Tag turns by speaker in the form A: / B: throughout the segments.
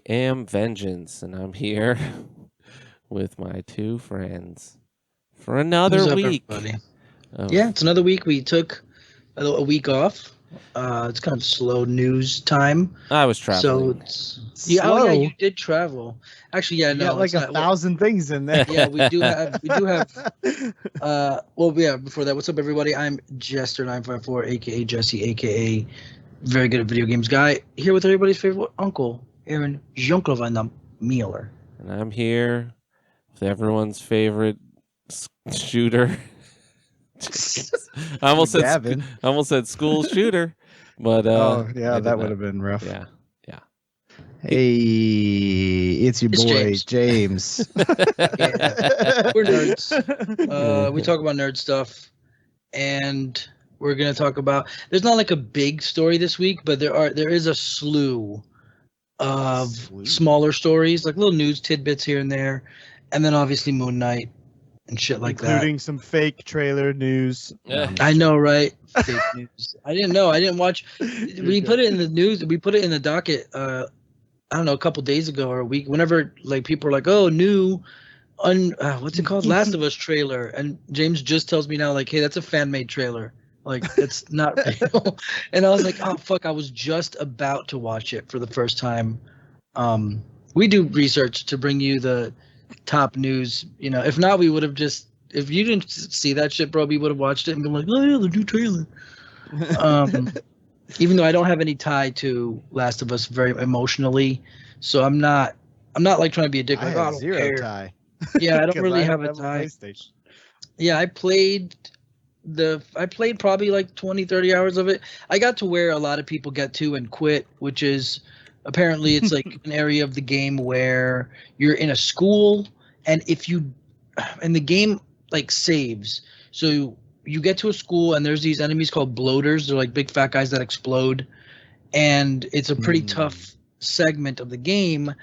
A: I am Vengeance, and I'm here with my two friends for another
B: What's up,
A: week
B: everybody? Yeah,
A: of.
B: it's another week. We took a week off. It's kind of slow news time,
A: I was
B: so
A: traveling.
B: it's yeah. Oh yeah, you
C: Slow.
B: did travel. Actually, yeah,
C: You got
B: no,
C: like
B: it's
C: a
B: not. Well,
C: thousand things in there.
B: yeah, we do have. Well, yeah. Before that, what's up, everybody? I'm Jester954, aka Jesse, aka very good at video games guy. Here with everybody's favorite uncle, Aaron Jonkovana Mueller.
A: And I'm here with everyone's favorite shooter. I almost said
C: Gavin.
A: I almost said school shooter, but
C: Oh yeah,
A: I did
C: that would
A: not.
C: have been rough.
A: Yeah.
C: Hey, it's your
B: It's
C: boy
B: James.
C: James.
B: Yeah, we're nerds. We talk about nerd stuff, and we're gonna talk about. There's not like a big story this week, but there is a slew of smaller stories, like little news tidbits here and there, and then obviously Moon Knight and shit like
C: including some fake trailer news.
B: that. I know, right? Fake news. I didn't know. I didn't watch. We put it in the news. We put it in the docket. I don't know, a couple days ago or a week. Whenever like people are like, "Oh, new." What's it called? Last of Us trailer, and James just tells me now, like, hey, that's a fan made trailer. Like, it's not real. And I was like, oh fuck, I was just about to watch it for the first time. We do research to bring you the top news. You know, if not, we would have just if you didn't see that shit, bro, we would have watched it and been like, oh yeah, the new trailer. Even though I don't have any tie to Last of Us very emotionally, so I'm not like trying to be a dick.
C: I
B: Like,
C: have
B: I don't
C: zero
B: care.
C: tie.
B: Yeah, I don't
C: 'Cause
B: really
C: I
B: have a
C: a
B: tie.
C: PlayStation.
B: Yeah, I played probably like 20, 30 hours of it. I got to where a lot of people get to and quit, which is apparently it's like an area of the game where you're in a school, and if you and the game like saves. So you get to a school and there's these enemies called bloaters. They're like big fat guys that explode, and it's a pretty tough segment of the game.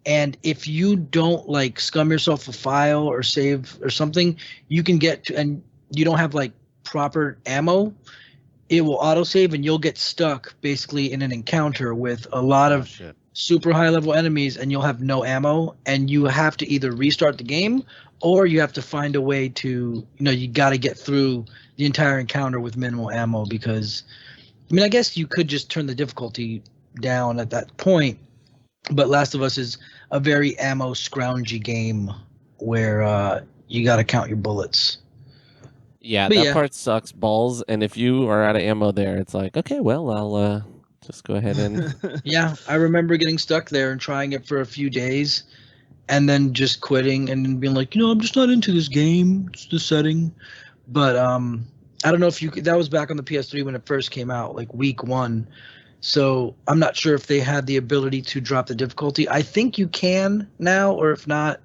B: And if you don't like scum yourself a file or save or something, you can get to, and you don't have like proper ammo, it will autosave and you'll get stuck basically in an encounter with a lot of
C: shit.
B: super high level enemies, and you'll have no ammo, and you have to either restart the game or you have to find a way to, you got to get through the entire encounter with minimal ammo. Because I mean, I guess you could just turn the difficulty down at that point, but Last of Us is a very ammo scroungy game where you got to count your bullets.
A: Yeah,
B: But
A: that
B: yeah.
A: part sucks balls. And if you are out of ammo there, it's like, okay, well, I'll just go ahead and.
B: Yeah, I remember getting stuck there and trying it for a few days and then just quitting and then being like, I'm just not into this game. It's the setting. But I don't know if that was back on the PS3 when it first came out, like week 1. So I'm not sure if they had the ability to drop the difficulty. I think you can now, or if not,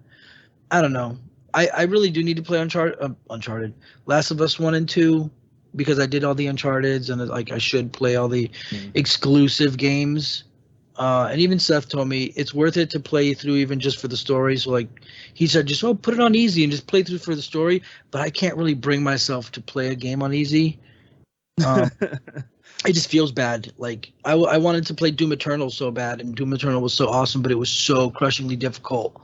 B: I don't know. I really do need to play Uncharted, Last of Us 1 and 2, because I did all the Uncharteds, and like I should play all the exclusive games. And even Seth told me it's worth it to play through even just for the story. So like he said, just put it on easy and just play through for the story. But I can't really bring myself to play a game on easy. It just feels bad. Like I wanted to play Doom Eternal so bad, and Doom Eternal was so awesome, but it was so crushingly difficult.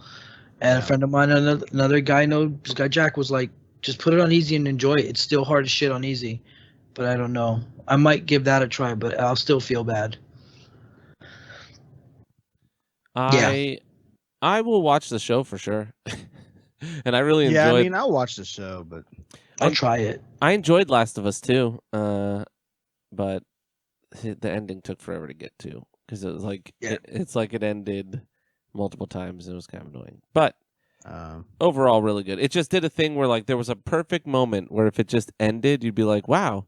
B: And a friend of mine, another guy, this guy Jack, was like, just put it on easy and enjoy it. It's still hard as shit on easy. But I don't know. I might give that a try, but I'll still feel bad.
A: I will watch the show for sure. And I really enjoyed.
C: Yeah, I mean, I'll watch the show, but
B: I'll try it.
A: I enjoyed Last of Us too, but the ending took forever to get to because it was like it's like it ended multiple times and it was kind of annoying. But overall, really good. It just did a thing where like there was a perfect moment where if it just ended, you'd be like, "Wow,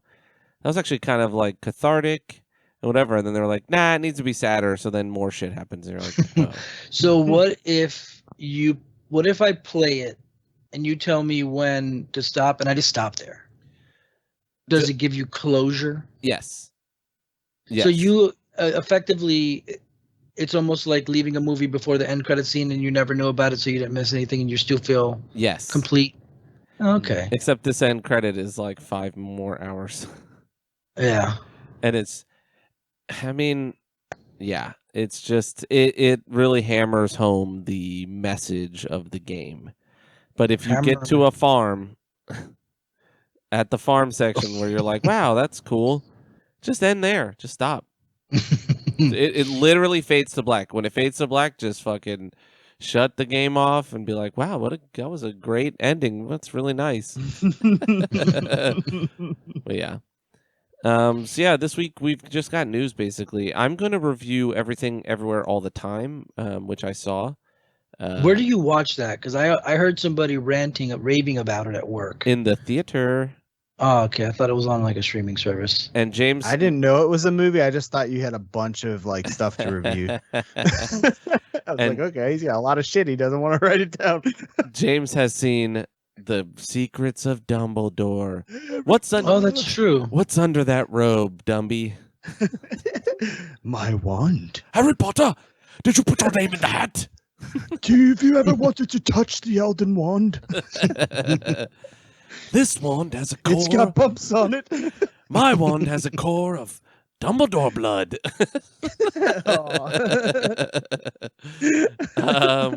A: that was actually kind of like cathartic." And whatever, and then they're like, "Nah, it needs to be sadder." So then more shit happens, and you're like, "Oh."
B: So what if I play it and you tell me when to stop and I just stop there? Does it give you closure?
A: Yes.
B: So you effectively, it's almost like leaving a movie before the end credit scene and you never know about it, so you didn't miss anything and you still feel complete. Okay.
A: Except this end credit is like 5 more hours.
B: Yeah.
A: And it's, I mean, yeah, It's just it really hammers home the message of the game. But if you get to a farm at the farm section where you're like, wow, that's cool, just end there. Just stop. It literally fades to black. When it fades to black, just fucking shut the game off and be like, wow, that was a great ending. That's really nice. But yeah. So yeah, this week we've just got news basically. I'm going to review Everything Everywhere All the Time, which I saw.
B: Where do you watch that? Because I heard somebody raving about it at work.
A: In the theater.
B: Oh, okay. I thought it was on like a streaming service.
A: And James,
C: I didn't know it was a movie. I just thought you had a bunch of like stuff to review. I was like, okay, he's got a lot of shit. He doesn't want to write it down.
A: James has seen The Secrets of Dumbledore.
B: Oh, that's true.
A: What's under that robe, Dumby?
C: My wand.
A: Harry Potter, did you put your name in the hat?
C: Have you ever wanted to touch the Elden Wand?
A: This wand has a core.
C: It's got bumps on it.
A: My wand has a core of Dumbledore blood.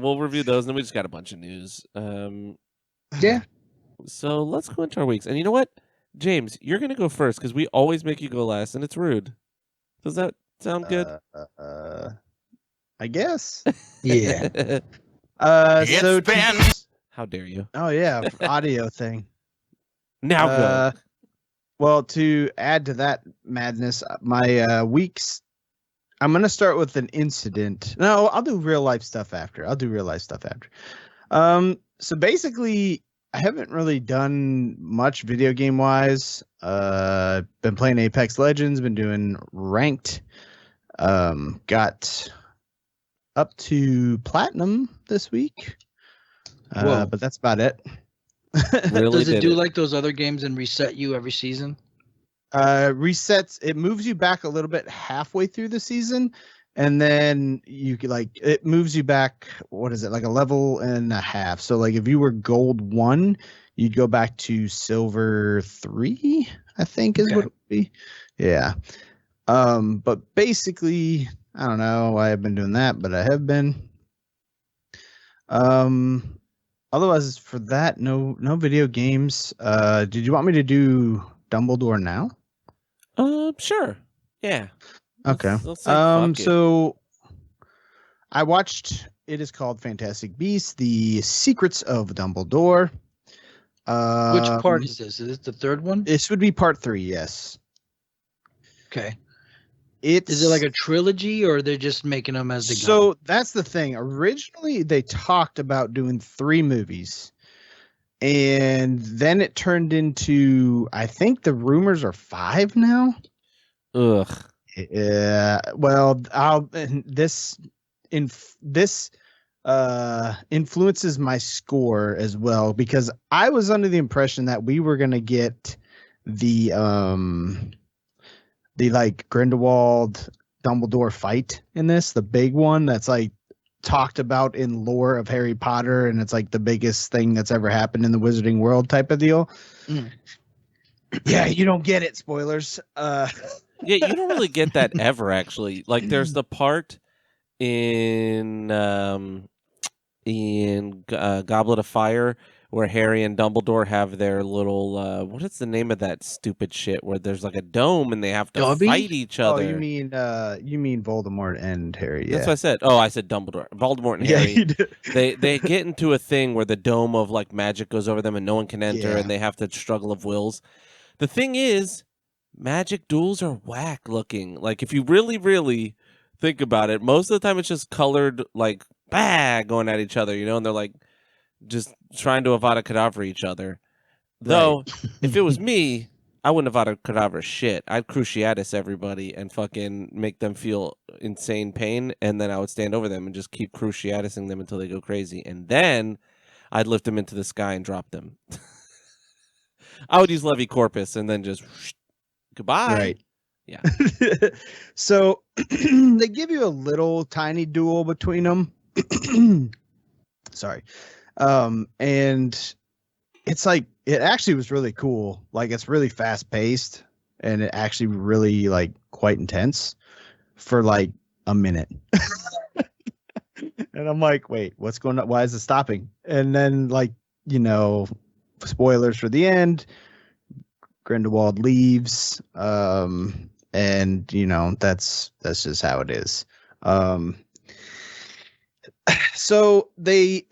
A: We'll review those, and then we just got a bunch of news.
B: Yeah.
A: So let's go into our weeks. And you know what? James, you're going to go first because we always make you go last, and it's rude. Does that sound good?
C: I guess.
B: Yeah.
C: So
A: How dare you?
C: Oh yeah, audio thing.
A: Now go.
C: Well, to add to that madness, my weeks. I'm gonna start with an incident. No, I'll do real life stuff after. So basically, I haven't really done much video game wise. Been playing Apex Legends. Been doing ranked. Got up to platinum this week. But that's about it.
A: Really?
B: Does it do like those other games and reset you every season?
C: Resets. It moves you back a little bit halfway through the season, and then you could it moves you back. What is it, like a level and a half? So like if you were gold 1, you'd go back to silver 3. I think is what it would be. Yeah. But basically, I don't know why I've been doing that, but I have been. Otherwise, for that, no video games. Did you want me to do Dumbledore now?
A: Sure. Yeah.
C: Okay.
A: Let's fuck it.
C: So I watched. It is called Fantastic Beasts: The Secrets of Dumbledore.
B: Which part is this? Is this the third one?
C: This would be part 3. Yes.
B: Okay.
C: Is
B: it like a trilogy, or they're just making them as they go?
C: So that's the thing. Originally, they talked about doing 3 movies, and then it turned into, I think the rumors are 5 now.
A: Ugh.
C: Well, this influences my score as well, because I was under the impression that we were gonna get the like Grindelwald Dumbledore fight in this, the big one that's like talked about in lore of Harry Potter, and it's like the biggest thing that's ever happened in the wizarding world type of deal. Yeah, you don't get it. Spoilers.
A: Yeah, you don't really get that ever, actually. Like, there's the part in Goblet of Fire where Harry and Dumbledore have their little what is the name of that stupid shit where there's like a dome and they have to fight each other.
C: Oh, you mean Voldemort and Harry? Yeah.
A: That's what I said. Oh, I said Dumbledore. Voldemort and Harry.
C: You did.
A: They get into a thing where the dome of like magic goes over them and no one can enter, and they have to struggle of wills. The thing is, magic duels are whack looking. Like, if you really, really think about it, most of the time it's just colored like going at each other, and they're like just trying to Avada Kedavra each other. Though, if it was me, I wouldn't Avada Kedavra shit. I'd Cruciatus everybody and fucking make them feel insane pain, and then I would stand over them and just keep Cruciatusing them until they go crazy, and then I'd lift them into the sky and drop them. I would use Levi Corpus and then just goodbye.
C: Right.
A: Yeah.
C: So they give you a little tiny duel between them. Sorry. And it's like, it actually was really cool. Like, it's really fast paced, and it actually really like quite intense for like a minute. And I'm like, wait, what's going on? Why is it stopping? And then, like, spoilers for the end. Grindelwald leaves, and that's just how it is. So
B: that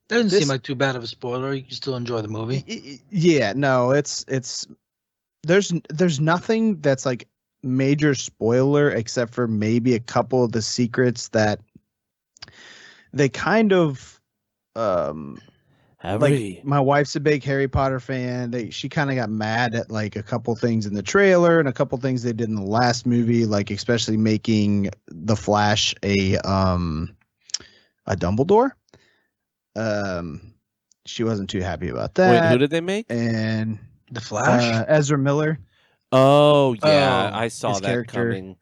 B: doesn't seem like too bad of a spoiler. You can still enjoy the movie.
C: Yeah, no, it's there's nothing that's like major spoiler except for maybe a couple of the secrets that they kind of like my wife's a big Harry Potter fan. She kind of got mad at like a couple things in the trailer and a couple things they did in the last movie, like especially making the Flash a Dumbledore. She wasn't too happy about that.
A: Wait, who did they make?
C: And
B: the Flash?
C: Ezra Miller.
A: Oh yeah, I saw that
C: character
A: coming.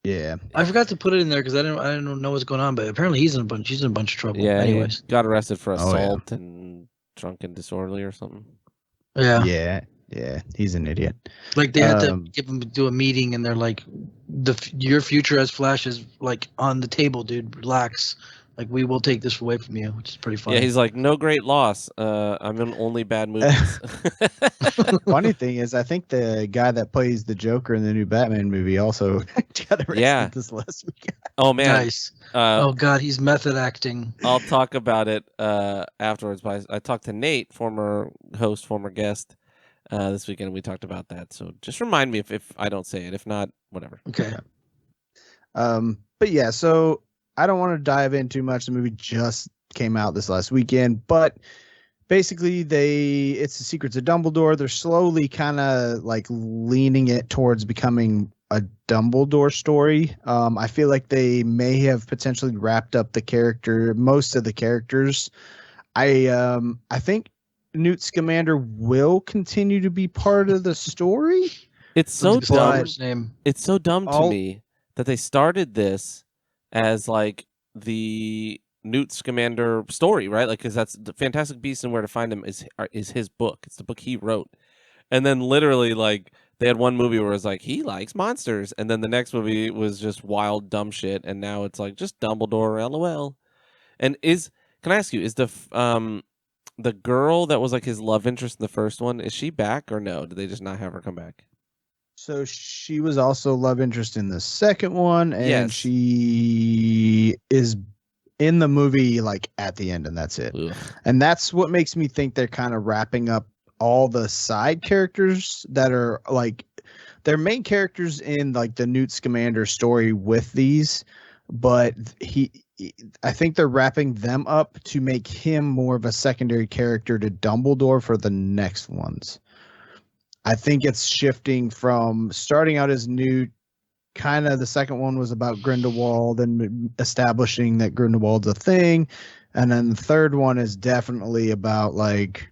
C: Yeah,
B: I forgot to put it in there because I didn't know what's going on. But apparently he's in a bunch of trouble.
A: Yeah,
B: anyways,
A: he got arrested for assault and drunken disorderly or something.
B: Yeah,
C: he's an idiot.
B: Like they had to give him do a meeting, and they're like, your future as Flash is like on the table, dude. Relax. Like, we will take this away from you, which is pretty funny.
A: Yeah, he's like, no great loss. I'm in only bad movies.
C: Funny thing is, I think the guy that plays the Joker in the new Batman movie also got arrested this last weekend.
A: Oh, man.
B: Nice. Oh, God, he's method acting.
A: I'll talk about it afterwards. But I talked to Nate, former host, former guest, this weekend. We talked about that. So just remind me if I don't say it. If not, whatever.
B: Okay.
C: But yeah, so I don't want to dive in too much. The movie just came out this last weekend, but basically it's the Secrets of Dumbledore. They're slowly kind of like leaning it towards becoming a Dumbledore story. I feel like they may have potentially wrapped up most of the characters. I think Newt Scamander will continue to be part of the story.
A: It's so dumb. It's so dumb to me that they started this as like the Newt Scamander story, right? Like, because that's the Fantastic Beasts and Where to Find Them is his book. It's the book he wrote, and then literally like they had one movie where it was like he likes monsters, and then the next movie was just wild dumb shit, and now it's like just Dumbledore, LOL. And can I ask you, is the girl that was like his love interest in the first one, is she back or no? Did they just not have her come back?
C: So she was also love interest in the second one, and she is in the movie like at the end, and that's it.
A: Ugh.
C: And that's what makes me think they're kind of wrapping up all the side characters that are like they're main characters in like the Newt Scamander story with these, but I think they're wrapping them up to make him more of a secondary character to Dumbledore for the next ones. I think it's shifting from starting out as Newt. Kind of the second one was about Grindelwald and establishing that Grindelwald's a thing. And then the third one is definitely about like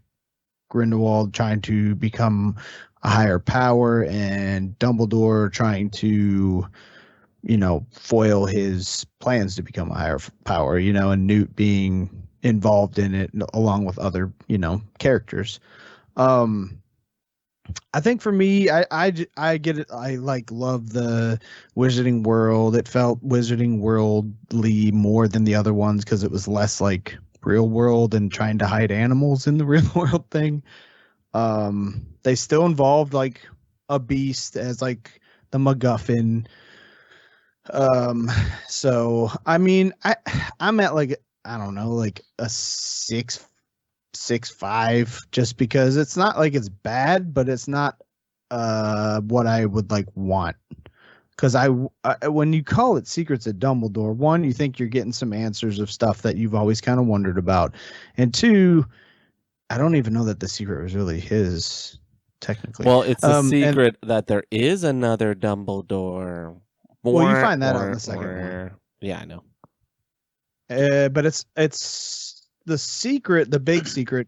C: Grindelwald trying to become a higher power and Dumbledore trying to, foil his plans to become a higher power, and Newt being involved in it along with other, characters. I think for me, I get it. I love the Wizarding World. It felt Wizarding Worldly more than the other ones because it was less like real world and trying to hide animals in the real world thing. They still involved like a beast as like the MacGuffin. So I mean, I'm at like I don't know, like a 6.5 just because it's not like it's bad, but it's not what I would like want. Because I when you call it Secrets of Dumbledore, one, you think you're getting some answers of stuff that you've always kind of wondered about, and two, I don't even know that the secret was really his technically.
A: Well, it's a secret that there is another Dumbledore.
C: Well, you find that out in the second one.
A: Yeah, I know.
C: But it's the secret. The big secret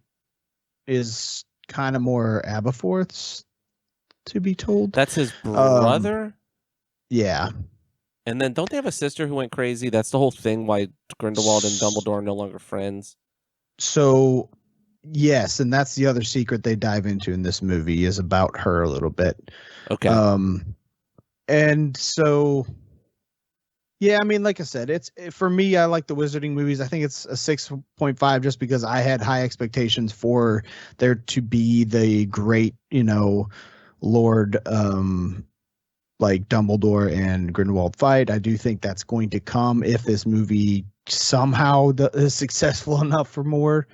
C: is kind of more Aberforth's, to be told.
A: That's his brother.
C: Yeah.
A: And then don't they have a sister who went crazy? That's the whole thing why Grindelwald and Dumbledore are no longer friends.
C: So, yes, and that's the other secret they dive into in this movie is about her a little bit.
A: Okay.
C: And so, Yeah, I mean, like I said, for me, I like the Wizarding movies. I think it's a 6.5 just because I had high expectations for there to be the great, Lord like Dumbledore and Grindelwald fight. I do think that's going to come if this movie somehow is successful enough for more.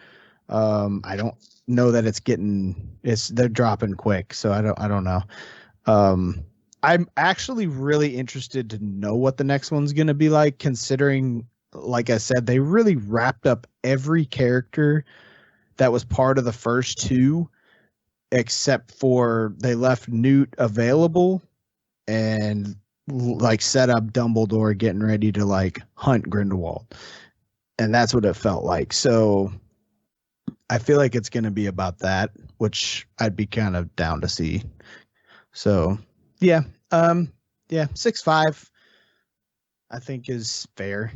C: I don't know that they're dropping quick, so I don't know. I'm actually really interested to know what the next one's going to be like, considering, like I said, they really wrapped up every character that was part of the first two, except for they left Newt available and like set up Dumbledore getting ready to like hunt Grindelwald. And that's what it felt like. So I feel like it's going to be about that, which I'd be kind of down to see. So yeah. 6.5 I think is fair.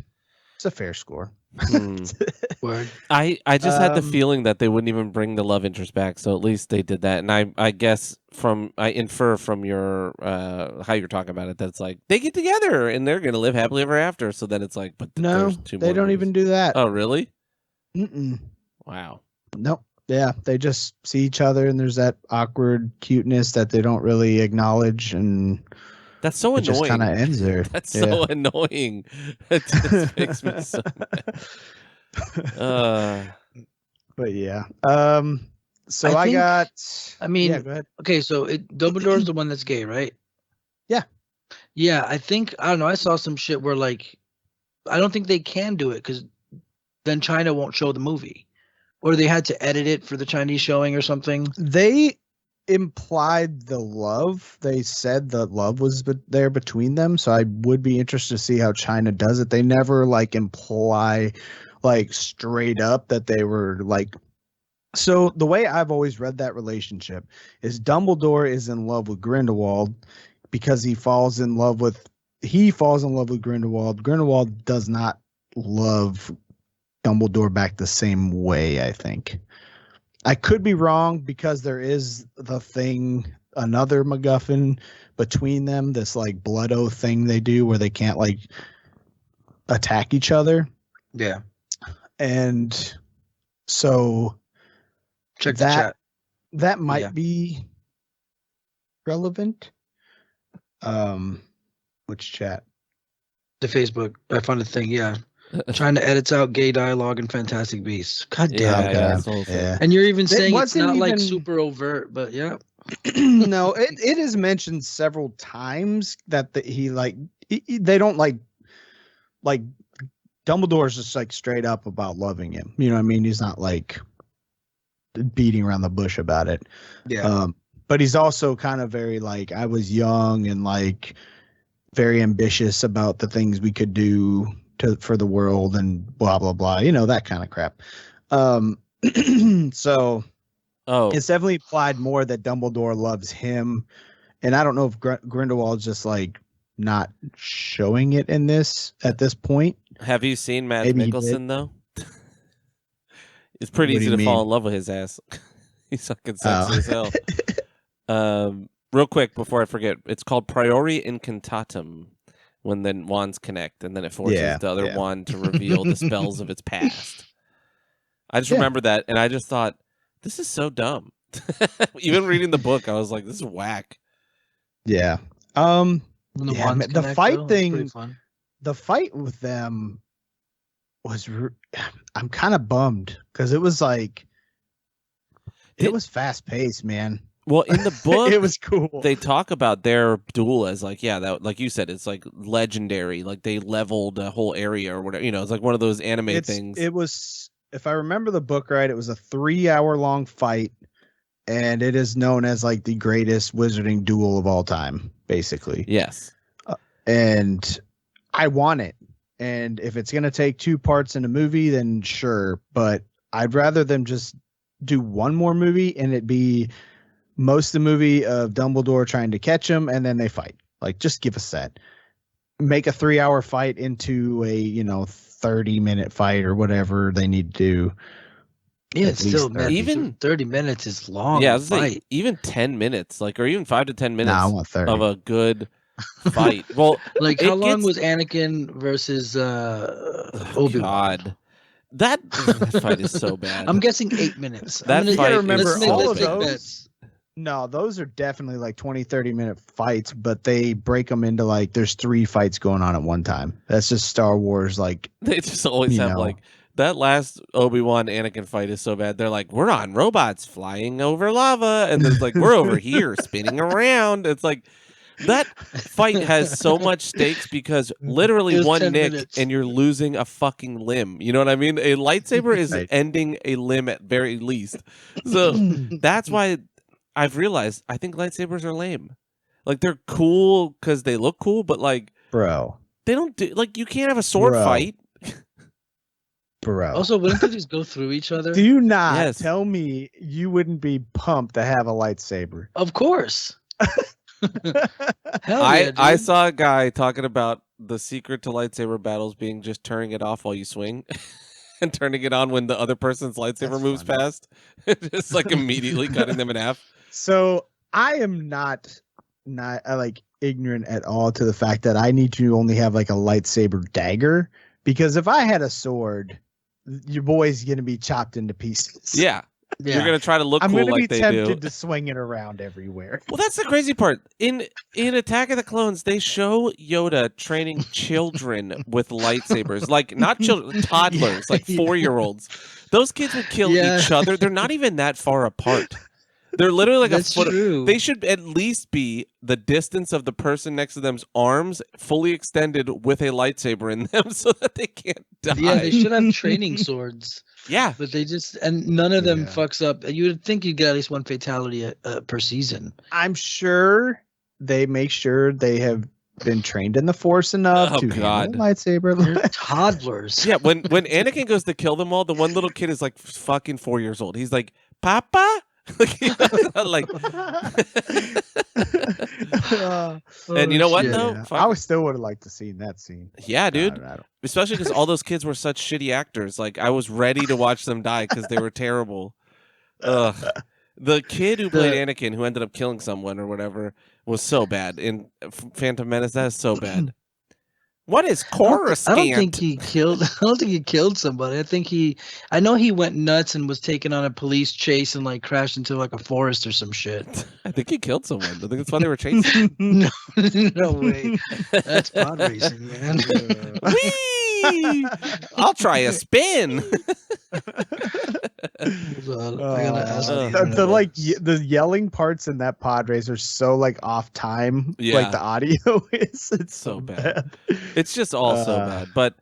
C: It's a fair score.
B: Word.
A: I just had the feeling that they wouldn't even bring the love interest back, so at least they did that. And I guess I infer from your how you're talking about it, that's like they get together and they're gonna live happily ever after. So then it's like, but
C: no,
A: there's two
C: they
A: more
C: don't
A: movies.
C: even do that.
A: Oh, really?
C: Mm-mm.
A: Wow.
C: Nope. Yeah, they just see each other and there's that awkward cuteness that they don't really acknowledge, and
A: that's so annoying.
C: It just kind of ends there.
A: That's so annoying. It just makes me so mad.
C: But yeah. So
B: I
C: I
B: think-
C: got.
B: I mean,
C: yeah, go ahead.
B: okay, so Dumbledore's the one that's gay, right?
C: Yeah.
B: Yeah, I think, I don't know, I saw some shit where like, I don't think they can do it because then China won't show the movie. Or they had to edit it for the Chinese showing or something.
C: They implied the love. They said the love was there between them. So I would be interested to see how China does it. They never like imply like straight up that they were like. So the way I've always read that relationship is Dumbledore is in love with Grindelwald because he falls in love with Grindelwald. Grindelwald does not love Dumbledore back the same way, I think. I could be wrong because there is another MacGuffin between them, this like blood oath thing they do where they can't like attack each other.
B: Yeah.
C: And so
B: Check the chat.
C: That might be relevant. Which chat?
B: The Facebook. I found a thing, yeah. China edits out gay dialogue in Fantastic Beasts. God damn.
C: Yeah.
B: And you're even saying it's
C: wasn't
B: not like
C: even-
B: super overt, but yeah.
C: No, it is mentioned several times that they don't like Dumbledore's just like straight up about loving him. You know what I mean? He's not like beating around the bush about it.
B: Yeah.
C: But he's also kind of very like, I was young and like very ambitious about the things we could do for the world and blah blah blah, that kind of crap. So it's definitely implied more that Dumbledore loves him, and I don't know if Grindelwald's just like not showing it at this point.
A: Have you seen Mads
C: Maybe
A: Mikkelsen though? It's pretty
C: What do
A: easy
C: you
A: to fall
C: mean?
A: in love with his ass. He's fucking sexy as hell. Real quick before I forget, it's called Priori Incantatum. When then wands connect, and then it forces the other wand to reveal the spells of its past. I just remember that, and I just thought, this is so dumb. Even reading the book, I was like, this is whack.
C: Yeah. The fight thing, the fight with them was, I'm kind of bummed because it was like, it was fast paced, man.
A: Well, in the book,
C: it was cool.
A: They talk about their duel as like, that, like you said, it's like legendary. Like they leveled a whole area or whatever. It's like one of those anime things.
C: It was, if I remember the book right, it was a 3-hour-long fight, and it is known as like the greatest wizarding duel of all time, basically.
A: Yes.
C: And I want it. And if it's going to take 2 parts in a movie, then sure. But I'd rather them just do one more movie and it be most of the movie of Dumbledore trying to catch him, and then they fight. Like, just give us that. Make a 3-hour fight into a 30-minute fight or whatever they need to do.
B: Yeah, it's still
C: 30.
B: even 30 minutes is long.
A: Yeah, I was saying, even 10 minutes, like, or even 5 to 10 minutes
C: I want 30.
A: of a good fight. Well,
B: Like, how long was Anakin versus Obi-Wan?
A: God. That fight is so bad.
B: I'm guessing 8 minutes.
A: That
C: You
A: fight
C: gotta remember,
A: is so
C: all of
A: bad.
C: those. No, those are definitely like 20, 30-minute fights, but they break them into like there's 3 fights going on at one time. That's just Star Wars. Like
A: They just always have like that last Obi-Wan Anakin fight is so bad. They're like, we're on robots flying over lava, and there's like we're over here spinning around. It's like that fight has so much stakes because literally one
B: 10
A: nick
B: minutes.
A: and you're losing a fucking limb. You know what I mean? A lightsaber is ending a limb at very least. So that's why I've realized I think lightsabers are lame. Like they're cool because they look cool, but like,
C: bro,
A: they don't do like you can't have a sword fight.
C: Bro.
B: Also, wouldn't they just go through each other?
C: Do not tell me you wouldn't be pumped to have a lightsaber.
B: Of course. Hell
A: I
B: yeah, dude.
A: I saw a guy talking about the secret to lightsaber battles being just turning it off while you swing and turning it on when the other person's lightsaber moves past. Just like immediately cutting them in half.
C: So I am not like ignorant at all to the fact that I need to only have like a lightsaber dagger, because if I had a sword, your boy's gonna be chopped into pieces.
A: Yeah. You're gonna try to look cool like they do.
C: I'm gonna be tempted to swing it around everywhere.
A: Well, that's the crazy part. In Attack of the Clones, they show Yoda training children with lightsabers, like not children, toddlers, like 4-year-olds. Those kids would kill each other. They're not even that far apart. They're literally like a foot.
B: True.
A: They should at least be the distance of the person next to them's arms fully extended with a lightsaber in them so that they can't die.
B: Yeah, they should have training swords.
A: Yeah.
B: But they just, and none of them fucks up. You would think you'd get at least one fatality per season.
C: I'm sure they make sure they have been trained in the Force enough to handle a lightsaber.
B: They're toddlers.
A: Yeah, when Anakin goes to kill them all, the one little kid is like fucking 4 years old. He's like, Papa? Like, and you know what though?
C: Yeah. I still would have liked to see that scene.
A: Yeah, dude. Especially because all those kids were such shitty actors. Like I was ready to watch them die because they were terrible. Ugh. The kid who played Anakin, who ended up killing someone or whatever, was so bad in Phantom Menace. That is so bad. What is Coruscant?
B: I don't think he killed somebody. I know he went nuts and was taken on a police chase and like crashed into like a forest or some shit.
A: I think he killed someone. I think that's why they were chasing.
B: No way. That's pod racing, man.
A: Whee! I'll try a spin.
C: The yelling parts in that pod race are so like off time.
A: Yeah.
C: Like the audio is. It's
A: so bad. It's just all so bad. But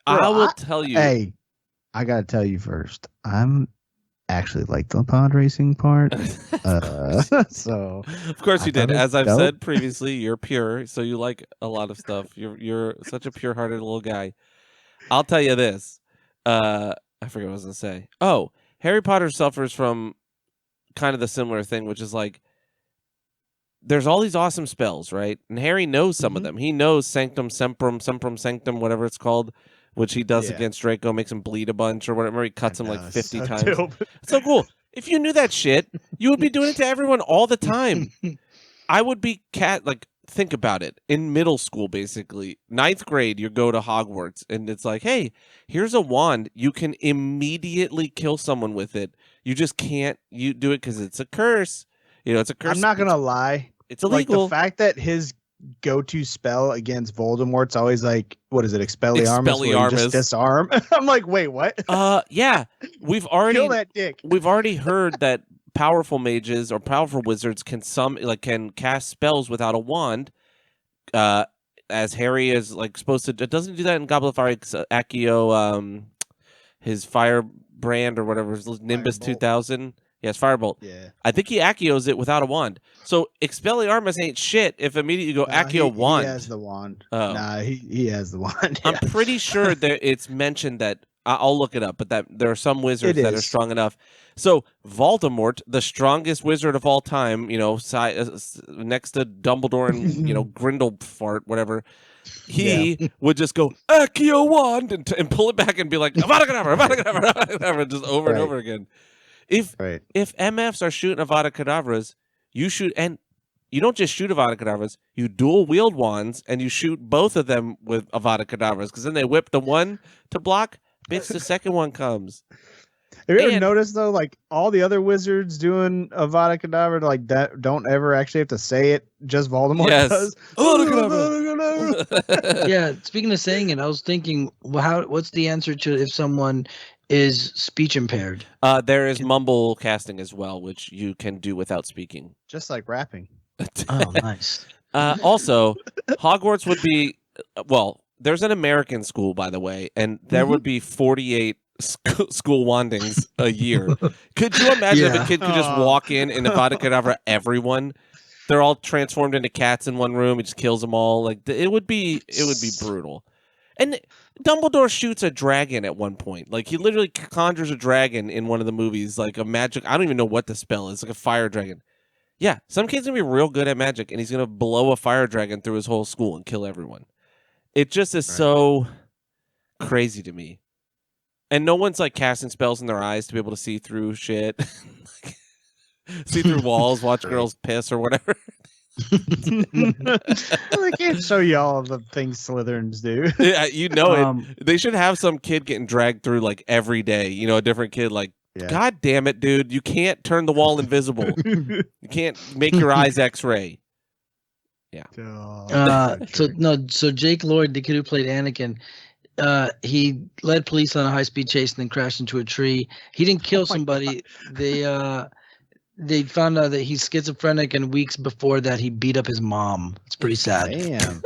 A: I will tell you.
C: Hey, I gotta tell you first. I'm actually like the pod racing part. So
A: of course you did. As I've said previously, you're pure, so you like a lot of stuff. You're such a pure-hearted little guy. I'll tell you this. I forget what I was gonna say. Oh, Harry Potter suffers from kind of the similar thing, which is like there's all these awesome spells, right? And Harry knows some of them. He knows Sanctum Semprum Sanctum, whatever it's called, which he does against Draco, makes him bleed a bunch or whatever. He cuts him like 50 times. It's so cool. If you knew that shit, you would be doing it to everyone all the time. I would be think about it. In middle school, basically, 9th grade, you go to Hogwarts, and it's like, hey, here's a wand. You can immediately kill someone with it. You just can't do it because it's a curse. You know, it's a curse.
C: I'm not gonna lie.
A: It's illegal.
C: Like the fact that his go-to spell against Voldemort's always like, what is it, Expelliarmus? Where you just disarm. I'm like, wait, what?
A: Yeah, we've already
C: kill that dick.
A: We've already heard that powerful mages or powerful wizards can cast spells without a wand. As Harry is like supposed to, it doesn't do that in Goblet of Fire. Accio, his firebrand or whatever, his Nimbus 2000. Yes, Firebolt.
C: Yeah.
A: I think he Accios it without a wand. So Expelliarmus ain't shit if immediately you go Accio wand.
C: He has the wand.
A: Oh.
C: Nah, he has the wand.
A: I'm pretty sure that it's mentioned that, I'll look it up, but that there are some wizards that are strong enough. So Voldemort, the strongest wizard of all time, you know, next to Dumbledore and, you know, Grindelfart, whatever, he would just go Accio wand and pull it back and be like, Avada Kedavra, just over and over again. If MFs are shooting Avada Kedavras, you shoot, and you don't just shoot Avada Kedavras, you dual wield wands, and you shoot both of them with Avada Kedavras, because then they whip the one to block, bitch, the second one comes.
C: Have you ever noticed, though, like, all the other wizards doing Avada Kedavra, like, that don't ever actually have to say it, just Voldemort does?
A: Avada Kedavra!
B: Yeah, speaking of saying it, I was thinking, what's the answer to if someone is speech impaired?
A: There is mumble casting as well, which you can do without speaking.
C: Just like rapping.
B: Oh, nice.
A: Also, Hogwarts would be, well, there's an American school, by the way, and there would be 48 school wandings a year. Could you imagine if a kid could just walk in and Avada Kedavra everyone? They're all transformed into cats in one room. He just kills them all. Like it would be brutal. And Dumbledore shoots a dragon at one point. Like he literally conjures a dragon in one of the movies, like a magic. I don't even know what the spell is, like a fire dragon. Yeah, some kid's gonna be real good at magic, and he's gonna blow a fire dragon through his whole school and kill everyone. It just is so crazy to me. And no one's like casting spells in their eyes to be able to see through shit. See through walls, watch girls piss or whatever.
C: I can't show you all of the things Slytherins do.
A: Yeah, you know it. They should have some kid getting dragged through like every day. You know, a different kid like, God damn it, dude. You can't turn the wall invisible. You can't make your eyes X-ray. Yeah.
B: So Jake Lloyd, the kid who played Anakin, he led police on a high-speed chase and then crashed into a tree. He didn't kill somebody. They found out that he's schizophrenic, and weeks before that, he beat up his mom. It's pretty sad.
C: Damn.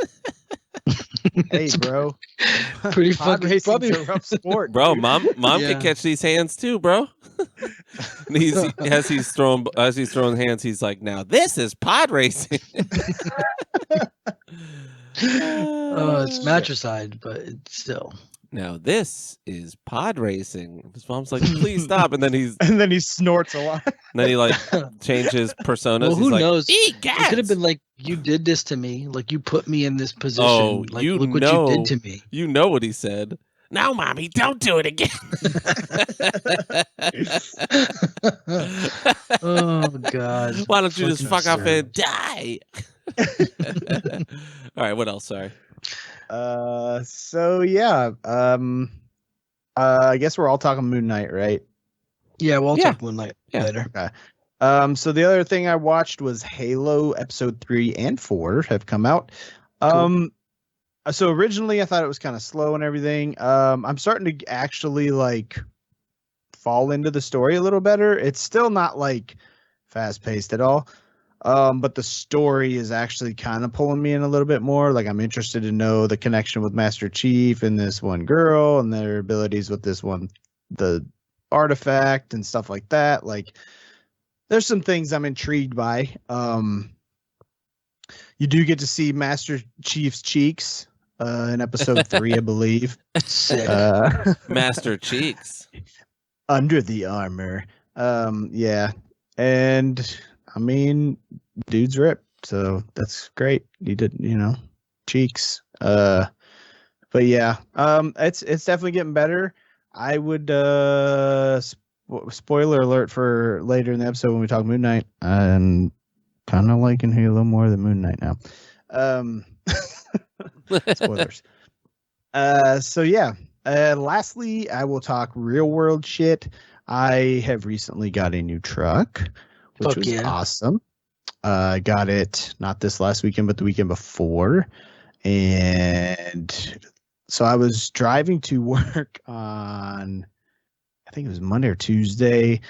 C: Hey, bro.
B: Pretty fucking
C: probably a rough sport,
A: bro.
C: Dude.
A: Mom can catch these hands too, bro. As he's throwing hands, he's like, "Now this is pod racing."
B: It's matricide, but it's still.
A: Now this is pod racing. His mom's like, "Please stop!" And then
C: he snorts a lot.
A: And then he like changes personas.
B: Well, who knows?
A: It
B: could have been like, "You did this to me. Like you put me in this position.
A: Oh,
B: like look what you did to me."
A: You know what he said. No, mommy, don't do it again.
B: Oh God!
A: Why don't you just fuck off and die? All right, what else? Sorry.
C: So yeah, I guess we're all talking Moon Knight, right?
B: Yeah, we'll talk Moon Knight later.
C: Okay. So the other thing I watched was Halo episode 3 and 4 have come out.
B: Cool.
C: So originally I thought it was kind of slow and everything. I'm starting to actually like fall into the story a little better. It's still not like fast paced at all. But the story is actually kind of pulling me in a little bit more. Like I'm interested to know the connection with Master Chief and this one girl and their abilities with the artifact and stuff like that. Like there's some things I'm intrigued by. You do get to see Master Chief's cheeks in episode 3, I believe.
B: Sick.
A: Master Cheeks.
C: Under the armor. Yeah. And I mean, dude's ripped, so that's great. He did, cheeks. But yeah, it's definitely getting better. I would spoiler alert for later in the episode when we talk Moon Knight. I'm kind of liking Halo more than Moon Knight now. Spoilers. So yeah. Lastly, I will talk real world shit. I have recently got a new truck, which was awesome. I got it not this last weekend, but the weekend before. And so I was driving to work on, I think it was Monday or Tuesday.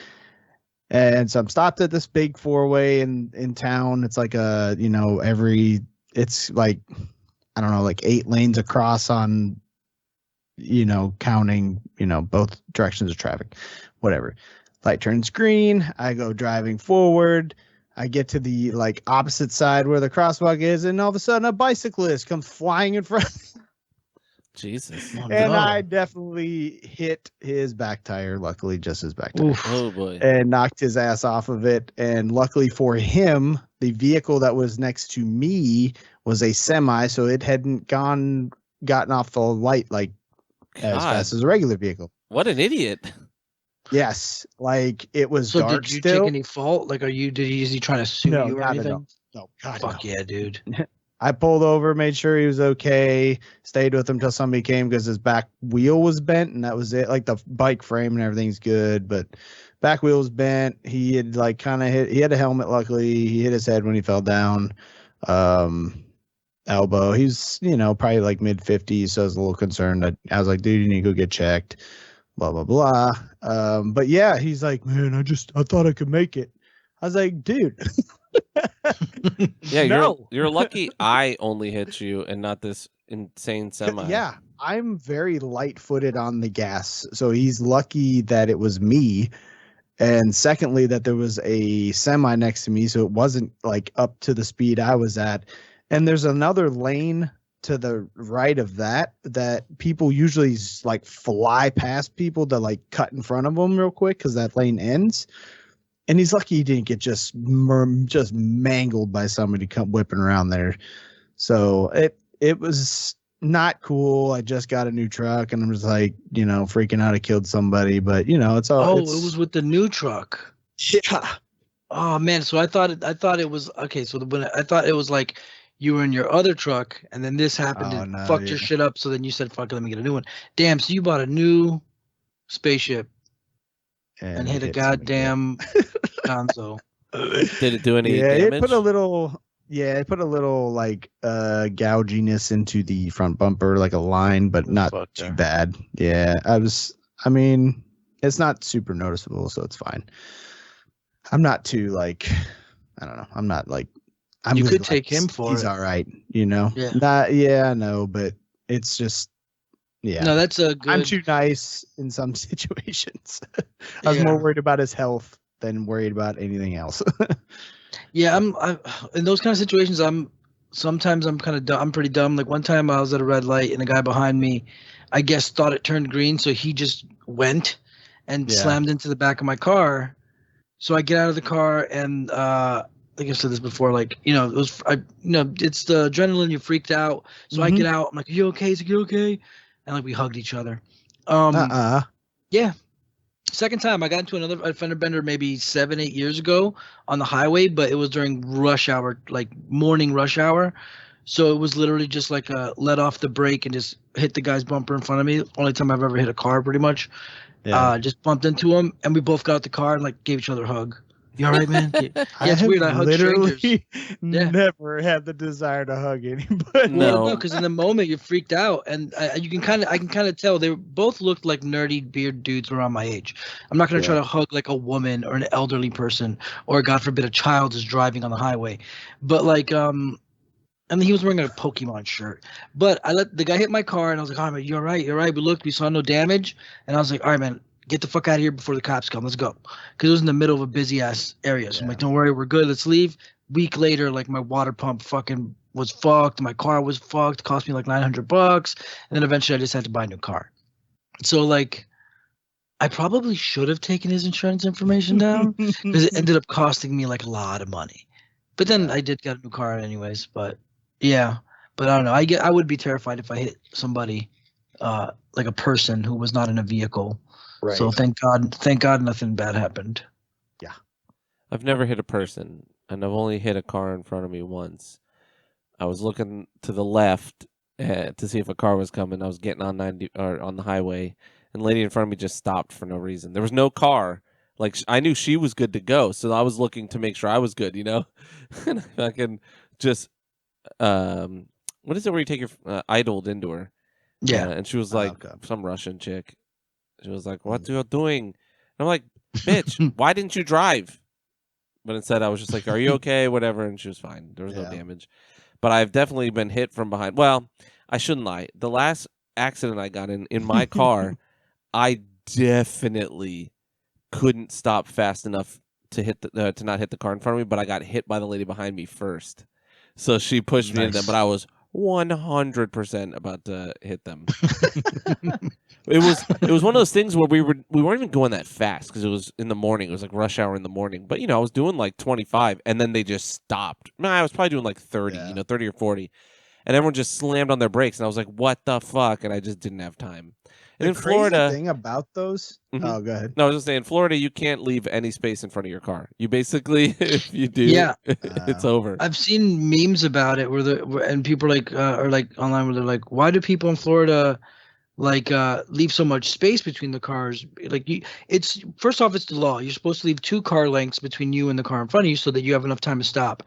C: And so I'm stopped at this big 4-way in town. It's like it's like, I don't know, like 8 lanes across on, counting, both directions of traffic, whatever. Light turns green. I go driving forward. I get to the like opposite side where the crosswalk is, and all of a sudden a bicyclist comes flying in front.
A: Jesus.
C: And I definitely hit his back tire, luckily just his back tire.
A: Oh boy.
C: And knocked his ass off of it. And luckily for him, the vehicle that was next to me was a semi, so it hadn't gotten off the light like as fast as a regular vehicle.
A: What an idiot.
C: Yes, like it was
B: so
C: dark.
B: Did you
C: still.
B: take any fault? Like, is he trying to sue you or anything?
C: Oh God,
B: Fuck
C: no.
B: yeah, dude.
C: I pulled over, made sure he was okay, stayed with him till somebody came because his back wheel was bent, and that was it. Like the bike frame and everything's good, but back wheel was bent. He had like kind of hit. He had a helmet. Luckily, he hit his head when he fell down. Elbow. He's probably like mid-50s, so I was a little concerned. I was like, dude, you need to go get checked. Blah blah blah. But yeah, he's like, man, I thought I could make it. I was like, dude.
A: Yeah,
C: no.
A: you're lucky I only hit you and not this insane semi.
C: Yeah, I'm very light-footed on the gas, so he's lucky that it was me. And secondly, that there was a semi next to me, so it wasn't like up to the speed I was at. And there's another lane to the right of that people usually like fly past people to like cut in front of them real quick because that lane ends. And he's lucky he didn't get just mangled by somebody come whipping around there. So it was not cool. I just got a new truck and I'm just like, freaking out I killed somebody, but it's all.
B: Oh, it was with the new truck.
C: Yeah.
B: Oh man, so I thought it was okay. So when I thought it was like you were in your other truck, and then this happened and fucked your shit up. So then you said, "Fuck it, let me get a new one." Damn. So you bought a new spaceship and hit a goddamn console.
A: Did it do any
C: damage?
A: damage?
C: It put a little like gouginess into the front bumper, like a line, but not too bad. Yeah, I mean, it's not super noticeable, so it's fine. I'm not too like, I don't know. I'm not like,
B: you could take him for
C: he's
B: it.
C: all right,
B: Yeah.
C: I know, but it's just, yeah.
B: No, that's a good.
C: I'm too nice in some situations. I was more worried about his health than worried about anything else.
B: Yeah, I'm in those kind of situations. Sometimes I'm kind of dumb. I'm pretty dumb. Like one time I was at a red light and a guy behind me, I guess thought it turned green, so he just went and slammed into the back of my car. So I get out of the car and I think I've said this before. Like it was it's the adrenaline. You're freaked out. So I get out. I'm like, "Are you okay? Is he okay?" And like we hugged each other. Yeah. Second time I got into another fender bender maybe 7-8 years ago on the highway, but it was during rush hour, like morning rush hour. So it was literally just like let off the brake and just hit the guy's bumper in front of me. Only time I've ever hit a car, pretty much. Just bumped into him and we both got out the car and like gave each other a hug. You all right, man? Yeah, it's weird. I hug strangers.
C: Never had the desire to hug anybody.
B: No, because in the moment you're freaked out, and I can kind of tell they both looked like nerdy beard dudes around my age. I'm not gonna try to hug like a woman or an elderly person, or God forbid a child is driving on the highway, but like and he was wearing a Pokemon shirt. But I let the guy hit my car, and I was like, "Oh man, you're right, you're right." We looked, we saw no damage, and I was like, "All right, man, get the fuck out of here before the cops come. Let's go," because it was in the middle of a busy ass area. So I'm like, "Don't worry, we're good. Let's leave." Week later, like my water pump fucking was fucked. My car was fucked. Cost me like $900, and then eventually I just had to buy a new car. So like, I probably should have taken his insurance information down because it ended up costing me like a lot of money. But then I did get a new car anyways. But yeah, but I don't know. I would be terrified if I hit somebody, like a person who was not in a vehicle. Right. So thank God nothing bad happened.
C: Yeah.
A: I've never hit a person, and I've only hit a car in front of me once. I was looking to the left to see if a car was coming. I was getting on 90 or on the highway, and the lady in front of me just stopped for no reason. There was no car. Like I knew she was good to go, so I was looking to make sure I was good, and I can just what is it where you take your idled into her?
B: Yeah,
A: and she was like some Russian chick. She was like, "What are you doing?" And I'm like, "Bitch, why didn't you drive?" But instead, I was just like, "Are you okay?" Whatever, and she was fine. There was no damage. But I've definitely been hit from behind. Well, I shouldn't lie. The last accident I got in my car, I definitely couldn't stop fast enough to hit to not hit the car in front of me. But I got hit by the lady behind me first, so she pushed me into them. But I was 100% about to hit them. It was one of those things where we weren't even going that fast because it was in the morning. It was like rush hour in the morning. But I was doing like 25, and then they just stopped. I was probably doing like 30, 30 or 40, and everyone just slammed on their brakes, and I was like, "What the fuck?" And I just didn't have time. And in
C: crazy
A: Florida,
C: thing about those. Oh, go ahead.
A: No, I was just saying, in Florida, you can't leave any space in front of your car. You basically, if you do,
B: Yeah.
A: it's over.
B: I've seen memes about it and people are like online where they're like, why do people in Florida leave so much space between the cars? Like it's first off, it's the law. You're supposed to leave 2 car lengths between you and the car in front of you so that you have enough time to stop.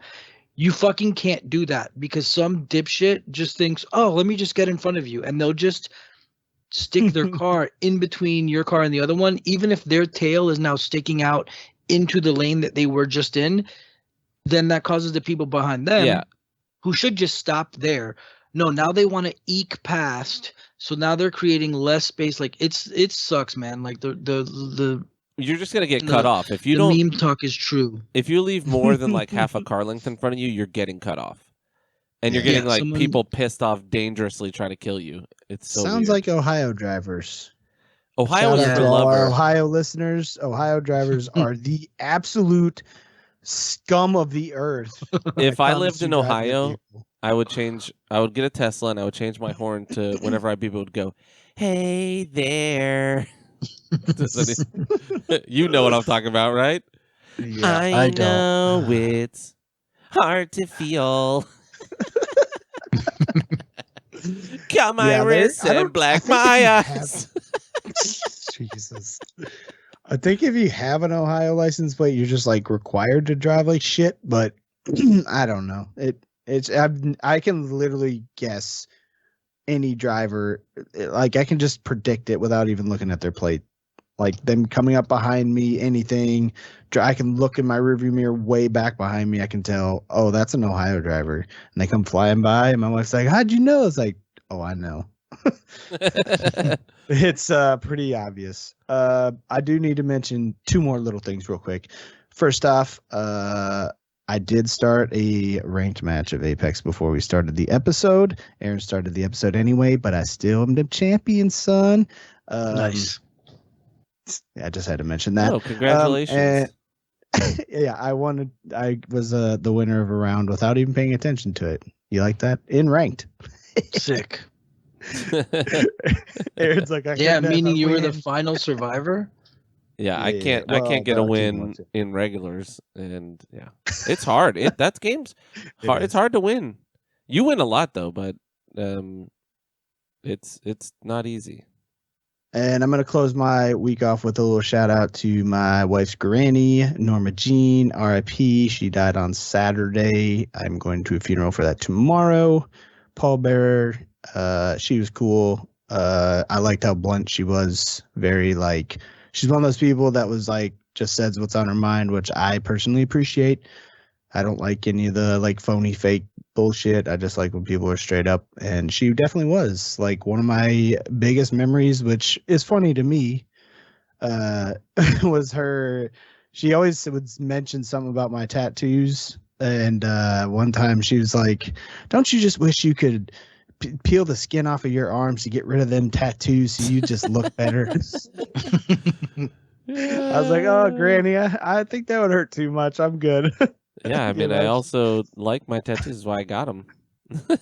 B: You fucking can't do that because some dipshit just thinks, oh, let me just get in front of you, and they'll just stick their car in between your car and the other one, even if their tail is now sticking out into the lane that they were just in. Then that causes the people behind them who should just stop there. No, now they want to eke past. So now they're creating less space. Like it sucks, man. Like the
A: You're just gonna get cut off if you
B: the
A: don't.
B: meme talk is true.
A: If you leave more than like half a car length in front of you, you're getting cut off, and you're getting people pissed off, dangerously trying to kill you. It's so
C: sounds
A: weird.
C: like Ohio drivers.
A: Ohio is for
C: all
A: lover.
C: our Ohio listeners. Ohio drivers are the absolute scum of the earth.
A: If I lived in Ohio, I would get a Tesla and I would change my horn to whenever people would go, "Hey there." You know what I'm talking about, right?
C: Yeah,
A: I know it's hard to feel. Got my wrists and black my eyes.
C: Jesus. I think if you have an Ohio license plate, you're just like required to drive like shit. But I don't know. I can literally guess any driver. Like I can just predict it without even looking at their plate. Like them coming up behind me, anything. I can look in my rearview mirror way back behind me. I can tell, oh, that's an Ohio driver. And they come flying by, and my wife's like, "How'd you know?" It's like, oh, I know. It's pretty obvious. I do need to mention 2 more little things real quick. First off, I did start a ranked match of Apex before we started the episode. Aaron started the episode anyway, but I still am the champion, son.
B: Nice.
C: Yeah, I just had to mention that.
A: Oh, congratulations.
C: Yeah, I was the winner of a round without even paying attention to it. You like that? In ranked.
B: Sick.
C: Aaron's like,
B: meaning you were the final survivor?
A: Yeah, I can't get a win in regulars, and yeah, it's hard. That game's hard. It's hard to win. You win a lot though, but it's not easy.
C: And I'm going to close my week off with a little shout out to my wife's granny, Norma Jean, RIP. She died on Saturday. I'm going to a funeral for that tomorrow. Pallbearer, she was cool. I liked how blunt she was. Very she's one of those people that was just says what's on her mind, which I personally appreciate. I don't like any of the phony fake bullshit. I just like when people are straight up, and she definitely was one of my biggest memories, which is funny to me. Was her. She always would mention something about my tattoos, and one time she was like, "Don't you just wish you could peel the skin off of your arms to get rid of them tattoos so you just look better?" I was like, "Oh, Granny, I think that would hurt too much. I'm good."
A: Yeah, I mean, I also like my tattoos, is why I got them.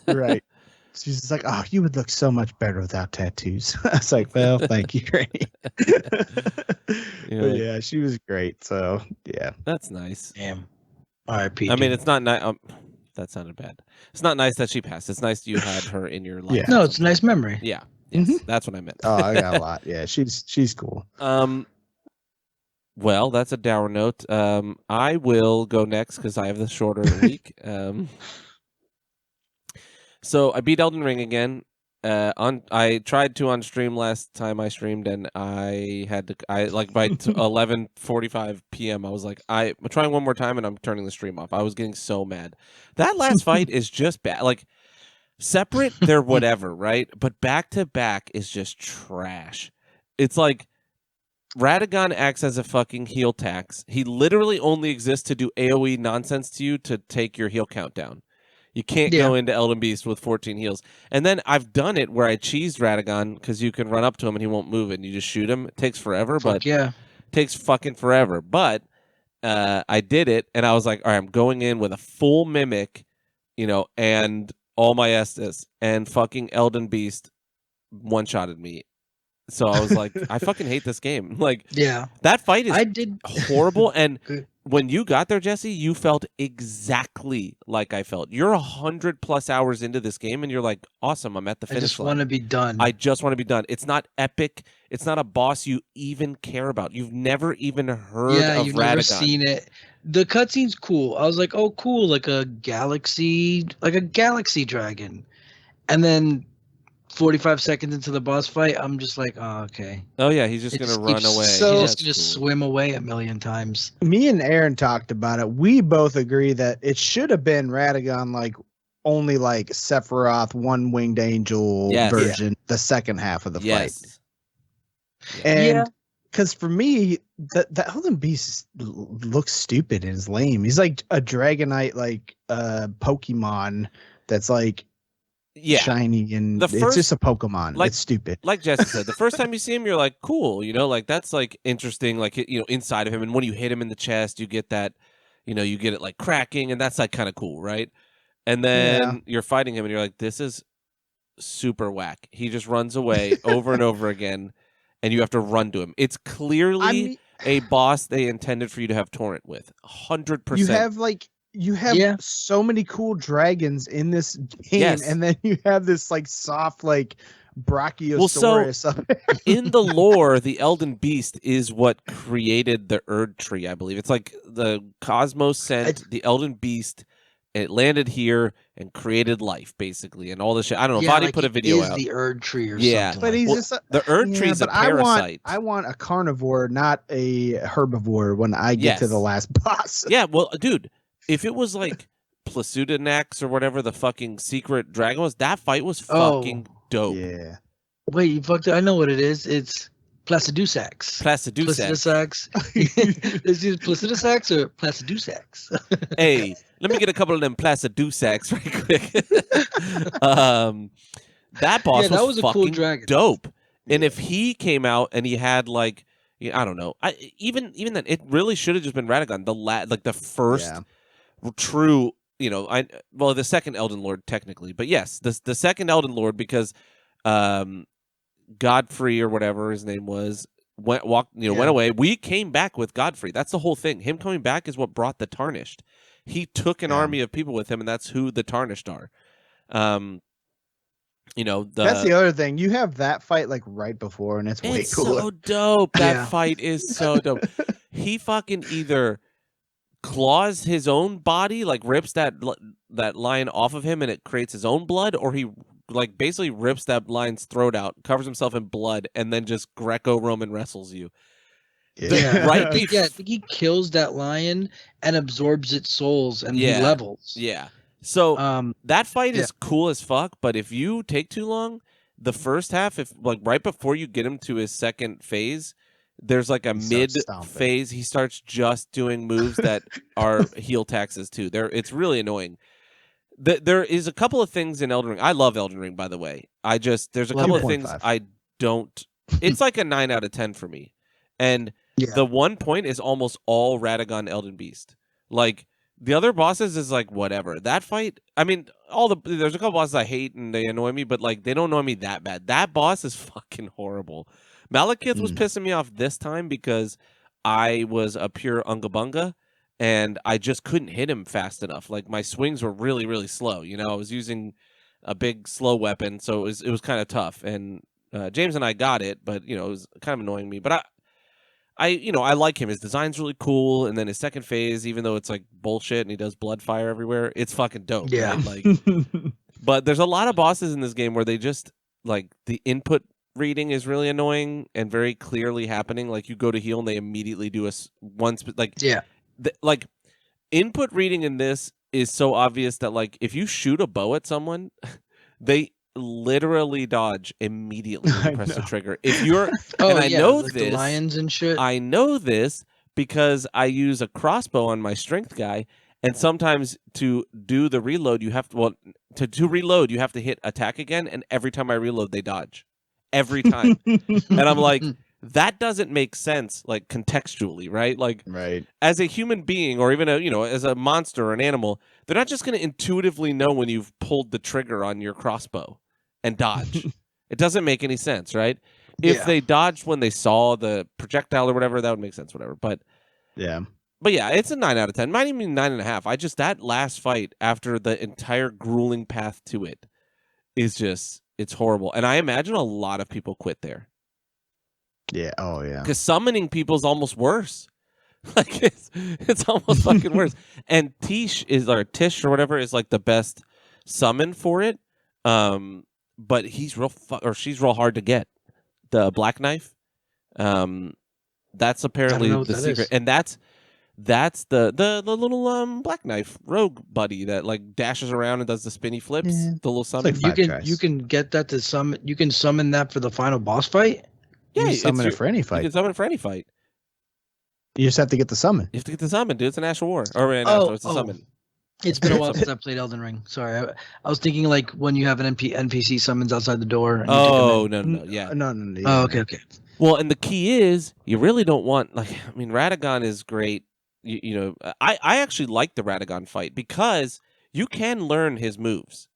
C: Right. She's just like, "Oh, you would look so much better without tattoos." I was like, "Well, thank you, Granny." But yeah, she was great. So yeah,
A: that's nice.
B: Damn. R.I.P.
A: I mean, it's not nice. That sounded bad. It's not nice that she passed. It's nice you had her in your life.
C: Yeah.
B: No, it's a nice memory.
A: Yeah. Yes, that's what I meant.
C: Oh, I got a lot. Yeah, she's cool.
A: Well, that's a dour note. I will go next because I have the shorter week. So I beat Elden Ring again. I tried to on stream last time I streamed, and I had to. By 11:45 p.m. I was like, I'm trying one more time, and I'm turning the stream off. I was getting so mad. That last fight is just bad. Separate, they're whatever, right? But back to back is just trash. It's like Radagon acts as a fucking heal tax. He literally only exists to do AoE nonsense to you to take your heal count down. You can't go into Elden Beast with 14 heals. And then I've done it where I cheesed Radagon because you can run up to him and he won't move and you just shoot him. It takes forever, takes fucking forever. But I did it and I was like, all right, I'm going in with a full mimic, and all my Estus, and fucking Elden Beast one-shotted me. So I was like, I fucking hate this game. Like,
B: Yeah,
A: that fight is
B: I did.
A: horrible. And
B: Good.
A: when you got there, Jesse, you felt exactly like I felt. You're 100+ hours into this game, and you're like, awesome, I'm at the
B: I
A: finish
B: just
A: line.
B: want to be done.
A: I just want to be done. It's not epic. It's not a boss you even care about. You've never even heard of
B: you've
A: Radagon.
B: never seen it. The cutscene's cool. I was like, oh, cool, like a galaxy dragon. And then 45 seconds into the boss fight, I'm just like, oh, okay.
A: Oh yeah, he's just gonna run away.
C: So-
B: He's
A: Yeah,
B: just gonna
A: that's cool.
B: swim away a million times.
C: Me and Aaron talked about it. We both agree that it should have been Radagon, like only like Sephiroth, one winged angel
A: Yes.
C: version, the second half of the fight.
A: Yes.
C: And because for me, the Elden Beast looks stupid and is lame. He's like a Dragonite, like Pokemon that's like shiny, and it's just a Pokemon.
A: like-
C: it's stupid.
A: Like Jesse said, the first time you see him, you're like, cool, like that's like interesting, like inside of him, and when you hit him in the chest, you get that, you get it like cracking, and that's like kind of cool, right? And then you're fighting him, and you're like, this is super whack. He just runs away over and over again, and you have to run to him. It's clearly a boss they intended for you to have Torrent with, 100%.
C: You have so many cool dragons in this game, and then you have this like soft like Brachiosaurus.
A: In the lore, the Elden Beast is what created the Erd Tree, I believe. It's like the cosmos sent the Elden Beast. It landed here and created life, basically, and all this shit. I don't know. Vadi put a video out.
B: The Erd Tree or
A: Yeah,
B: something.
C: But he's just
A: the Erd Tree is a parasite.
C: I want a carnivore, not a herbivore, when I get to the last boss.
A: Yeah, well, dude, if it was like Plasudinax or whatever the fucking secret dragon was, that fight was fucking dope.
C: Yeah.
B: Wait, you fucked it. I know what it is. It's Placidusax.
A: Placidusax.
B: Is it Placidusax or Placidusax?
A: Hey, let me get a couple of them Placidusax right quick. That boss was
B: a
A: fucking
B: cool dragon.
A: dope. And if he came out and he had like, I don't know, even then, it really should have just been Radagon. The first true, the second Elden Lord technically, but yes, the second Elden Lord, because Godfrey or whatever his name was went away. We came back with Godfrey. That's the whole thing. Him coming back is what brought the Tarnished. He took an army of people with him, and that's who the Tarnished are. That's
C: the other thing. You have that fight like right before, and it's way cooler.
A: So dope. That fight is so dope. He fucking either claws his own body, like rips that lion off of him, and it creates his own blood, or he like basically rips that lion's throat out, covers himself in blood, and then just Greco-Roman wrestles you.
B: I think he kills that lion and absorbs its souls, and he levels.
A: Yeah. So that fight is cool as fuck, but if you take too long, the first half, if like right before you get him to his second phase, there's like a mid phase. He starts just doing moves that are heal taxes too. It's really annoying. There is a couple of things in Elden Ring. I love Elden Ring, by the way. There's a couple of things I don't. It's like a 9 out of 10 for me. And the 1 point is almost all Radagon Elden Beast. Like the other bosses is like whatever. That fight, I mean, there's a couple bosses I hate and they annoy me, but like they don't annoy me that bad. That boss is fucking horrible. Malekith was pissing me off this time because I was a pure Ungabunga. And I just couldn't hit him fast enough. Like my swings were really, really slow. I was using a big slow weapon, so it was kind of tough. And James and I got it, but it was kind of annoying me. But I like him. His design's really cool, and then his second phase, even though it's like bullshit and he does blood fire everywhere, it's fucking dope.
B: Yeah.
A: Right? Like, but there's a lot of bosses in this game where they just like the input reading is really annoying and very clearly happening. Like you go to heal and they immediately do like input reading in this is so obvious that like if you shoot a bow at someone, they literally dodge immediately when you press the trigger. If you're I know
B: like
A: this,
B: the lions and shit.
A: I know this because I use a crossbow on my strength guy, and sometimes to do the reload you have to reload you have to hit attack again, and every time I reload they dodge. Every time. And I'm like, that doesn't make sense, like contextually, right? Like, as a human being, or even as a monster or an animal, they're not just going to intuitively know when you've pulled the trigger on your crossbow and dodge. It doesn't make any sense, right? If they dodged when they saw the projectile or whatever, that would make sense. Whatever, but yeah, it's a 9 out of 10. Might even be 9.5. That last fight after the entire grueling path to it is just it's horrible, and I imagine a lot of people quit there.
C: Yeah. Oh yeah.
A: Because summoning people is almost worse. Like it's almost fucking worse. And Tish or whatever is like the best summon for it. But he's she's real hard to get. The Black Knife. That's apparently the secret, and that's the little Black Knife rogue buddy that like dashes around and does the spinny flips. Yeah. The little summon.
B: Like you can get that to summon. You can summon that for the final boss fight.
C: Yeah, you can summon it for any fight.
A: You can summon it for any fight.
C: You just have to get the summon.
A: You have to get the summon, dude. It's an Astral War. It's a summon.
B: It's been a while since I played Elden Ring. Sorry, I was thinking like when you have an NPC summons outside the door. And
A: no,
C: yeah,
A: no.
B: Oh, okay.
A: Well, and the key is you really don't want Radagon is great. I actually like the Radagon fight because you can learn his moves.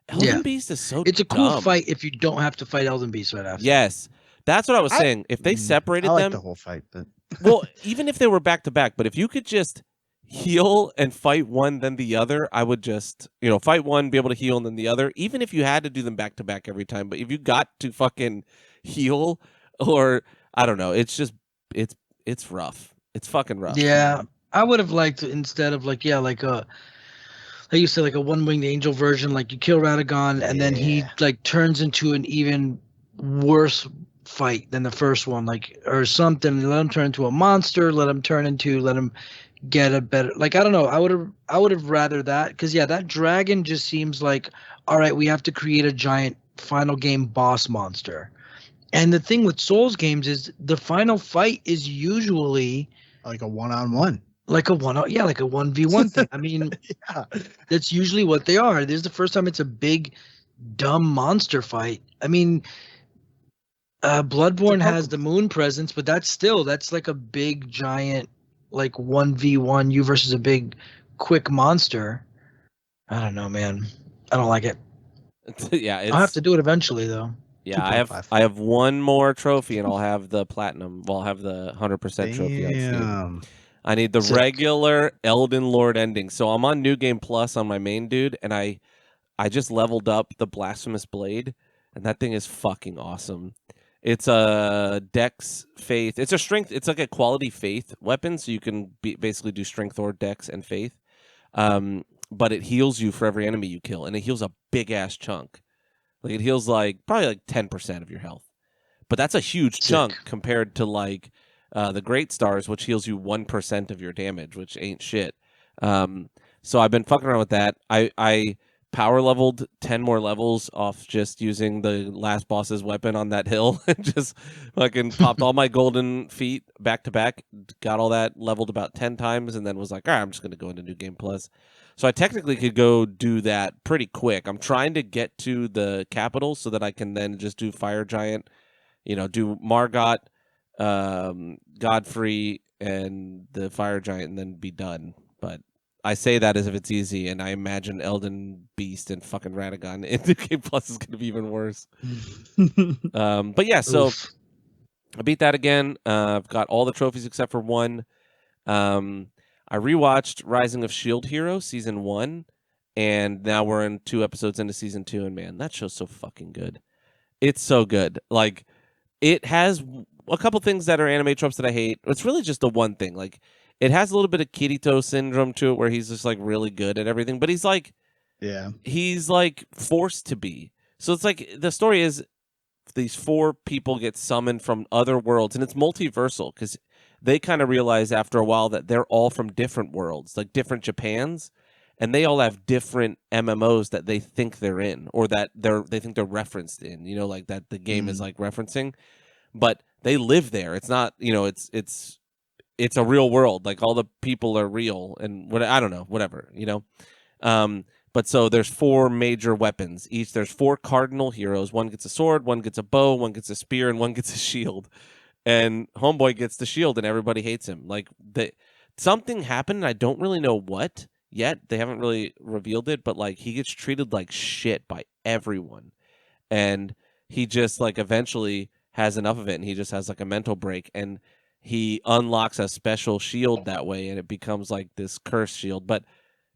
A: Elden Beast is so.
B: It's a cool fight if you don't have to fight Elden Beast right after.
A: Yes, that's what I was saying. If they separated them,
C: the whole fight, but
A: well, even if they were back to back, but if you could just heal and fight one then the other, I would just fight one, be able to heal, and then the other. Even if you had to do them back to back every time, but if you got to fucking heal or I don't know, it's just it's rough. It's fucking rough.
B: Yeah, I would have liked instead of like you said, like a one-winged angel version, like you kill Radagon and then he like turns into an even worse fight than the first one, like or something. Let him turn into a monster. Let him get a better. Like I don't know. I would have rather that because that dragon just seems like all right. We have to create a giant final game boss monster. And the thing with Souls games is the final fight is usually
C: like a one-on-one.
B: Like a 1v1 thing. I mean, that's usually what they are. This is the first time it's a big, dumb monster fight. I mean, Bloodborne has the moon presence, but that's like a big, giant, like 1v1, you versus a big, quick monster. I don't know, man. I don't like it. I'll have to do it eventually, though.
A: Yeah, I have one more trophy, and I'll have the platinum. Well, I'll have the 100% trophy.
C: Damn.
A: I need the regular Elden Lord ending. So I'm on New Game Plus on my main dude, and I just leveled up the Blasphemous Blade, and that thing is fucking awesome. It's a Dex Faith. It's a strength. It's like a quality Faith weapon, so you can basically do Strength or Dex and Faith. But it heals you for every enemy you kill, and it heals a big ass chunk. Like it heals probably like 10% of your health, but that's a huge chunk compared to like. The Great Stars, which heals you 1% of your damage, which ain't shit. So I've been fucking around with that. I power leveled 10 more levels off just using the last boss's weapon on that hill and just fucking popped all my golden feet back to back, got all that leveled about 10 times, and then was like, all right, I'm just going to go into New Game Plus. So I technically could go do that pretty quick. I'm trying to get to the capital so that I can then just do Fire Giant, do Margot, Godfrey and the Fire Giant and then be done. But I say that as if it's easy, and I imagine Elden Beast and fucking Radagon in the Game Plus is going to be even worse. But yeah, so I beat that again. I've got all the trophies except for one. I rewatched Rising of Shield Hero season 1, and now we're in 2 episodes into season 2, and man, that show's so fucking good. It's so good. Like, it has a couple things that are anime tropes that I hate. It's really just the one thing. Like, it has a little bit of Kirito syndrome to it, where he's just like really good at everything, but he's like forced to be. So it's like the story is these 4 people get summoned from other worlds, and it's multiversal because they kind of realize after a while that they're all from different worlds, like different Japans, and they all have different MMOs that they think they're in, or that they think they're referenced in. Like that the game is like referencing, but they live there. It's not, it's a real world. Like all the people are real, and I don't know, whatever, But so there's 4 major weapons. There's 4 cardinal heroes. One gets a sword, one gets a bow, one gets a spear, and one gets a shield. And Homeboy gets the shield, and everybody hates him. Like something happened, and I don't really know what yet. They haven't really revealed it, but like he gets treated like shit by everyone, and he just like eventually has enough of it, and he just has like a mental break, and he unlocks a special shield that way, and it becomes like this cursed shield. But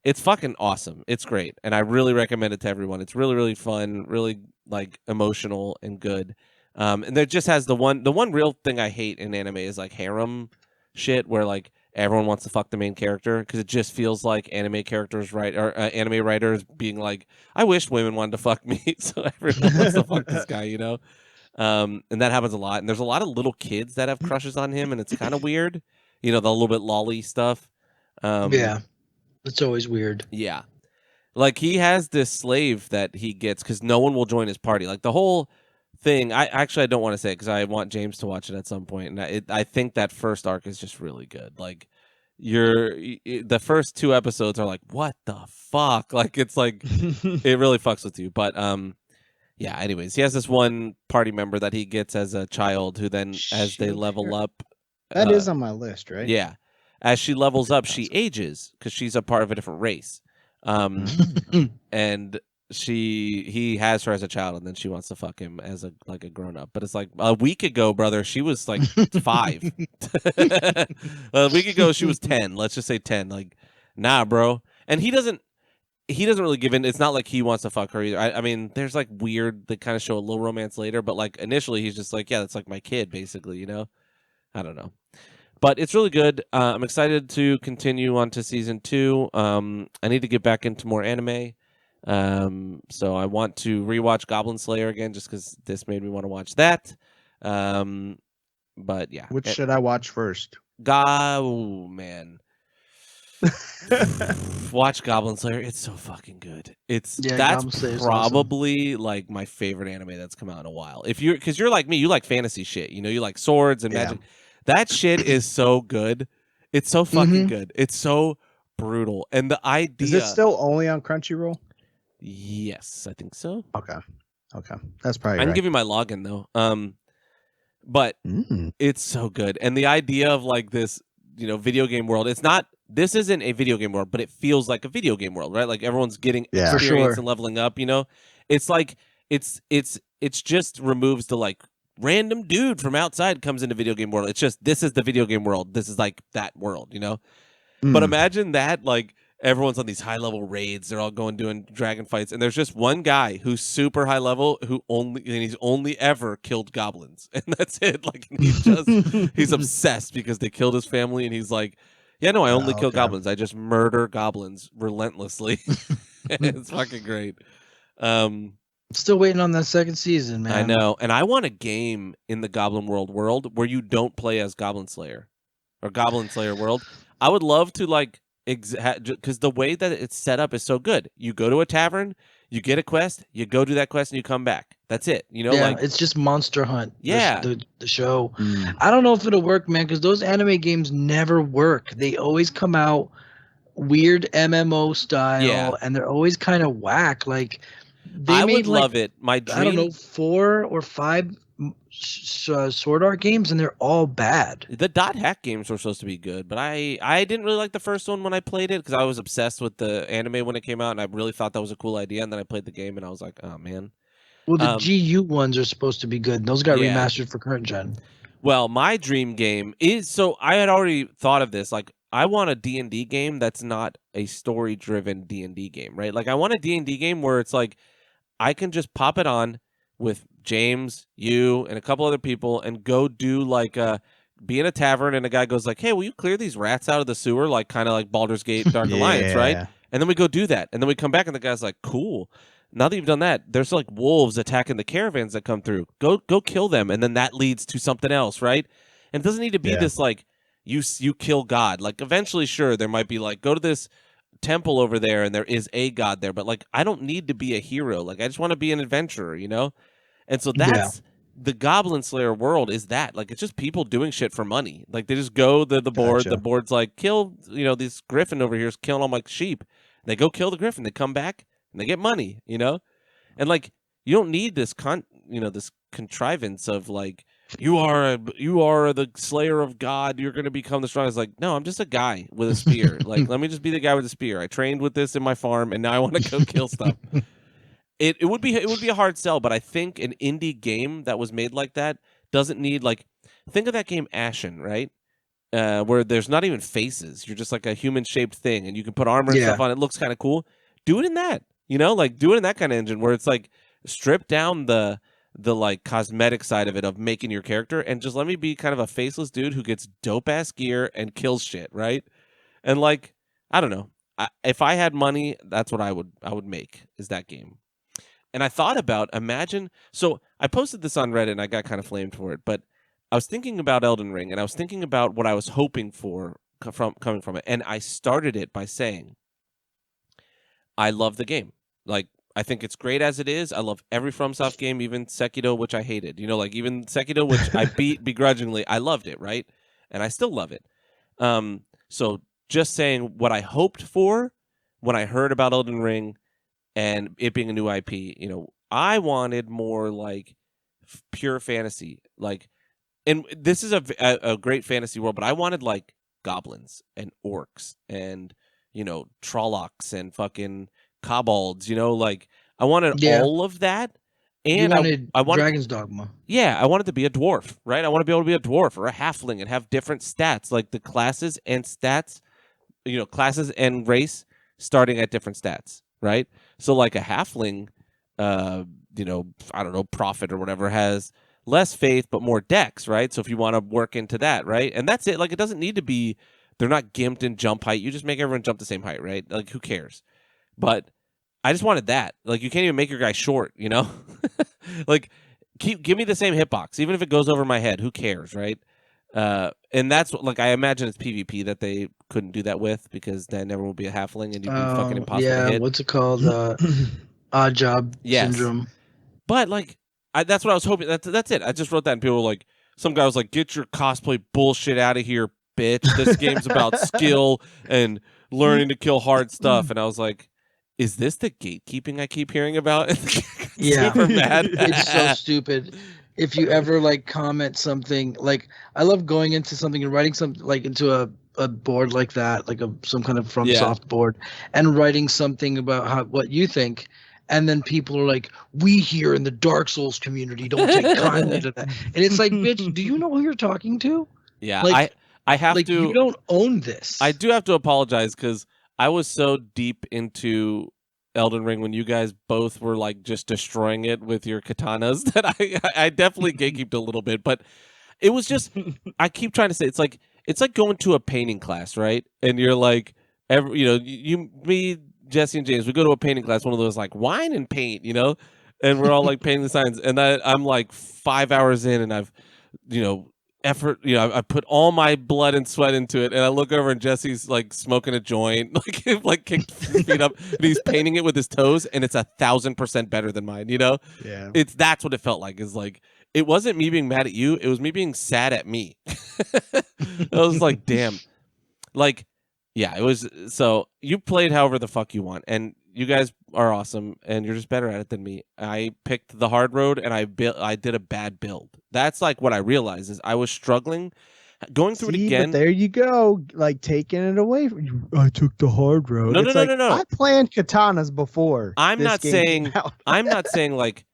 A: it's fucking awesome. It's great, and I really recommend it to everyone. It's really, really fun, really like emotional and good. And there just has the one real thing I hate in anime is like harem shit, where like everyone wants to fuck the main character, because it just feels like anime characters anime writers being like, I wish women wanted to fuck me, so everyone wants to fuck this guy, you know. And that happens a lot, and there's a lot of little kids that have crushes on him, and it's kind of weird, you know, the little bit lolly stuff.
B: Yeah, it's always weird.
A: Yeah, like he has this slave that he gets because no one will join his party. Like the whole thing, I don't want to say it because I want James to watch it at some point, and I think that first arc is just really good. Like the first 2 episodes are like, what the fuck? Like it's like it really fucks with you. But yeah. Anyways, he has this one party member that he gets as a child, who then, as they level up,
C: that is on my list, right?
A: Yeah, as she levels up, she ages because she's a part of a different race. And he has her as a child, and then she wants to fuck him as a grown up. But it's like a week ago, brother, she was like 5. A week ago she was 10. Let's just say 10. Like, nah, bro. And he doesn't really give in. It's not like he wants to fuck her either. I mean, there's like weird, they kind of show a little romance later, but like initially he's just like, yeah, that's like my kid, basically, you know. I don't know. But it's really good. I'm excited to continue on to season 2. I need to get back into more anime. So I want to rewatch Goblin Slayer again, just because this made me want to watch that. But yeah.
C: Which should I watch first?
A: Oh, man. Watch Goblin Slayer. It's so fucking good. That's probably awesome. Like my favorite anime that's come out in a while. Because you're like me, you like fantasy shit. You know, you like swords and magic. That shit is so good. It's so fucking good. It's so brutal. And the idea...
C: Is it still only on Crunchyroll?
A: Yes, I think so.
C: Okay. That's probably
A: I can give you my login, though. But it's so good. And the idea of like this, you know, video game world, this isn't a video game world, but it feels like a video game world, right? Like everyone's getting experience and leveling up, you know? It's like, it's just removes the like, random dude from outside comes into video game world. It's just, this is the video game world. This is like that world, you know? But imagine that, like, everyone's on these high level raids. They're all doing dragon fights. And there's just one guy who's super high level he's only ever killed goblins. And that's it. Like, he's obsessed because they killed his family. And he's like, yeah, no, I only kill goblins. I just murder goblins relentlessly. It's fucking great.
B: Still waiting on that second season, man.
A: I know. And I want a game in the Goblin world where you don't play as Goblin Slayer or Goblin Slayer world. I would love to, like, because the way that it's set up is so good. You go to a tavern, you get a quest, you go do that quest, and you come back. That's it. You know, like,
B: it's just Monster Hunt.
A: Yeah.
B: The show. I don't know if it'll work, man, because those anime games never work. They always come out weird MMO style, and they're always kind of whack. Like,
A: I would love it. My dream,
B: I don't know, 4 or 5 Sword Art games, and they're all bad.
A: The dot hack games were supposed to be good, but I didn't really like the first one when I played it because I was obsessed with the anime when it came out, and I really thought that was a cool idea. And then I played the game, and I was like, oh man.
B: Well, the GU ones are supposed to be good. Those got remastered for current gen.
A: Well, my dream game is, so I had already thought of this. Like, I want a D&D game that's not a story-driven D&D game, right? Like, I want a D&D game where it's like, I can just pop it on with James, you, and a couple other people and go do like be in a tavern, and a guy goes like, hey, will you clear these rats out of the sewer? Like kind of like Baldur's Gate Dark Alliance, right? And then we go do that. And then we come back and the guy's like, cool. Now that you've done that, there's like wolves attacking the caravans that come through. Go kill them. And then that leads to something else, right? And it doesn't need to be this like you kill God. Like eventually, sure, there might be like, go to this temple over there and there is a god there, but like I don't need to be a hero. Like I just want to be an adventurer, you know? And so that's the Goblin Slayer world, is that like it's just people doing shit for money. Like they just go the board, the board's like, kill, you know, this griffin over here is killing all my sheep. And they go kill the griffin, they come back and they get money, you know? And like you don't need this this contrivance of like you are the slayer of God, you're going to become the strongest. Like, no, I'm just a guy with a spear. Like, let me just be the guy with a spear. I trained with this in my farm, and now I want to go kill stuff. It would be a hard sell, but I think an indie game that was made like that doesn't need like think of that game Ashen, right? Where there's not even faces. You're just like a human shaped thing, and you can put armor and stuff on. It looks kind of cool. Do it in that, like do it in that kind of engine where it's like strip down the like cosmetic side of it of making your character, and just let me be kind of a faceless dude who gets dope ass gear and kills shit, right? And like I don't know, if I had money, that's what I would make is that game. And I thought about so I posted this on Reddit and I got kind of flamed for it, but I was thinking about Elden Ring, and I was thinking about what I was hoping for coming from it. And I started it by saying, I love the game. Like, I think it's great as it is. I love every FromSoft game, even Sekiro, which I hated. Like even Sekiro, which I beat begrudgingly, I loved it, right? And I still love it. So just saying what I hoped for when I heard about Elden Ring and it being a new IP, I wanted more like pure fantasy, like. And this is a great fantasy world, but I wanted like goblins and orcs and Trollocs and fucking kobolds. Like I wanted all of that. And
B: I wanted Dragon's Dogma.
A: Yeah, I wanted to be a dwarf, right? I want to be able to be a dwarf or a halfling and have different stats, like the classes and stats, classes and race starting at different stats, right? So like a halfling, I don't know, prophet or whatever has less faith but more dex, right? So if you want to work into that, right? And that's it. Like it doesn't need to be, they're not gimped in jump height. You just make everyone jump the same height, right? Like who cares? But I just wanted that. Like you can't even make your guy short, like give me the same hitbox, even if it goes over my head. Who cares, right? And that's like I imagine it's PvP that they couldn't do that with, because then everyone would be a halfling and you'd be fucking impossible to hit.
B: What's it called? Odd job syndrome.
A: But like that's what I was hoping. That's it. I just wrote that, and people were like, some guy was like, "Get your cosplay bullshit out of here, bitch. This game's about skill and learning to kill hard stuff." And I was like, "Is this the gatekeeping I keep hearing about?"
B: Yeah,
A: super mad.
B: It's so stupid. If you ever like comment something, like I love going into something and writing something like into a board like that, like some kind of FromSoft board, and writing something about what you think. And then people are like, we here in the Dark Souls community don't take kindly to that. And it's like, bitch, do you know who you're talking to?
A: Yeah,
B: like,
A: I have
B: like,
A: to.
B: You don't own this.
A: I do have to apologize because I was so deep into Elden Ring when you guys both were like just destroying it with your katanas that I definitely gatekeeped a little bit. But it was just, I keep trying to say, it's like going to a painting class, right? And you're like, me, Jesse and James, we go to a painting class, one of those like wine and paint, and we're all like painting the signs. And I'm like 5 hours in, and I've, I put all my blood and sweat into it. And I look over, and Jesse's like smoking a joint, like kicked his feet up, and he's painting it with his toes, and it's 1,000% better than mine. Yeah, that's what it felt like. Is like it wasn't me being mad at you; it was me being sad at me. I was like, damn, like. Yeah, it was. So you played however the fuck you want, and you guys are awesome, and you're just better at it than me. I picked the hard road, and I did a bad build. That's like what I realized is I was struggling going through it again.
C: But there you go, like taking it away from you. I took the hard road.
A: No.
C: I planned katanas before.
A: I'm not saying like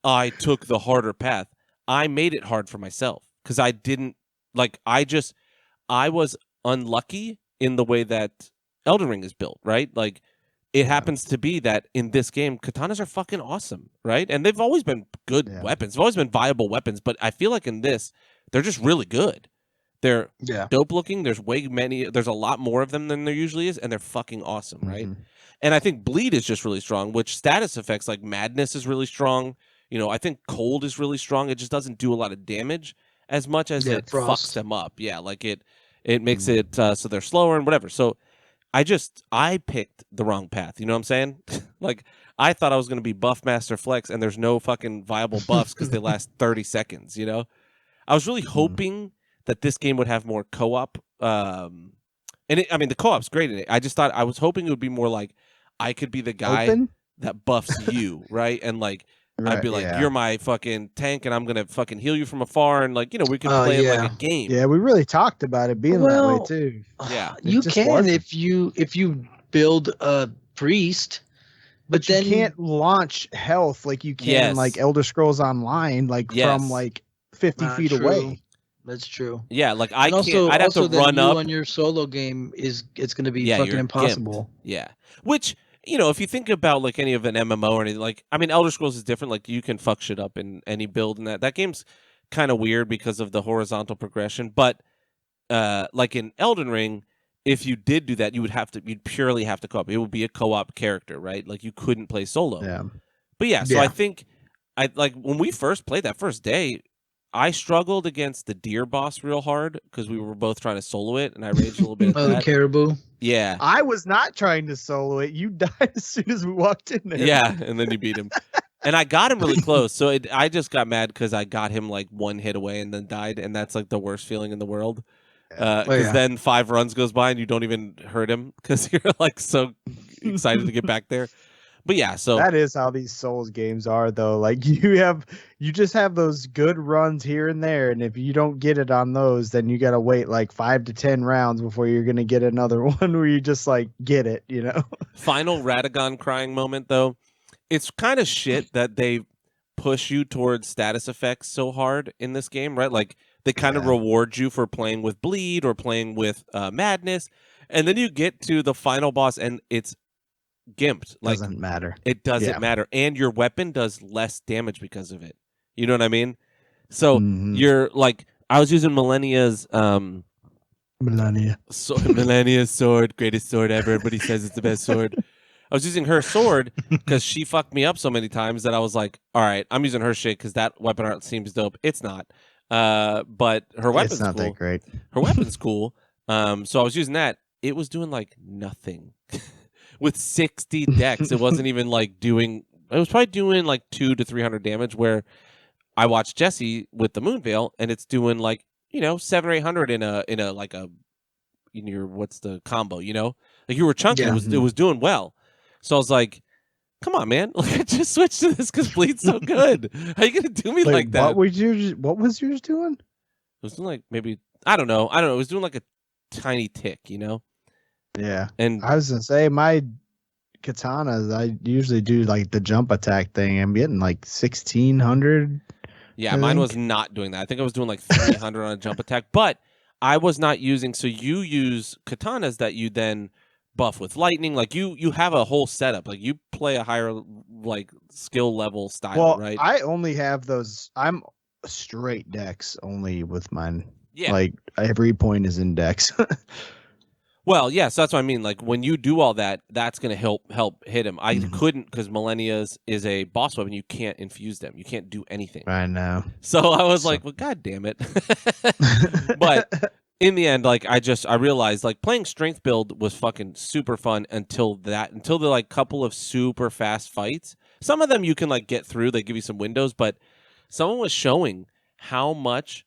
A: I took the harder path. I made it hard for myself because I didn't like. I was unlucky in the way that Elden Ring is built, right? Like, it happens to be that in this game, katanas are fucking awesome, right? And they've always been good weapons. They've always been viable weapons, but I feel like in this, they're just really good. They're dope looking. There's a lot more of them than there usually is, and they're fucking awesome, right? And I think Bleed is just really strong, which status effects like Madness is really strong. I think Cold is really strong. It just doesn't do a lot of damage as much as it fucks them up. Yeah, like it makes it so they're slower and whatever. So I picked the wrong path. You know what I'm saying? Like I thought I was going to be Buff Master Flex, and there's no fucking viable buffs because they last 30 seconds. I was really hoping that this game would have more co-op. And the co-op's great in it. I was hoping it would be more like I could be the guy that buffs you, right? And like I'd be like, you're my fucking tank, and I'm gonna fucking heal you from afar, and like we could play it like a game.
C: Yeah, we really talked about it being that way too.
A: Yeah,
B: you can if you build a priest,
C: but then you can't launch health like you can like Elder Scrolls Online, from like 50 feet
B: True.
C: away.
B: That's true.
A: Yeah, like
B: And also,
A: I'd have to run
B: you
A: up.
B: on your solo game it's going to be
A: Yeah,
B: fucking
A: you're
B: impossible.
A: gimped. Yeah, which if you think about like any of an MMO or anything, like I mean, Elder Scrolls is different. Like you can fuck shit up in any build, and that game's kind of weird because of the horizontal progression. But like in Elden Ring, if you did do that, you'd purely have to co-op. It would be a co-op character, right? Like you couldn't play solo.
C: Yeah.
A: But yeah, so I think I like when we first played that first day, I struggled against the deer boss real hard because we were both trying to solo it, and I raged a little bit at
B: Oh,
A: that.
B: the caribou.
A: Yeah.
C: I was not trying to solo it. You died as soon as we walked in there.
A: Yeah, and then you beat him. And I got him really close, so I just got mad because I got him like one hit away and then died, and that's like the worst feeling in the world. Because then 5 runs goes by and you don't even hurt him because you're like so excited to get back there. But yeah, so
C: that is how these Souls games are, though. Like you just have those good runs here and there, and if you don't get it on those, then you gotta wait like 5 to 10 rounds before you're gonna get another one where you just like get it,
A: Final Radagon crying moment though. It's kind of shit that they push you towards status effects so hard in this game, right? Like they kind of reward you for playing with bleed or playing with madness, and then you get to the final boss and it's gimped. Like
C: doesn't matter.
A: It doesn't matter, and your weapon does less damage because of it. You know what I mean? So you're like, I was using Millennia's Millennia's sword, greatest sword ever. Everybody says it's the best sword. I was using her sword because she fucked me up so many times that I was like, all right, I'm using her shit because that weapon art seems dope. It's not. But her weapon's
C: it's not
A: cool.
C: that great.
A: Her weapon's cool. So I was using that. It was doing like nothing. With 60 decks, it wasn't even like doing. It was probably doing like 200 to 300 damage. Where I watched Jesse with the Moonveil, and it's doing like 700 or 800 in your what's the combo? Like you were chunking.
B: Yeah.
A: It was doing well. So I was like, come on, man! Like I just switched to this because Bleed's so good. How you gonna do me like that?
C: What was yours doing?
A: It was doing like maybe I don't know. It was doing like a tiny tick,
C: Yeah.
A: And
C: I was gonna say my katanas, I usually do like the jump attack thing. I'm getting like 1600.
A: Yeah, mine was not doing that. I think I was doing like 300 on a jump attack, but I was not using. So you use katanas that you then buff with lightning. Like you have a whole setup. Like you play a higher like skill level style, right?
C: I only have those. I'm straight decks only with mine.
A: Yeah,
C: like every point is in decks.
A: Well, yeah, so that's what I mean. Like when you do all that, that's going to help hit him. I couldn't because Millennia's is a boss weapon. You can't infuse them. You can't do anything.
C: I know.
A: So I was like, well, God damn it. But in the end, like I realized like playing strength build was fucking super fun until the like couple of super fast fights. Some of them you can like get through. They give you some windows, but someone was showing how much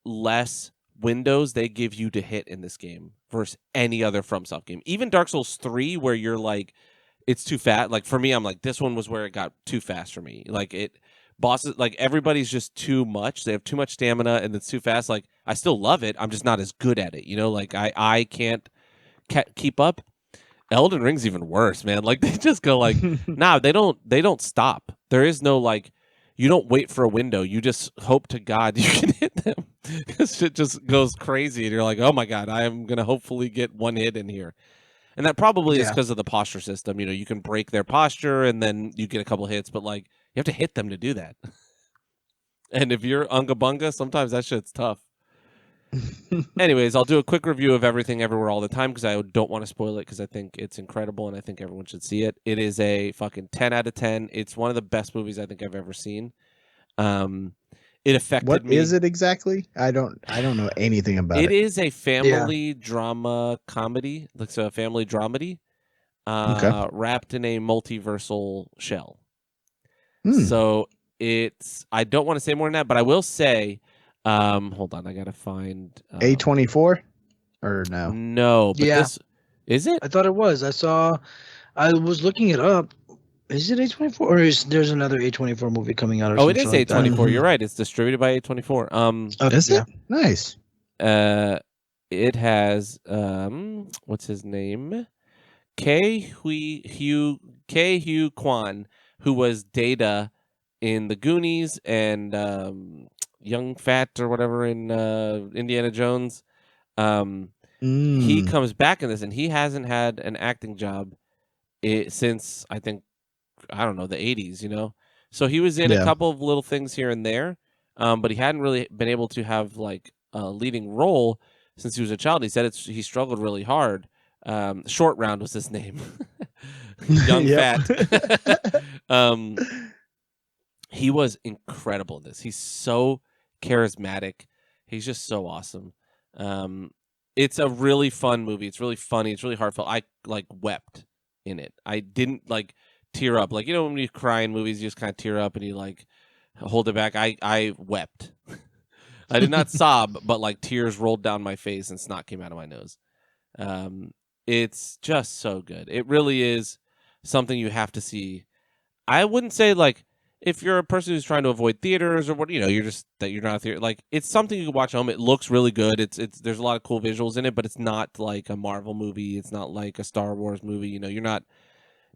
A: less windows they give you to hit in this game versus any other FromSoft game. Even Dark Souls 3, where you're like, it's too fast. Like for me, I'm like, this one was where it got too fast for me. Like bosses, like everybody's just too much. They have too much stamina and it's too fast. Like I still love it. I'm just not as good at it. Like I can't keep up. Elden Ring's even worse, man. Like they just go like, nah, they don't stop. There is no like, you don't wait for a window. You just hope to God you can hit them because shit just goes crazy. And you're like, oh my God, I am going to hopefully get one hit in here. And that probably is because of the posture system. You can break their posture and then you get a couple hits, but like you have to hit them to do that. And if you're Unga Bunga, sometimes that shit's tough. Anyways, I'll do a quick review of Everything Everywhere All the Time because I don't want to spoil it because I think it's incredible and I think everyone should see it. It is a fucking 10 out of 10. It's one of the best movies I think I've ever seen. It affected me.
C: What is it exactly? I don't know anything about it.
A: It is a family drama comedy, like so a family dramedy, wrapped in a multiversal shell. So I don't want to say more than that, but I will say. Hold on, I gotta find
C: A24 or no?
A: No, but this is it.
B: I thought it was. I was looking it up. Is it A24 or there's another A24 movie coming out?
A: Or it is A24. You're right. It's distributed by A24.
B: Oh,
C: is it? Nice.
A: It has what's his name? Hugh Kwan, who was Data in the Goonies and young fat or whatever in Indiana Jones. He comes back in this, and he hasn't had an acting job since I think I don't know the 80s. You know, so he was in a couple of little things here and there, but he hadn't really been able to have like a leading role since he was a child. He said he struggled really hard. Short Round was his name. Young fat. He was incredible in this. He's so charismatic. He's just so awesome. It's a really fun movie. It's really funny. It's really heartfelt. I like wept in it. I didn't like tear up. Like, you know, when you cry in movies, you just kind of tear up and you like hold it back. I wept. I did not sob, but like tears rolled down my face and snot came out of my nose. It's just so good. It really is something you have to see. I wouldn't say like if you're a person who's trying to avoid theaters or what, you know, you're not a theater. Like, it's something you can watch at home. It looks really good. It's there's a lot of cool visuals in it, but it's not like a Marvel movie. It's not like a Star Wars movie. You know, you're not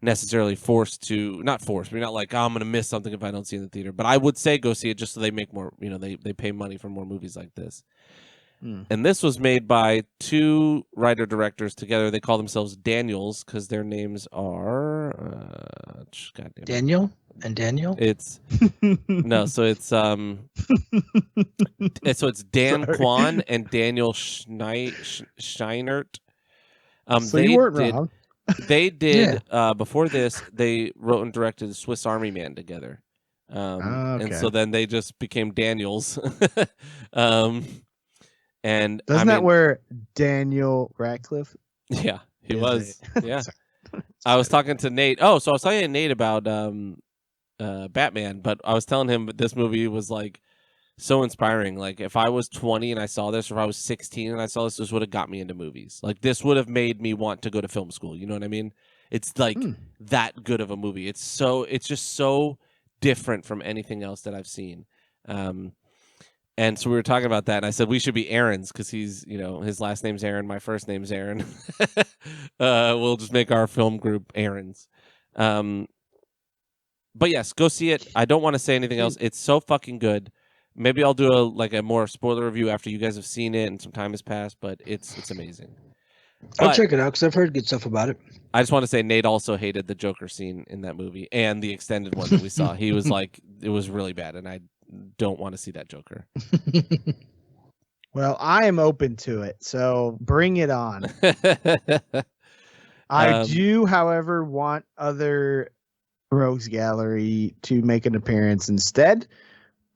A: necessarily not forced. You're not like, oh, I'm going to miss something if I don't see it in the theater. But I would say go see it just so they make more, you know, they pay money for more movies like this. And this was made by two writer-directors together. They call themselves Daniels because their names are
B: Daniel and Daniel.
A: It's no, so it's it's Dan Kwan and Daniel Scheinert.
C: So you weren't wrong.
A: They did before this. They wrote and directed Swiss Army Man together, and so then they just became Daniels. And
C: doesn't that where Daniel Radcliffe?
A: Yeah, he was. Yeah, I was talking to Nate. Oh, so I was talking to Nate about Batman, but I was telling him this movie was like so inspiring. Like, if I was 20 and I saw this, or if I was 16 and I saw this would have got me into movies. Like, this would have made me want to go to film school. You know what I mean? It's like that good of a movie. It's just so different from anything else that I've seen. And so we were talking about that, and I said we should be Aaron's because he's, you know, his last name's Aaron, my first name's Aaron. We'll just make our film group Aaron's. But yes, go see it. I don't want to say anything else. It's so fucking good. Maybe I'll do a more spoiler review after you guys have seen it and some time has passed. But it's amazing.
B: I'll check it out because I've heard good stuff about it.
A: I just want to say Nate also hated the Joker scene in that movie and the extended one that we saw. He was like, it was really bad, and I don't want to see that Joker.
C: Well, I am open to it, so bring it on. I do, however, want other Rogues Gallery to make an appearance instead,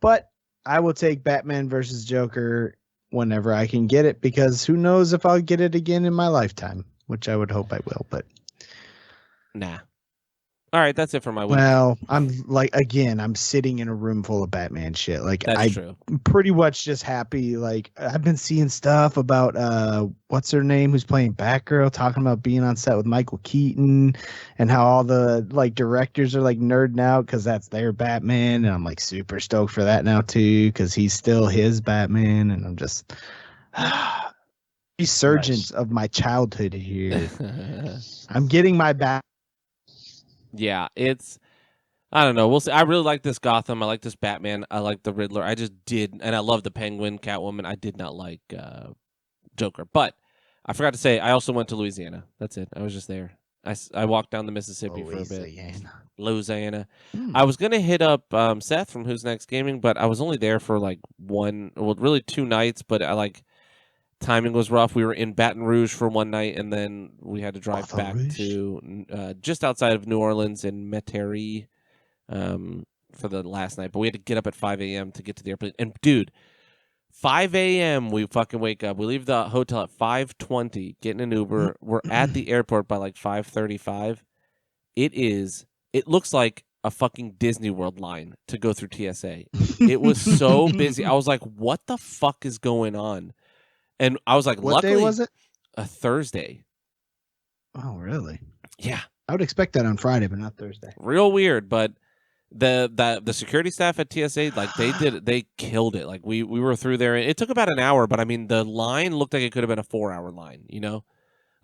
C: but I will take Batman versus Joker whenever I can get it, because who knows if I'll get it again in my lifetime, which I would hope I will, but
A: nah. All right, that's it for my week.
C: Well, I'm sitting in a room full of Batman shit. Like,
A: that's true.
C: Pretty much just happy. Like, I've been seeing stuff about what's her name, who's playing Batgirl, talking about being on set with Michael Keaton, and how all the like directors are like nerding out because that's their Batman, and I'm like super stoked for that now too because he's still his Batman, and I'm just resurgence of my childhood here. I'm getting my back.
A: Yeah, I don't know. We'll see. I really like this Gotham. I like this Batman. I like the Riddler. I just did, and I love the Penguin, Catwoman. I did not like Joker. But I forgot to say, I also went to Louisiana. That's it. I was just there. I walked down the Mississippi for a bit. Louisiana. I was going to hit up Seth from Who's Next Gaming, but I was only there for like really 2 nights, but timing was rough. We were in Baton Rouge for one night, and then we had to drive back to just outside of New Orleans in Metairie for the last night. But we had to get up at 5 a.m. to get to the airplane. And, dude, 5 a.m. we fucking wake up. We leave the hotel at 5:20, get in an Uber. We're at the airport by like 5:35. It looks like a fucking Disney World line to go through TSA. It was so busy. I was like, what the fuck is going on? And I was like,
C: what day was it?
A: A Thursday.
C: Oh, really?
A: Yeah.
C: I would expect that on Friday, but not Thursday.
A: Real weird, but the security staff at TSA, like they killed it. Like we were through there. It took about an hour, but I mean the line looked like it could have been a 4-hour line, you know?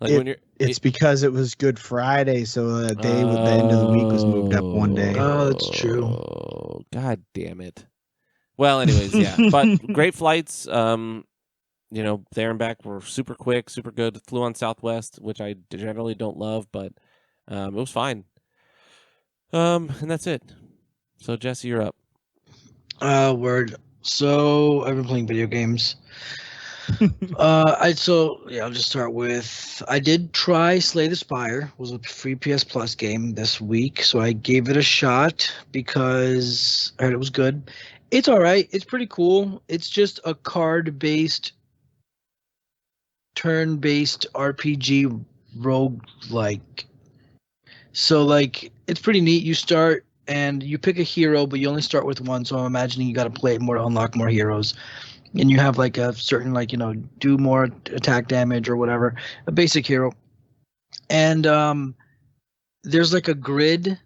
A: Like
C: it's because it was Good Friday, so the day with the end of the week was moved up one day.
B: Oh, that's true.
A: Oh, God damn it. Well, anyways, yeah. But great flights. There and back were super quick, super good. Flew on Southwest, which I generally don't love, but it was fine. And that's it. So Jesse, you're up.
B: Word. So I've been playing video games. I'll just start with I did try Slay the Spire. It was a free PS Plus game this week, so I gave it a shot because I heard it was good. It's all right. It's pretty cool. It's just a card-based, turn-based RPG roguelike. So like it's pretty neat. You start and you pick a hero, but you only start with one. So I'm imagining you got to play it more to unlock more heroes. And you have like a certain do more attack damage or whatever, a basic hero. And there's like a grid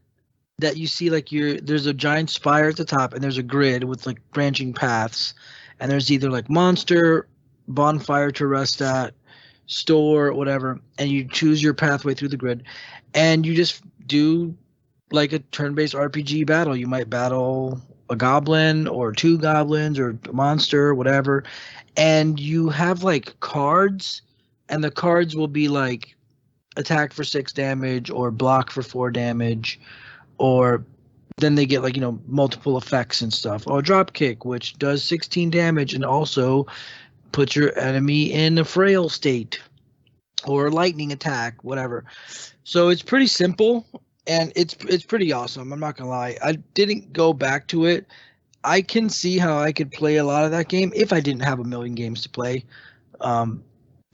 B: that you see, like there's a giant spire at the top, and there's a grid with like branching paths, and there's either like monster, bonfire to rest at, store, whatever, and you choose your pathway through the grid, and you just do like a turn-based RPG battle. You might battle a goblin or two goblins or a monster, whatever, and you have like cards, and the cards will be like attack for 6 damage or block for 4 damage, or then they get like multiple effects and stuff. Or drop kick, which does 16 damage and also puts your enemy in a frail state, or lightning attack, whatever. So it's pretty simple. And it's pretty awesome. I'm not gonna lie. I didn't go back to it. I can see how I could play a lot of that game if I didn't have a million games to play. I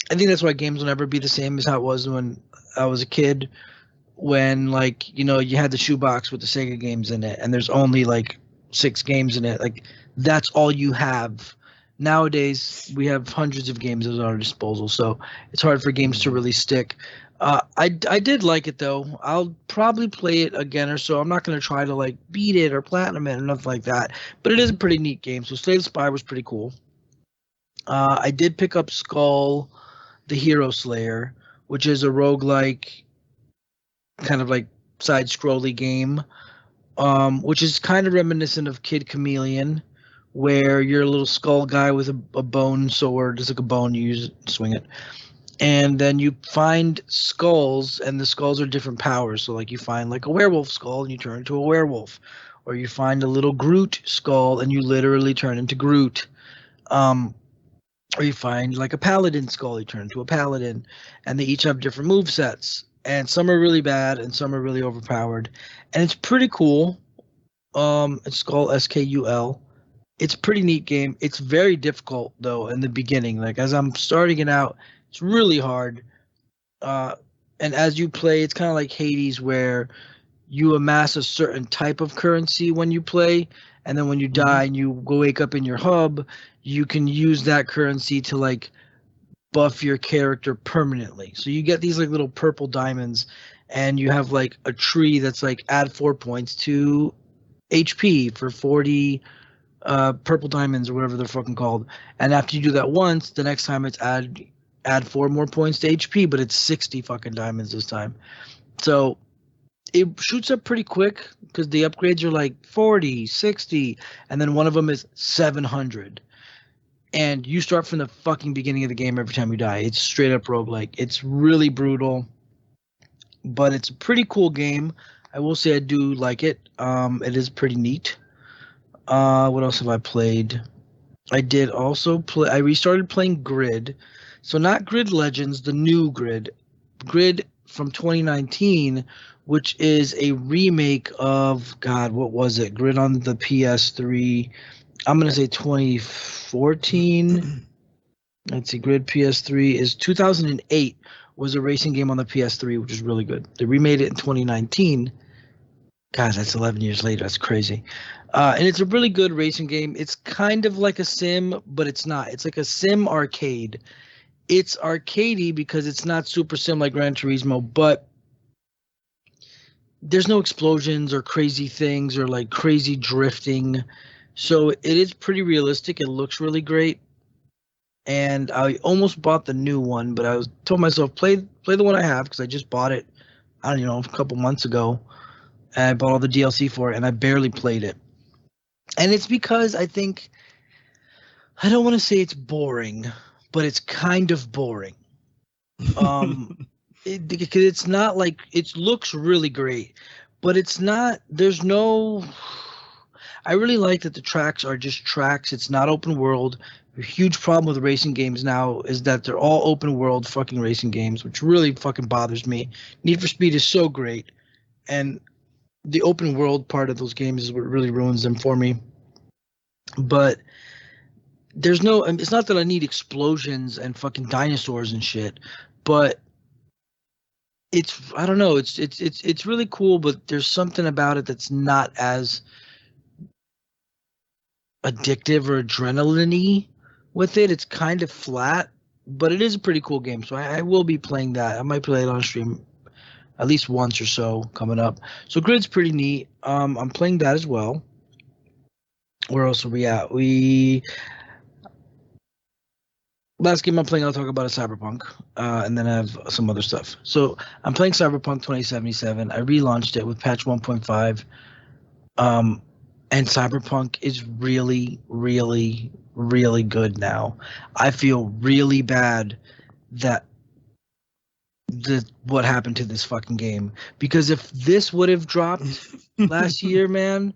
B: think that's why games will never be the same as how it was when I was a kid. When you had the shoebox with the Sega games in it, and there's only like 6 games in it. Like that's all you have. Nowadays we have hundreds of games at our disposal, so it's hard for games to really stick. I did like it though. I'll probably play it again or so. I'm not gonna try to like beat it or platinum it or nothing like that. But it is a pretty neat game. So Slay the Spire was pretty cool. I did pick up Skull, the Hero Slayer, which is a roguelike kind of like side-scrolly game, which is kind of reminiscent of Kid Chameleon, where you're a little skull guy with a bone sword. It's like a bone, you use it, swing it. And then you find skulls, and the skulls are different powers. So like you find like a werewolf skull and you turn into a werewolf, or you find a little Groot skull and you literally turn into Groot. Or you find like a paladin skull, you turn into a paladin, and they each have different move sets. And some are really bad and some are really overpowered. And it's pretty cool. It's called SKUL. It's a pretty neat game. It's very difficult though in the beginning. Like as I'm starting it out, it's really hard. And as you play, it's kind of like Hades, where you amass a certain type of currency when you play, and then when you die and you wake up in your hub, you can use that currency to like buff your character permanently. So you get these like little purple diamonds, and you have like a tree that's like add 4 points to HP for 40 purple diamonds or whatever they're fucking called. And after you do that once, the next time it's add 4 more points to HP, but it's 60 fucking diamonds this time. So it shoots up pretty quick because the upgrades are like 40, 60, and then one of them is 700. And you start from the fucking beginning of the game every time you die. It's straight up roguelike. It's really brutal, but it's a pretty cool game. I will say I do like it. It is pretty neat. What else have I played? I did also play. I restarted playing Grid. So not Grid Legends, the new Grid. Grid from 2019, which is a remake of, God, what was it? Grid on the PS3. I'm going to say 2014. Let's see. Grid PS3 is 2008, was a racing game on the PS3, which is really good. They remade it in 2019. God, that's 11 years later. That's crazy. And it's a really good racing game. It's kind of like a sim, but it's not. It's like a sim arcade. It's arcadey because it's not super sim like Gran Turismo, but there's no explosions or crazy things or like crazy drifting. So it is pretty realistic. It looks really great. And I almost bought the new one, but I told myself play the one I have because I just bought it, I don't know, a couple months ago. And I bought all the DLC for it, and I barely played it. And it's because I think I don't want to say it's boring, but it's kind of boring. Because it's not like it looks really great, but it's not. There's no. I really like that the tracks are just tracks. It's not open world. A huge problem with racing games now is that they're all open world fucking racing games, which really fucking bothers me. Need for Speed is so great, and the open world part of those games is what really ruins them for me. But there's no. It's not that I need explosions and fucking dinosaurs and shit, but it's I don't know. It's really cool, but there's something about it that's not as addictive or adrenaline-y with it. It's kind of flat, but it is a pretty cool game. So I will be playing that. I might play it on stream at least once or so coming up. So Grid's pretty neat. I'm playing that as well. Where else are we at? Last game I'm playing, I'll talk about is Cyberpunk, and then I have some other stuff. So I'm playing Cyberpunk 2077. I relaunched it with patch 1.5. And Cyberpunk is really, really, really good now. I feel really bad that what happened to this fucking game, because if this would have dropped last year, man,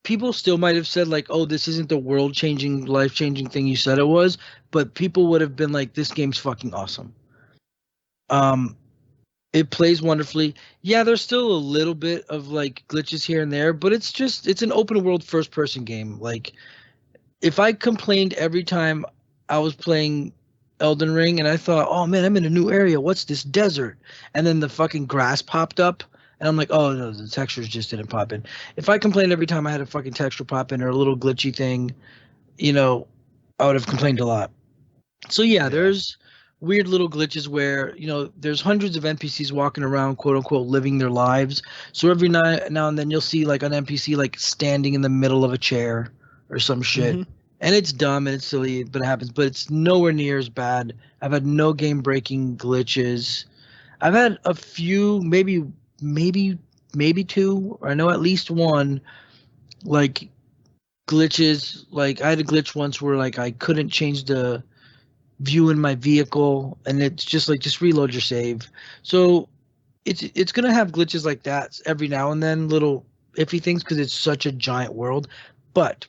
B: people still might have said like, "Oh, this isn't the world-changing, life-changing thing you said it was," but people would have been like, "This game's fucking awesome." It plays wonderfully. Yeah, there's still a little bit of like glitches here and there, but it's an open world first person game. Like if I complained every time I was playing Elden Ring and I thought, "Oh man, I'm in a new area. What's this desert?" And then the fucking grass popped up and I'm like, "Oh no, the textures just didn't pop in." If I complained every time I had a fucking texture pop in or a little glitchy thing, I would have complained a lot. So yeah, there's weird little glitches where there's hundreds of NPCs walking around, quote unquote, living their lives. So every now and then you'll see like an NPC like standing in the middle of a chair or some shit, and it's dumb and it's silly, but it happens. But it's nowhere near as bad. I've had no game breaking glitches. I've had a few, maybe two, or I know at least one, like glitches. Like I had a glitch once where like I couldn't change the view in my vehicle, and it's just like just reload your save. So it's gonna have glitches like that every now and then, little iffy things, because it's such a giant world. But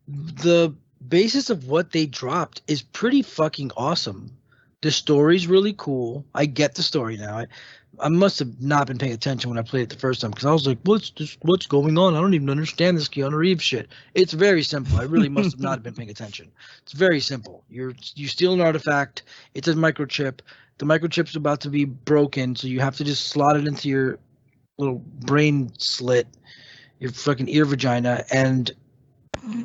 B: the basis of what they dropped is pretty fucking awesome. The story's really cool. I get the story now. I must have not been paying attention when I played it the first time, because I was like, what's going on? I don't even understand this Keanu Reeves shit. It's very simple. I really must have not been paying attention. It's very simple. You steal an artifact. It's a microchip. The microchip's about to be broken, so you have to just slot it into your little brain slit, your fucking ear vagina, and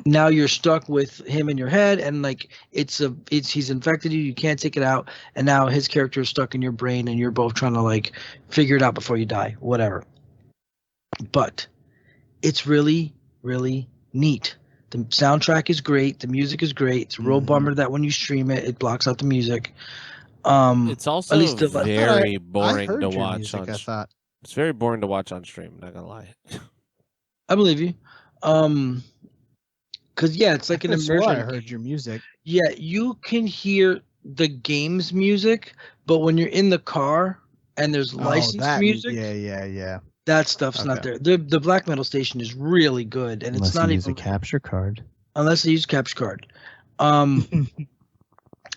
B: now you're stuck with him in your head, and like he's infected you. You can't take it out, and now his character is stuck in your brain, and you're both trying to like figure it out before you die, whatever. But it's really, really neat. The soundtrack is great. The music is great. It's a real bummer that when you stream it, it blocks out the music.
A: It's also
B: at least
A: very boring to watch
C: music, I thought.
A: It's very boring to watch on stream. Not gonna lie.
B: I believe you. Because yeah, it's like an immersion.
C: I heard your music.
B: Yeah, you can hear the game's music, but when you're in the car and there's licensed music,
C: yeah,
B: that stuff's not there. The black metal station is really good, and it's not even
C: a capture card.
B: Unless they use capture card.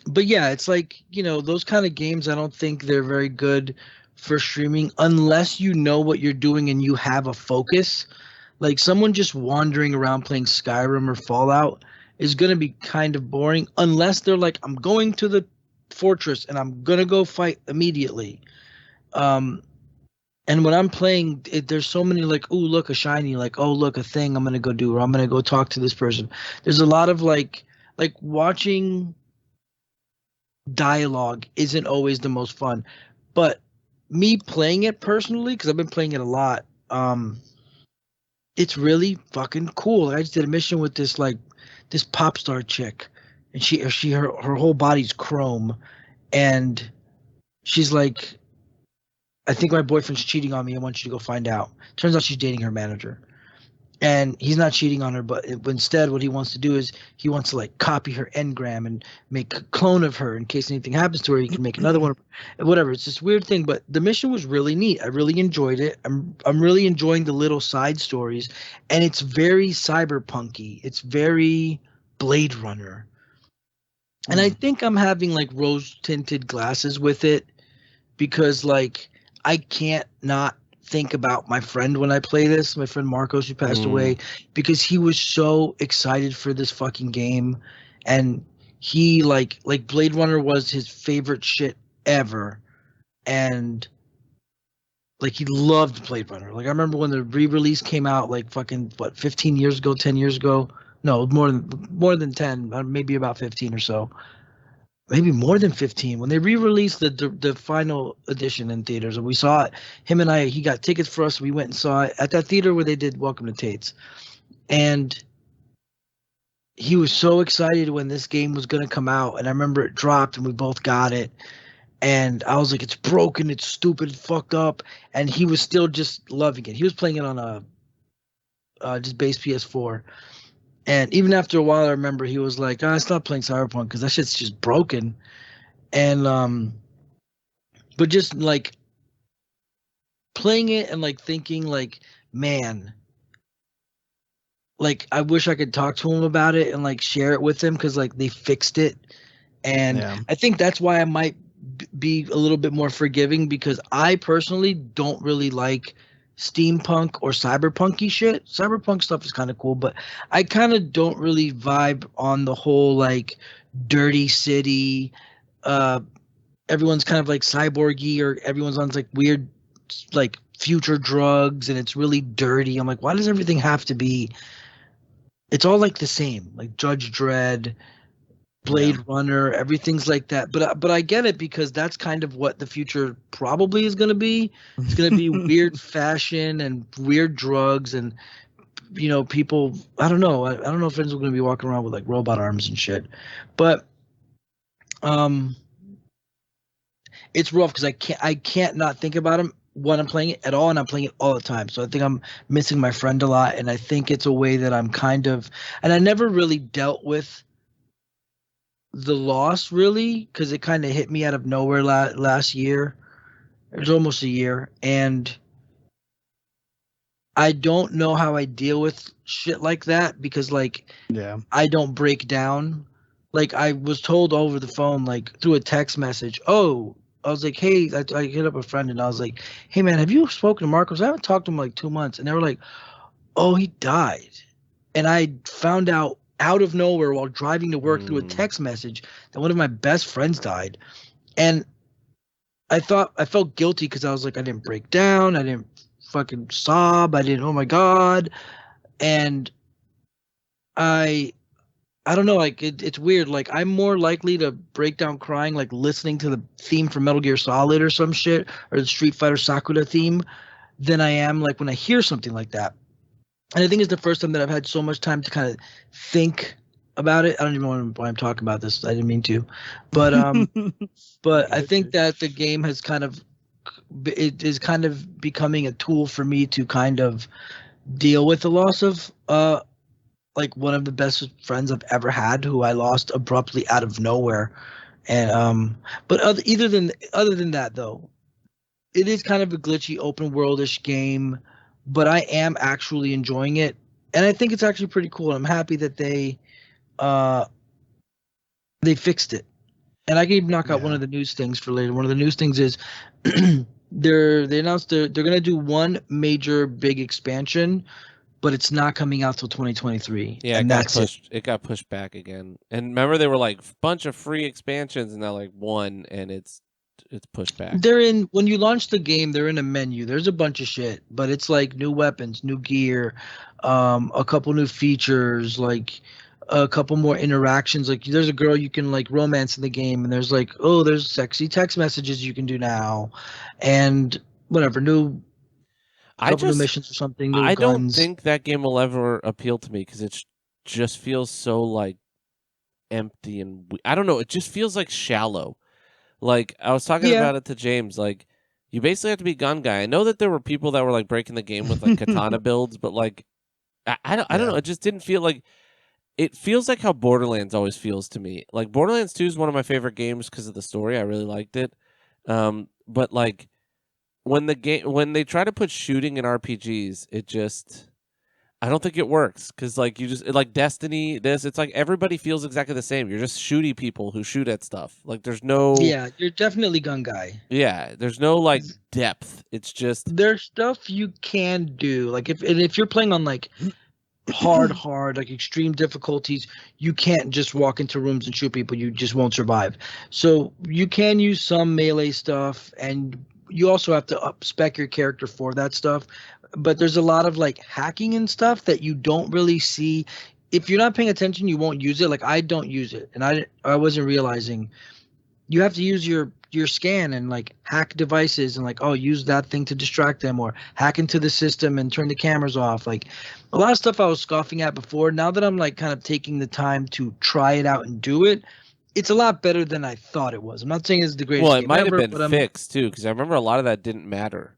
B: But yeah, it's like those kind of games. I don't think they're very good for streaming unless you know what you're doing and you have a focus. Like someone just wandering around playing Skyrim or Fallout is going to be kind of boring unless they're like, I'm going to the fortress and I'm going to go fight immediately. And when I'm playing, there's so many like, ooh, look, a shiny, like, oh, look, a thing I'm going to go do, or I'm going to go talk to this person. There's a lot of like watching dialogue isn't always the most fun. But me playing it personally, because I've been playing it a lot, it's really fucking cool. I just did a mission with this pop star chick, and her whole body's chrome, and she's like, I think my boyfriend's cheating on me. I want you to go find out. Turns out she's dating her manager, And he's not cheating on her, but instead what he wants to do is he wants to like copy her engram and make a clone of her in case anything happens to her. He can make another one, whatever. It's this weird thing, but the mission was really neat. I really enjoyed it. I'm really enjoying the little side stories, and it's very cyberpunky. It's very Blade Runner, and I think I'm having like rose tinted glasses with it because like I can't not think about my friend when I play this, my friend Marcos who passed away, because he was so excited for this fucking game, and he like Blade Runner was his favorite shit ever, and like he loved Blade Runner. Like I remember when the re-release came out, like fucking what 15 years ago, 10 years ago. No, more than 10, maybe about 15 or so, maybe more than 15 when they re-released the final edition in theaters, and we saw it. Him and I, he got tickets for us, we went and saw it at that theater where they did Welcome to Tate's, and he was so excited when this game was going to come out, and I remember it dropped and we both got it, and I was like, it's broken, it's stupid, it's fucked up, and he was still just loving it. He was playing it on a just base PS4. And even after a while, I remember he was like, I stopped playing Cyberpunk because that shit's just broken. And but just like playing it and like thinking like, man, like I wish I could talk to him about it and like share it with him because like they fixed it. And I think that's why I might be a little bit more forgiving, because I personally don't really like steampunk or cyberpunky shit. Cyberpunk stuff is kind of cool, but I kind of don't really vibe on the whole like dirty city, everyone's kind of like cyborgy, or everyone's on like weird like future drugs and it's really dirty. I'm like, why does everything have to be, it's all like the same, like Judge Dredd, Blade Runner, everything's like that. But I get it, because that's kind of what the future probably is going to be. It's going to be weird fashion and weird drugs, and people, I don't know. I don't know if friends are going to be walking around with like robot arms and shit. But it's rough because I can't not think about him when I'm playing it at all, and I'm playing it all the time. So I think I'm missing my friend a lot, and I think it's a way that I'm kind of, and I never really dealt with the loss really, because it kind of hit me out of nowhere last year. It was almost a year, and I don't know how I deal with shit like that, because like I don't break down. Like I was told over the phone, like through a text message, oh, I was like, hey, I hit up a friend and I was like, hey man, have you spoken to Marcos? I haven't talked to him in like 2 months. And they were like, oh, he died. And I found out of nowhere while driving to work through a text message that one of my best friends died. And I felt guilty because I was like, I didn't break down, I didn't fucking sob, I didn't, oh my God. And I don't know, like it's weird. Like I'm more likely to break down crying like listening to the theme from Metal Gear Solid or some shit, or the Street Fighter Sakura theme, than I am like when I hear something like that. And I think it's the first time that I've had so much time to kind of think about it. I don't even know why I'm talking about this. I didn't mean to, but but I think that the game has it is kind of becoming a tool for me to kind of deal with the loss of like one of the best friends I've ever had, who I lost abruptly out of nowhere. And but other than that though, it is kind of a glitchy open worldish game, but I am actually enjoying it, and I think it's actually pretty cool. I'm happy that they fixed it. And I can even knock out one of the news things for later. One of the news things is they announced they're gonna do one major big expansion, but it's not coming out till 2023.
A: Yeah,
B: and that's
A: pushed. It got pushed back again. And remember, they were like bunch of free expansions, and now like one, and it's pushed back.
B: They're in, when you launch the game, they're in a menu. There's a bunch of shit, but it's like new weapons, new gear, a couple new features, like a couple more interactions. Like there's a girl you can like romance in the game, and there's like, oh, there's sexy text messages you can do now, and whatever, new missions or something, new
A: I
B: guns.
A: don't think that game will ever appeal to me because it just feels so like empty, and I don't know. It just feels like shallow. Like I was talking about it to James. Like you basically have to be gun guy. I know that there were people that were like breaking the game with like katana builds, but like I don't know. It just didn't feel like it feels like how Borderlands always feels to me. Like Borderlands 2 is one of my favorite games because of the story. I really liked it. But like when they try to put shooting in RPGs, it just I don't think it works because like you just like Destiny. It's like everybody feels exactly the same. You're just shooty people who shoot at stuff. Like there's no
B: You're definitely gun guy.
A: there's no like depth. It's just
B: There's stuff you can do. Like if you're playing on like hard, like extreme difficulties, you can't just walk into rooms and shoot people. You just won't survive. So you can use some melee stuff, and you also have to up spec your character for that stuff. But there's a lot of like hacking and stuff that you don't really see. If you're not paying attention, you won't use it. Like I don't use it, and I wasn't realizing you have to use your scan and like hack devices and like use that thing to distract them or hack into the system and turn the cameras off. Like a lot of stuff I was scoffing at before, now that I'm like kind of taking the time to try it out and do it, it's a lot better than I thought it was. I'm not saying it's the greatest
A: well, it
B: game
A: might
B: ever,
A: have been
B: but
A: fixed too because I remember a lot of that didn't matter.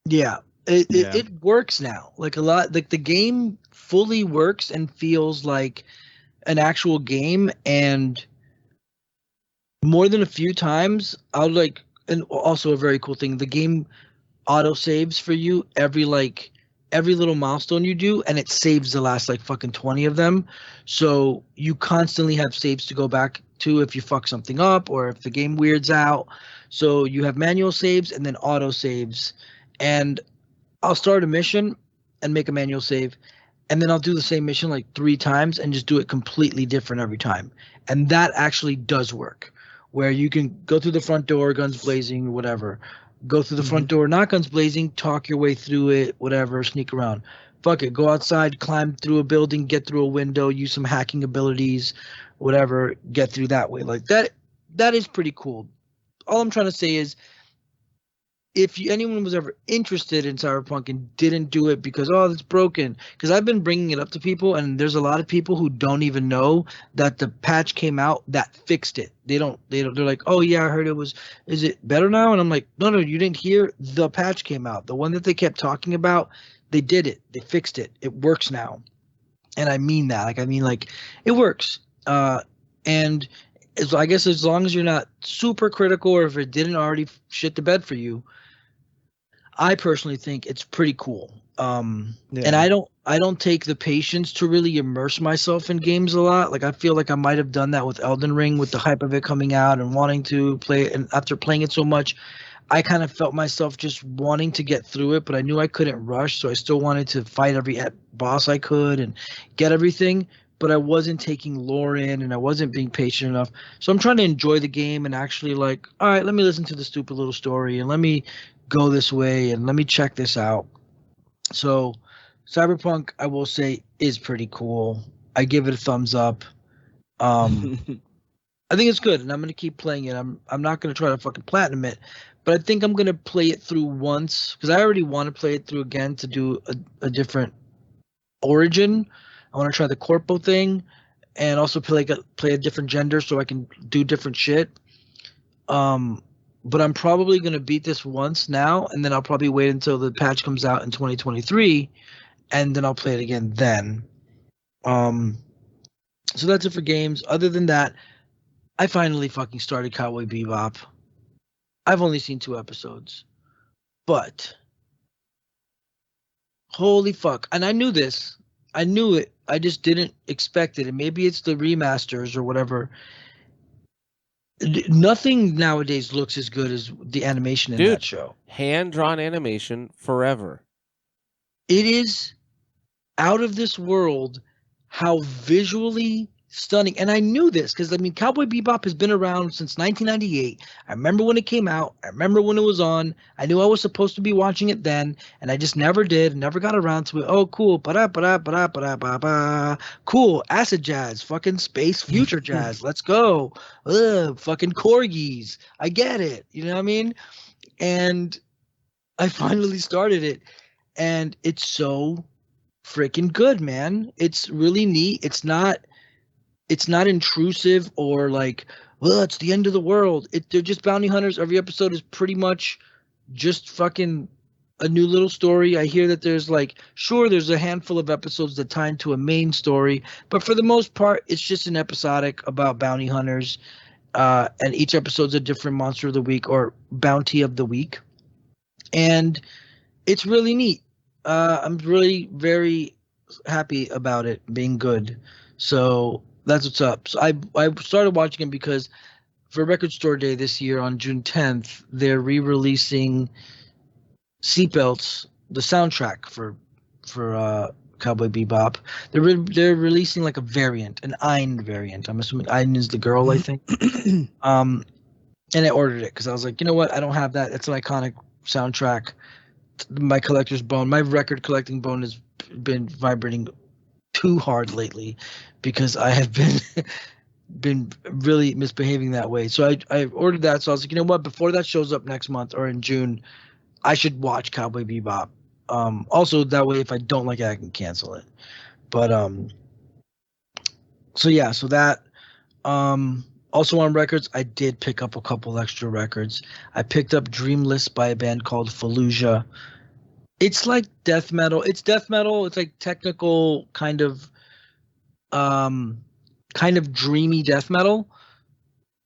B: yeah, it works now. Like a lot, like the game fully works and feels like an actual game. And more than a few times, I'll like, and also a very cool thing, the game auto saves for you every little milestone you do, and it saves the last like fucking 20 of them. So you constantly have saves to go back to if you fuck something up or if the game weirds out. So you have manual saves and then auto saves. And I'll start a mission and make a manual save, and then I'll do the same mission like 3 times and just do it completely different every time. And that actually does work, where you can go through the front door, guns blazing, whatever. Go through the front door, not guns blazing, talk your way through it, whatever, sneak around. Fuck it, go outside, climb through a building, get through a window, use some hacking abilities, whatever, get through that way. Like that is pretty cool. All I'm trying to say is if anyone was ever interested in Cyberpunk and didn't do it because it's broken, because I've been bringing it up to people, and there's a lot of people who don't even know that the patch came out that fixed it. They're like, oh yeah, I heard it was. Is it better now? And I'm like, no, you didn't hear. The patch came out, the one that they kept talking about. They did it. They fixed it. It works now, and I mean that. Like it works. And I guess as long as you're not super critical, or if it didn't already shit the bed for you, I personally think it's pretty cool. And I don't take the patience to really immerse myself in games a lot. Like I feel like I might have done that with Elden Ring, with the hype of it coming out and wanting to play it. And after playing it so much, I kind of felt myself just wanting to get through it, but I knew I couldn't rush, so I still wanted to fight every boss I could and get everything. But I wasn't taking lore in, and I wasn't being patient enough. So I'm trying to enjoy the game and actually like, all right, let me listen to the stupid little story and let me go this way and let me check this out. So Cyberpunk, I will say, is pretty cool. I give it a thumbs up. I think it's good, and I'm gonna keep playing it. I'm not gonna try to fucking platinum it, but I think I'm gonna play it through once because I already want to play it through again to do a different origin. I want to try the corpo thing, and also play a different gender so I can do different shit. But I'm probably going to beat this once now, and then I'll probably wait until the patch comes out in 2023, and then I'll play it again then. So that's it for games. Other than that, I finally fucking started Cowboy Bebop. I've only seen 2 episodes, but holy fuck. And I knew this. I knew it. I just didn't expect it. And maybe it's the remasters or whatever. Nothing nowadays looks as good as the animation in that show.
A: Hand-drawn animation forever.
B: It is out of this world how visually stunning. And I knew this because, Cowboy Bebop has been around since 1998. I remember when it came out. I remember when it was on. I knew I was supposed to be watching it then, and I just never did, never got around to it. Oh, cool. Ba-da-ba-da-ba-da-ba-da-ba-ba. Cool. Acid jazz. Fucking space future jazz. Let's go. Ugh, fucking corgis. I get it. You know what I mean? And I finally started it, and it's so freaking good, man. It's really neat. It's not intrusive or like, well, it's the end of the world. They're just bounty hunters. Every episode is pretty much just fucking a new little story. I hear that there's there's a handful of episodes that tie into a main story, but for the most part, it's just an episodic about bounty hunters. And each episode's a different monster of the week or bounty of the week, and it's really neat. I'm really very happy about it being good. So that's what's up. So I started watching it because for Record Store Day this year on June 10th, they're re-releasing Seatbelts, the soundtrack for Cowboy Bebop. They're releasing like a variant, an Ein variant. I'm assuming Ein is the girl, I think. And I ordered it because I was like, you know what? I don't have that. It's an iconic soundtrack. My collector's bone, my record collecting bone has been vibrating too hard lately because I have been really misbehaving that way. So I ordered that. So I was like, you know what? Before that shows up next month or in June, I should watch Cowboy Bebop. Also that way, if I don't like it, I can cancel it. But so yeah, so that also on records, I did pick up a couple extra records. I picked up Dreamless by a band called Fallujah. It's like death metal. It's death metal. It's like technical kind of dreamy death metal.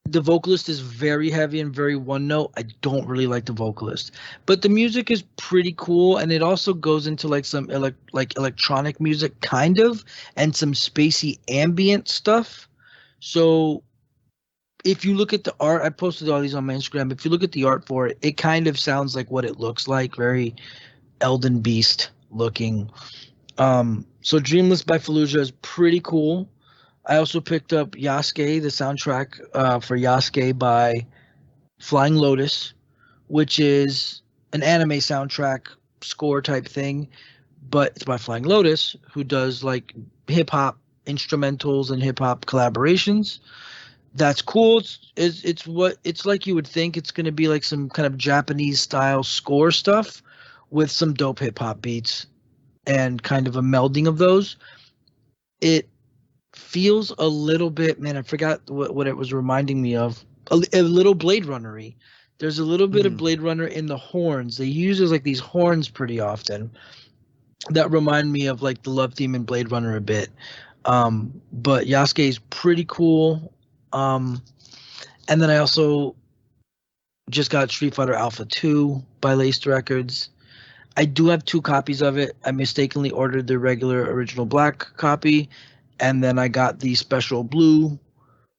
B: The vocalist is very heavy and very one note. I don't really like the vocalist, but the music is pretty cool, and it also goes into like some electronic music kind of, and some spacey ambient stuff. So if you look at the art, I posted all these on my Instagram. If you look at the art for it, it kind of sounds like what it looks like, very Elden Beast looking. So Dreamless by Fallujah is pretty cool. I also picked up Yasuke, the soundtrack for Yasuke by Flying Lotus, which is an anime soundtrack score type thing, but it's by Flying Lotus, who does like hip hop instrumentals and hip hop collaborations. That's cool. It's like you would think it's going to be like some kind of Japanese style score stuff with some dope hip hop beats and kind of a melding of those. It feels a little bit, man, I forgot what it was reminding me of. A little Blade Runner-y. There's a little bit of Blade Runner in the horns. They use like these horns pretty often that remind me of like the love theme in Blade Runner a bit. But Yasuke is pretty cool. And then I also just got Street Fighter Alpha 2 by Laced Records. I do have 2 copies of it. I mistakenly ordered the regular original black copy, and then I got the special blue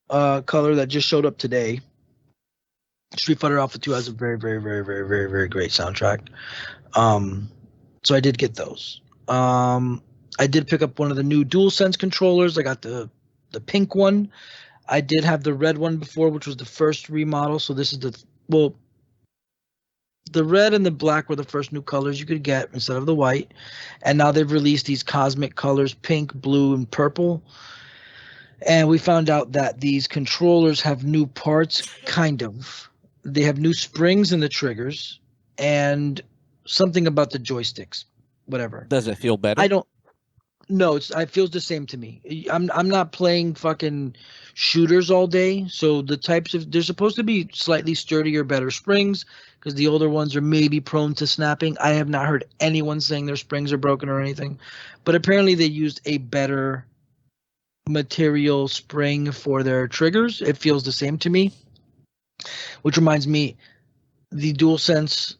B: color that just showed up today. Street Fighter Alpha 2 has a very, very, very, very, very, very great soundtrack. So I did get those. I did pick up one of the new DualSense controllers. I got the pink one. I did have the red one before, which was the first remodel. So this is the red and the black were the first new colors you could get instead of the white. And now they've released these cosmic colors, pink, blue, and purple. And we found out that these controllers have new parts, kind of. They have new springs in the triggers and something about the joysticks, whatever.
A: Does it feel better?
B: I don't. No, it feels the same to me. I'm not playing fucking shooters all day, so they're supposed to be slightly sturdier, better springs because the older ones are maybe prone to snapping. I have not heard anyone saying their springs are broken or anything, but apparently they used a better material spring for their triggers. It feels the same to me, which reminds me, the DualSense.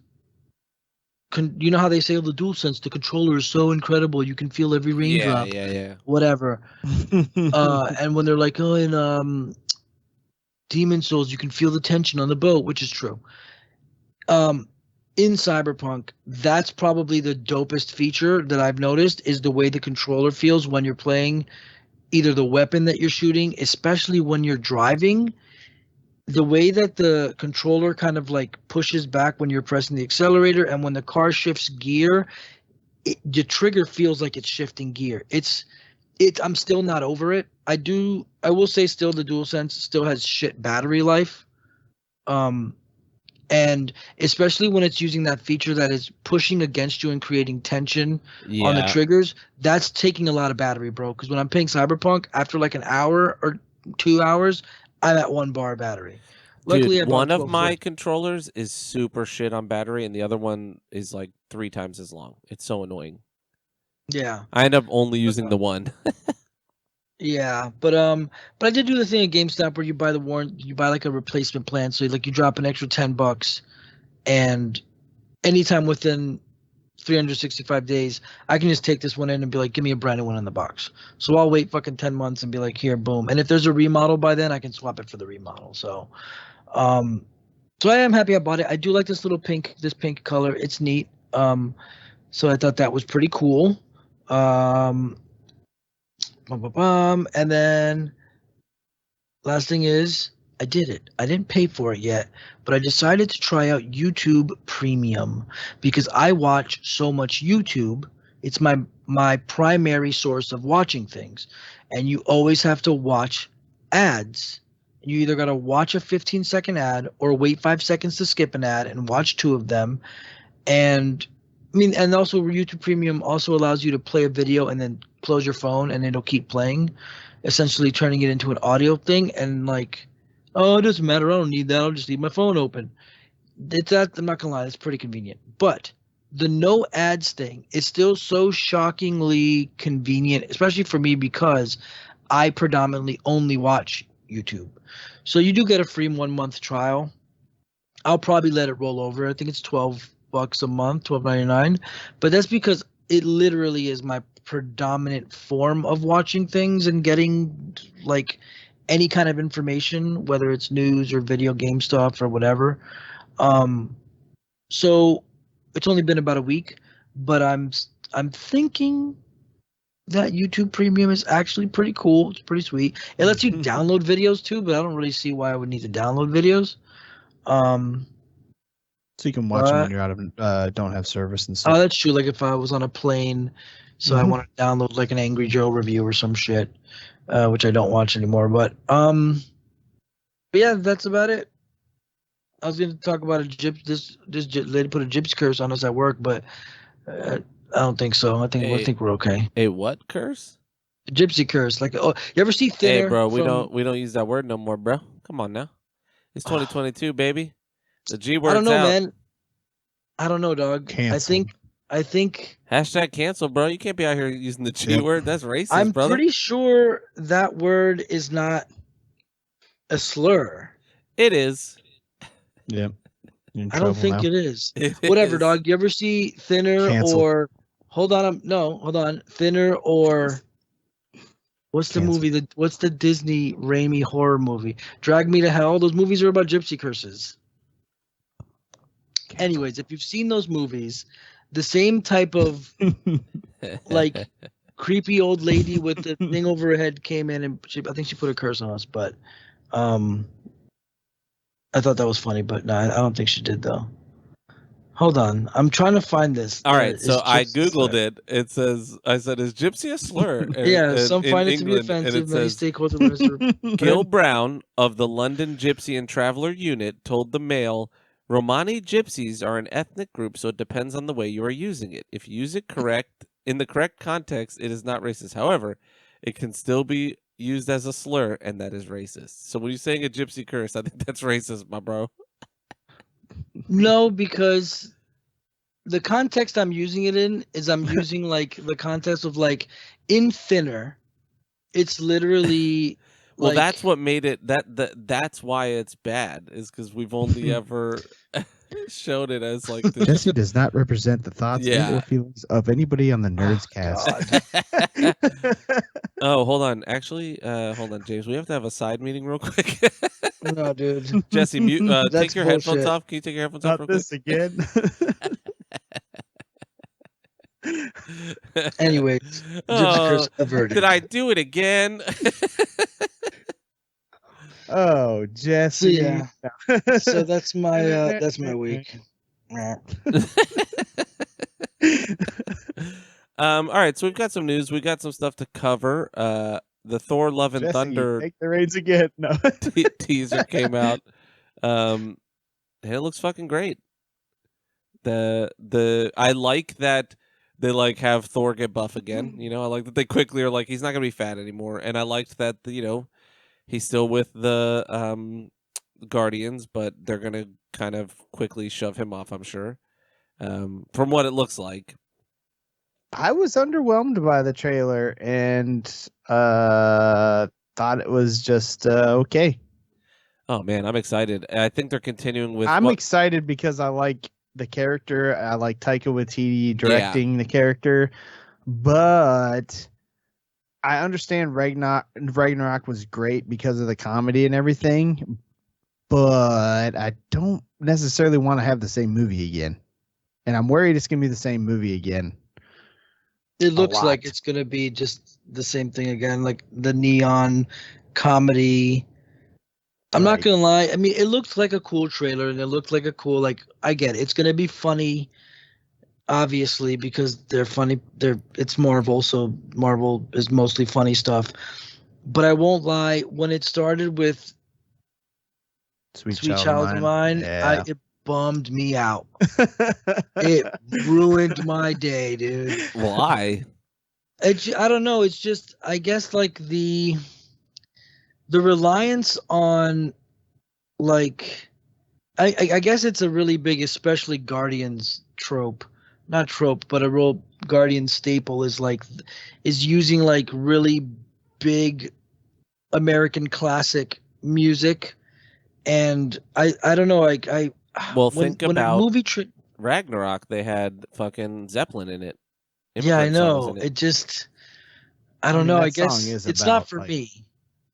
B: You know how they say the DualSense, the controller is so incredible, you can feel every raindrop.
A: Yeah.
B: Whatever. And when they're like, oh, in Demon Souls, you can feel the tension on the boat, which is true. In Cyberpunk, that's probably the dopest feature that I've noticed is the way the controller feels when you're playing either the weapon that you're shooting, especially when you're driving. The way that the controller kind of like pushes back when you're pressing the accelerator and when the car shifts gear, the trigger feels like it's shifting gear. I'm still not over it. I will say still the DualSense still has shit battery life. And especially when it's using that feature that is pushing against you and creating tension on the triggers, that's taking a lot of battery, bro. Because when I'm playing Cyberpunk, after like an hour or 2 hours, I'm at 1 bar battery. Luckily,
A: Dude,
B: I bought
A: one
B: a
A: of
B: 12
A: my
B: foot.
A: controllers is super shit on battery, and the other one is like 3 times as long. It's so annoying.
B: Yeah.
A: I end up only using the one.
B: Yeah, but I did do the thing at GameStop where you buy you buy like a replacement plan, so like you drop an extra $10, and anytime within 365 days, I can just take this one in and be like, give me a brand new one in the box. So I'll wait fucking 10 months and be like, here, boom. And if there's a remodel by then, I can swap it for the remodel. Um, so I am happy I bought it. I do like this pink color. It's neat. So I thought that was pretty cool. Um, and then last thing is, I did it. I didn't pay for it yet, but I decided to try out YouTube Premium because I watch so much YouTube. It's my primary source of watching things, and you always have to watch ads. You either got to watch a 15-second ad or wait 5 seconds to skip an ad and watch two of them. And I mean, and also YouTube Premium also allows you to play a video and then close your phone and it'll keep playing, essentially turning it into an audio thing. And like, oh, it doesn't matter. I don't need that. I'll just leave my phone open. I'm not gonna lie, it's pretty convenient. But the no ads thing is still so shockingly convenient, especially for me because I predominantly only watch YouTube. So you do get a free 1 month trial. I'll probably let it roll over. I think it's $12 a month, $12.99. But that's because it literally is my predominant form of watching things and getting like any kind of information, whether it's news or video game stuff or whatever. So it's only been about a week, but I'm thinking that YouTube Premium is actually pretty cool. It's pretty sweet. It lets you download videos too, but I don't really see why I would need to download videos.
C: So you can watch them when you're out of don't have service and
B: Oh,
C: stuff.
B: that's true. Like if I was on a plane, so I want to download like an Angry Joe review or some shit, which I don't watch anymore. But yeah, that's about it. I was going to talk about this lady put a gypsy curse on us at work, but I don't think so. I think we're okay.
A: A what curse?
B: A gypsy curse, like oh, you ever see Thinner?
A: Hey, bro, we don't use that word no more, bro. Come on now. It's 2022, baby. The G word's
B: I don't know,
A: out.
B: man. I don't know, dog.
C: Canceled.
B: I think
A: Hashtag cancel, bro. You can't be out here using the G word. That's racist,
B: I'm
A: brother.
B: pretty sure that word is not a slur.
A: It is.
C: Yeah.
B: I don't think it is.
A: It
B: Whatever,
A: is.
B: dog. You ever see Thinner
C: Cancel.
B: or hold on. Thinner or what's the
C: Cancel.
B: movie? What's the Disney Raimi horror movie? Drag Me to Hell. Those movies are about gypsy curses.
C: Cancel.
B: Anyways, if you've seen those movies, the same type of like creepy old lady with the thing over her head came in and I think she put a curse on us, but I thought that was funny, but no, I don't think she did though. Hold on, I'm trying to find this.
A: All right,
B: Is
A: so I
B: gypsy
A: googled
B: slur.
A: it. It says, I said, is gypsy a slur?
B: Yeah, some
A: in
B: find it to be
A: England,
B: offensive.
A: and it
B: Many
A: says,
B: stakeholders.
A: Gil Brown of the London Gypsy and Traveller Unit told the Mail, Romani gypsies are an ethnic group, so it depends on the way you are using it. If you use it in the correct context, it is not racist. However, it can still be used as a slur, and that is racist. So when you're saying a gypsy curse, I think that's racist, my bro.
B: No, because the context I'm using it in is I'm using like the context of like in Thinner. It's literally
A: Well,
B: like,
A: that's what made it that's why it's bad, is because we've only ever showed it as like this.
C: Jesse does not represent the thoughts and
A: Yeah.
C: or feelings of anybody on the Nerds Cast.
A: Oh, hold on. Actually, hold on, James. We have to have a side meeting real quick.
B: no, dude.
A: Jesse, mute. Take
B: That's
A: your headphones
B: bullshit.
A: off. Can you take your headphones off real
C: Not this again.
A: quick?
B: Anyways, gypsy curse averted.
A: Did I do it again?
C: Oh, Jesse.
B: So yeah. So that's my week.
A: All right, so we've got some news. We got some stuff to cover. The Thor: Love and
C: Jesse,
A: Thunder
C: take the reins again. No.
A: teaser came out, and it looks fucking great. I like that they like have Thor get buff again. You know, I like that they quickly are like, he's not gonna be fat anymore, and I liked that he's still with the Guardians, but they're gonna kind of quickly shove him off, I'm sure. From what it looks like.
C: I was underwhelmed by the trailer and thought it was just okay.
A: Oh man, I'm excited. I think they're continuing with.
C: I'm excited because I like the character. I like Taika Waititi directing the character, but I understand Ragnarok was great because of the comedy and everything, but I don't necessarily want to have the same movie again. And I'm worried it's going to be the same movie again.
B: It looks like it's going to be just the same thing again, like the neon comedy. I'm not going to lie. I mean, it looked like a cool trailer and it looked like a cool, like, I get it. It's going to be funny, obviously, because they're funny. It's Marvel, so Marvel is mostly funny stuff. But I won't lie, when it started with Sweet Child of Mine, it bummed me out. It ruined my day, dude.
A: Why?
B: I don't know. It's just, I guess, like the reliance on, like, I guess it's a really big, especially Guardians trope, not trope, but a real Guardian staple is using like really big American classic music, and I don't know,
A: think about Ragnarok. They had fucking Zeppelin in it.
B: Yeah, I know. It just, I don't know. I guess it's not for me.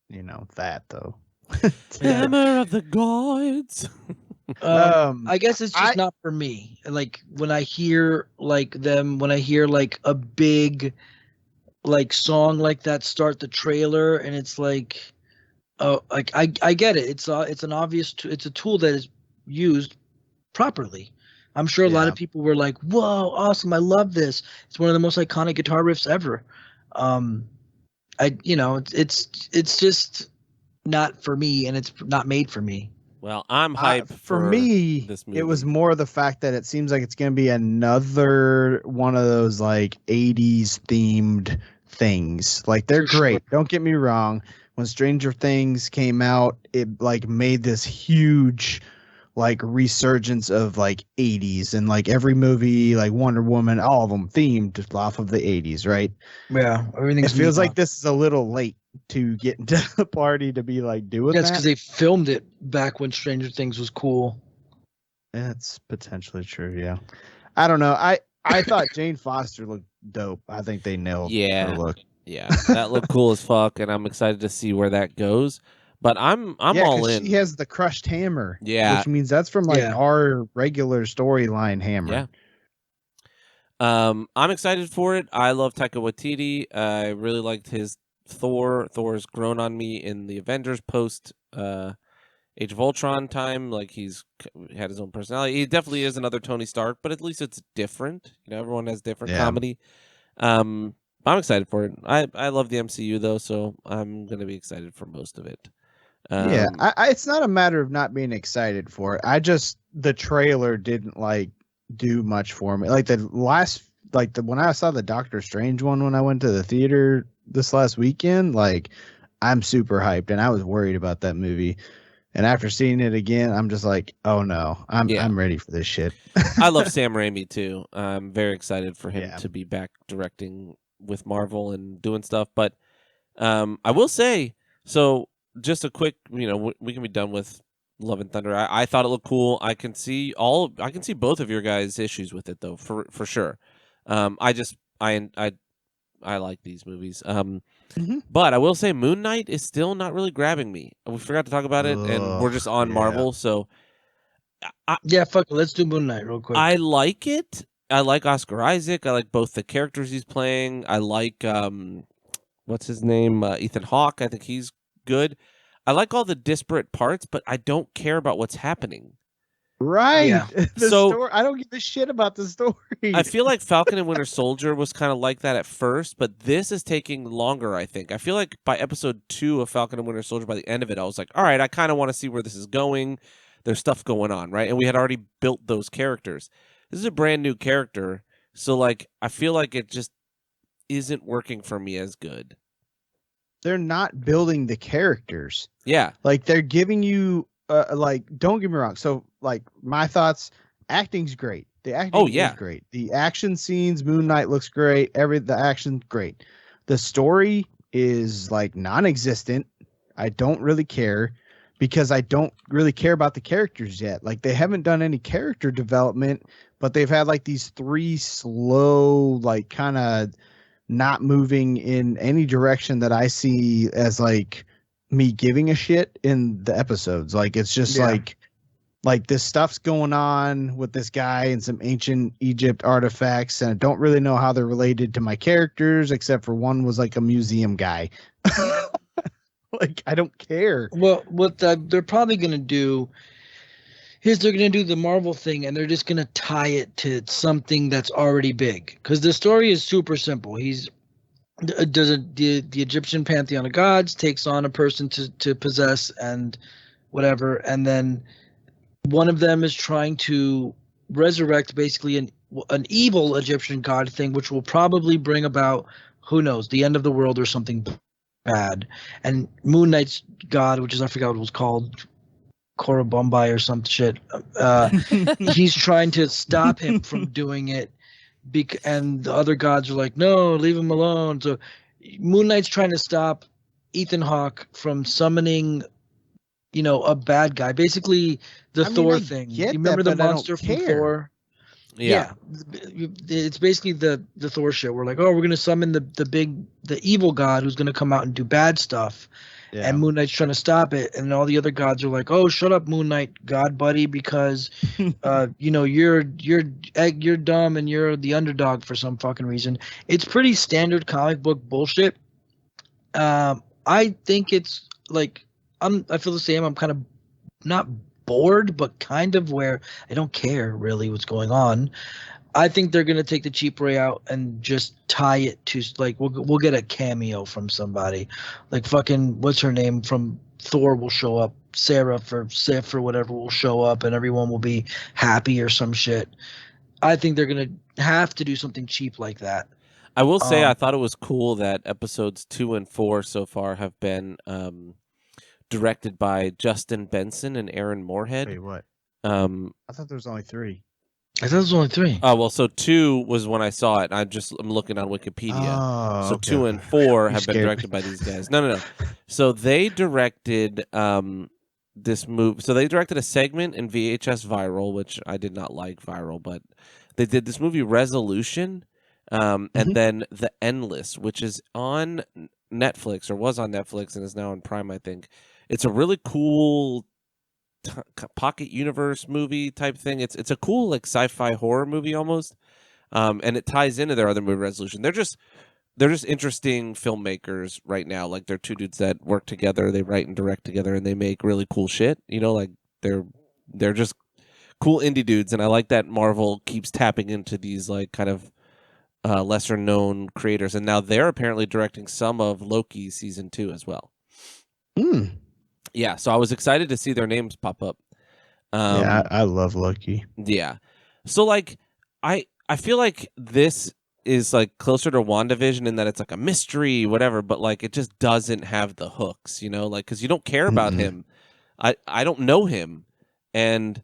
C: You know that though.
A: Hammer of the gods.
B: I guess it's just not for me. Like when I hear like a big like song like that start the trailer, and it's like, oh, like I get it. It's an obvious. It's a tool that is used properly. I'm sure a lot of people were like, "Whoa, awesome! I love this. It's one of the most iconic guitar riffs ever." It's just not for me, and it's not made for me.
A: Well, I'm hyped
C: for me.
A: This movie.
C: It was more the fact that it seems like it's going to be another one of those like 80s themed things. Like they're great. Sure. Don't get me wrong. When Stranger Things came out, it like made this huge like resurgence of like 80s, and like every movie, like Wonder Woman, all of them themed off of the 80s, right?
B: Yeah,
C: it feels like this is a little late to get into the party to be like doing that.
B: That's because they filmed it back when Stranger Things was cool.
C: That's potentially true. Yeah, I don't know. I thought Jane Foster looked dope. I think they nailed her look.
A: Yeah, that looked cool as fuck, and I'm excited to see where that goes. But I'm all in.
C: She has the crushed hammer.
A: Yeah,
C: which means that's from like our regular storyline hammer.
A: Yeah. I'm excited for it. I love Taika Waititi. I really liked his Thor. Thor's grown on me in the Avengers post Age of Ultron time. Like he's had his own personality. He definitely is another Tony Stark, but at least it's different. You know, everyone has different comedy. I'm excited for it. I love the MCU though, so I'm gonna be excited for most of it.
C: It's not a matter of not being excited for it. The trailer didn't like do much for me. Like when I saw the Doctor Strange one when I went to the theater this last weekend, like I'm super hyped, and I was worried about that movie. And after seeing it again, I'm just like, oh no, I'm ready for this shit.
A: I love Sam Raimi too. I'm very excited for him to be back directing with Marvel and doing stuff. But I will say, so just a quick, we can be done with Love and Thunder. I thought it looked cool. I can see both of your guys' issues with it though, for sure. I like these movies. But I will say Moon Knight is still not really grabbing me. We forgot to talk about it, and we're just on Marvel. So
B: fuck it. Let's do Moon Knight real quick.
A: I like it. I like Oscar Isaac. I like both the characters he's playing. I like what's his name? Ethan Hawke. I think he's good. I like all the disparate parts, but I don't care about what's happening.
C: Right. Yeah. Story, I don't give a shit about the story.
A: I feel like Falcon and Winter Soldier was kind of like that at first, but this is taking longer, I think. I feel like by episode 2 of Falcon and Winter Soldier, by the end of it, I was like, all right, I kind of want to see where this is going. There's stuff going on, right? And we had already built those characters. This is a brand new character, so like I feel like it just isn't working for me as good.
C: They're not building the characters.
A: Yeah.
C: Like they're giving you like, don't get me wrong. So, like, my thoughts, acting's great. The acting
A: Oh, yeah.
C: is great. The action scenes, Moon Knight looks great. The action, great. The story is like non-existent. I don't really care because I don't really care about the characters yet. Like, they haven't done any character development, but they've had like these 3 slow, like, kind of not moving in any direction that I see as like me giving a shit in the episodes. Like, it's just like this stuff's going on with this guy and some ancient Egypt artifacts, and I don't really know how they're related to my characters, except for one was like a museum guy. Like, I don't care.
B: Well, what they're probably going to do is they're going to do the Marvel thing, and they're just going to tie it to something that's already big. Because the story is super simple. The Egyptian pantheon of gods takes on a person to possess and whatever, and then one of them is trying to resurrect basically an evil Egyptian god thing, which will probably bring about, who knows, the end of the world or something bad. And Moon Knight's god, which is, I forgot what it was called, Korobombai or some shit. He's trying to stop him from doing it, and the other gods are like, no, leave him alone. So Moon Knight's trying to stop Ethan Hawke from summoning, a bad guy. Basically, the Thor thing. You remember the monster from Thor? Yeah. It's basically the Thor shit. We're like, oh, we're gonna summon the evil god who's gonna come out and do bad stuff. Yeah. And Moon Knight's trying to stop it, and all the other gods are like, "Oh, shut up, Moon Knight, God buddy, because, you're dumb and you're the underdog for some fucking reason." It's pretty standard comic book bullshit. I think it's like I feel the same. I'm kind of not bored, but kind of where I don't care really what's going on. I think they're gonna take the cheap way out and just tie it to, like, we'll get a cameo from somebody, like fucking what's her name from Thor will show up, Sarah for Sif or whatever will show up, and everyone will be happy or some shit. I think they're gonna have to do something cheap like that.
A: I will say I thought it was cool that episodes 2 and 4 so far have been directed by Justin Benson and Aaron Moorhead.
C: Wait, what?
A: I
C: thought there was only 3.
B: I thought there was only 3.
A: Oh, well, so 2 was when I saw it. I'm looking on Wikipedia.
C: Oh,
A: so
C: okay,
A: 2 and 4 have been directed by these guys. No. So they directed this movie. So they directed a segment in VHS Viral, which I did not like Viral, but they did this movie Resolution, and then The Endless, which is on Netflix, or was on Netflix and is now on Prime, I think. It's a really cool pocket universe movie type thing. It's a cool, like, sci-fi horror movie almost, and it ties into their other movie Resolution. They're just interesting filmmakers right now. Like, they're 2 dudes that work together, they write and direct together, and they make really cool shit. Like, they're just cool indie dudes, and I like that Marvel keeps tapping into these, like, kind of lesser known creators, and now they're apparently directing some of Loki season 2 as well. Yeah, so I was excited to see their names pop up.
C: Yeah, I love Loki.
A: Yeah. So, like, I feel like this is, like, closer to WandaVision in that it's like a mystery, whatever, but, like, it just doesn't have the hooks, like, because you don't care about him. I don't know him, and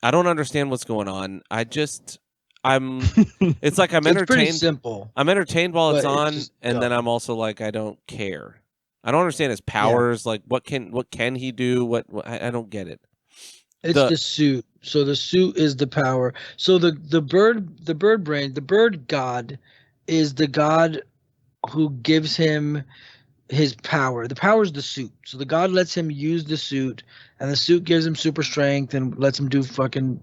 A: I don't understand what's going on. It's like I'm entertained.
B: It's pretty simple.
A: I'm entertained while it's on, and then I'm also like, I don't care. I don't understand his powers. Yeah. Like, what can he do? What I don't get it.
B: It's the suit. So the suit is the power. So the bird brain, the bird god, is the god who gives him his power. The power is the suit. So the god lets him use the suit, and the suit gives him super strength and lets him do fucking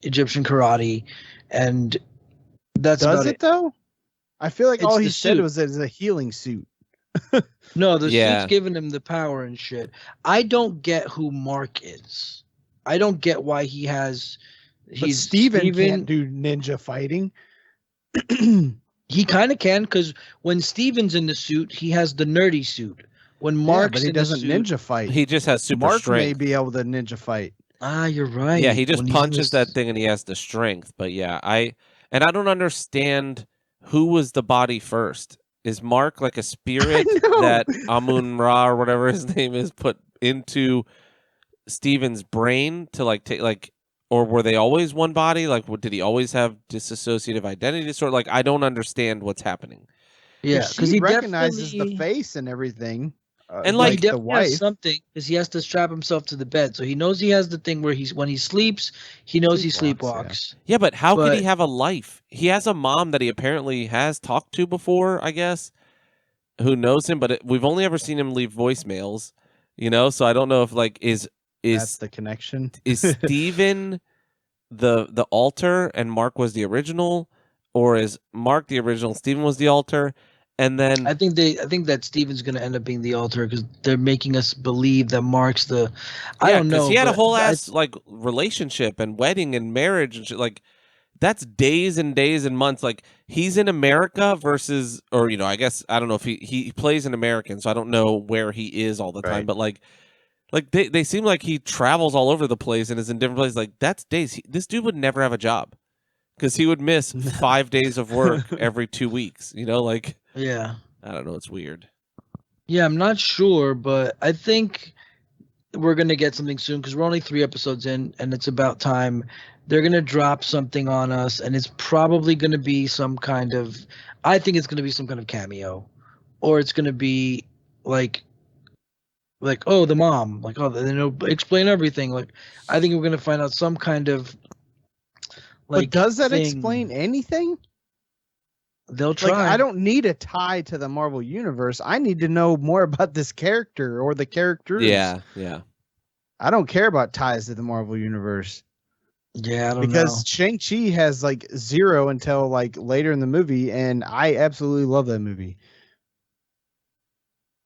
B: Egyptian karate, and that's
C: does
B: about
C: it though? I feel like all he said
B: suit.
C: was that it's a healing suit.
B: No, the suit's giving him the power and shit. I don't get who Mark is. I don't get why he has.
C: Steven can't do ninja fighting.
B: He kind of can, because when Steven's in the suit, he has the nerdy suit. When Mark's
C: but he doesn't ninja fight.
A: He just has super
C: Mark
A: strength.
C: May be able to ninja fight.
B: Ah, you're right.
A: Yeah, he just punches that thing and he has the strength. But yeah, I don't understand who was the body first. Is Mark like a spirit that Amun Ra or whatever his name is put into Steven's brain to like take like, or were they always one body? Like, did he always have dissociative identity disorder? Like, I don't understand what's happening.
B: Yeah, because
C: she
B: he
C: recognizes the
B: definitely
C: face and everything.
A: And,
B: he
A: like,
C: like the
B: definitely has
C: wife.
B: something because he has to strap himself to the bed, so he knows he has the thing where when he sleeps, he knows he sleepwalks.
A: Yeah, but how could he
B: But
A: have a life? He has a mom that he apparently has talked to before, I guess, who knows him, but we've only ever seen him leave voicemails, so I don't know if like
C: That's
A: is
C: the connection.
A: is Steven the alter and Mark was the original, or is Mark the original, Steven was the alter? And then
B: I think that Steven's going to end up being the alter because they're making us believe that Mark's the. I
A: yeah,
B: don't
A: because
B: know,
A: he had a
B: but
A: whole ass like relationship and wedding and marriage and shit. Like that's days and days and months. Like he's in America versus, or I guess I don't know if he plays an American, so I don't know where he is all the time.
C: Right.
A: But like they seem like he travels all over the place and is in different places. Like that's days. This dude would never have a job because he would miss 5 days of work every 2 weeks. Like
B: yeah,
A: I don't know. It's weird.
B: yeah, I'm not sure, but I think we're gonna get something soon because we're only 3 episodes in, and it's about time. They're gonna drop something on us, and it's probably gonna be some kind of. I think it's gonna be some kind of cameo, or it's gonna be like, oh, the mom, like, oh, they know, explain everything. Like, I think we're gonna find out some kind of
C: But does that
B: thing.
C: explain anything?
B: They'll try.
C: Like, I don't need a tie to the Marvel universe. I need to know more about this character or the characters.
A: Yeah.
C: I don't care about ties to the Marvel universe.
B: Yeah, I don't know.
C: Because Shang-Chi has like 0 until like later in the movie, and I absolutely love that movie.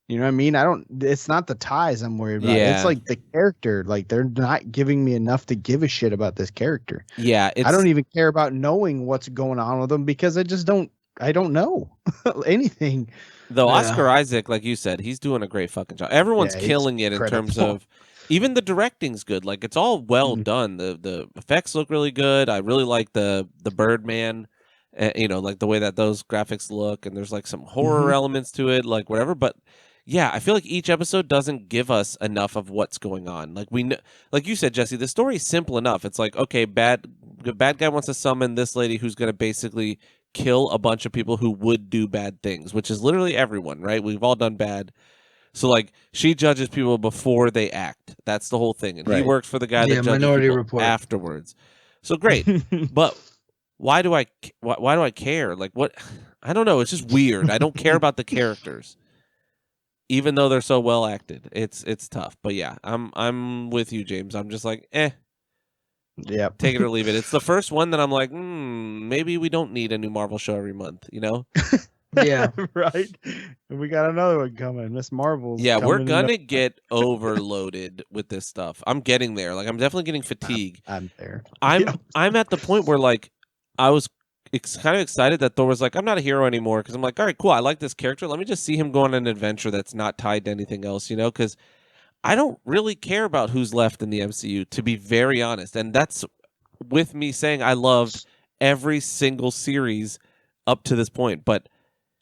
C: You know what I mean? It's not the ties I'm worried about.
A: Yeah.
C: It's like the character. Like they're not giving me enough to give a shit about this character.
A: Yeah.
C: I don't even care about knowing what's going on with them because I don't know anything.
A: Though
B: Yeah.
A: Oscar Isaac, like you said, he's doing a great fucking job. Everyone's
C: Yeah, he's
A: killing it in terms
C: incredible.
A: of even the directing's good. Like it's all well
C: Mhm.
A: done. The effects look really good. I really like the Birdman, like the way that those graphics look, and there's like some horror elements to it, like whatever. But yeah, I feel like each episode doesn't give us enough of what's going on. Like like you said, Jesse, the story's simple enough. It's like, okay, the bad guy wants to summon this lady who's going to basically kill a bunch of people who would do bad things, which is literally everyone, right? We've all done bad. So like she judges people before they act. That's the whole thing. And he
C: Right.
A: works for the guy that judges
B: Minority
A: people
B: Report.
A: afterwards. So great. But why do I care? Like what? I don't know. It's just weird. I don't care about the characters. Even though they're so well acted. It's tough. But yeah, I'm with you, James. I'm just like,
C: Yep.
A: take it or leave it. It's the first one that I'm like, maybe we don't need a new Marvel show every month,
B: Yeah.
C: Right. We got another one coming. Miss Marvel's.
A: Yeah, we're
C: coming
A: gonna get overloaded with this stuff. I'm getting there. Like I'm definitely getting fatigue.
C: I'm there.
A: I'm at the point where like I was kind of excited that Thor was like, I'm not a hero anymore because I'm like, all right, cool. I like this character. Let me just see him go on an adventure that's not tied to anything else, because I don't really care about who's left in the MCU, to be very honest. And that's with me saying I loved every single series up to this point. But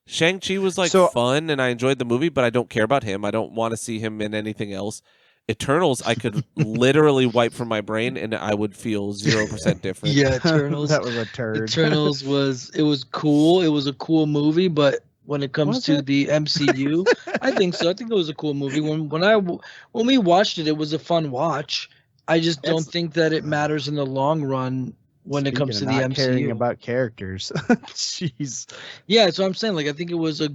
A: Shang-Chi was like fun and I enjoyed the movie, but I don't care about him. I don't want to see him in anything else. Eternals, I could literally wipe from my brain and I would feel 0% different.
B: Yeah, Eternals.
C: That was a turd.
B: Eternals was cool. It was a cool movie, but when it comes to the MCU, I think so. I think it was a cool movie. When we watched it, it was a fun watch. I just don't think that it matters in the long run when it comes to the MCU.
C: Caring about characters. Jeez.
B: Yeah, so I'm saying, like, I think it was a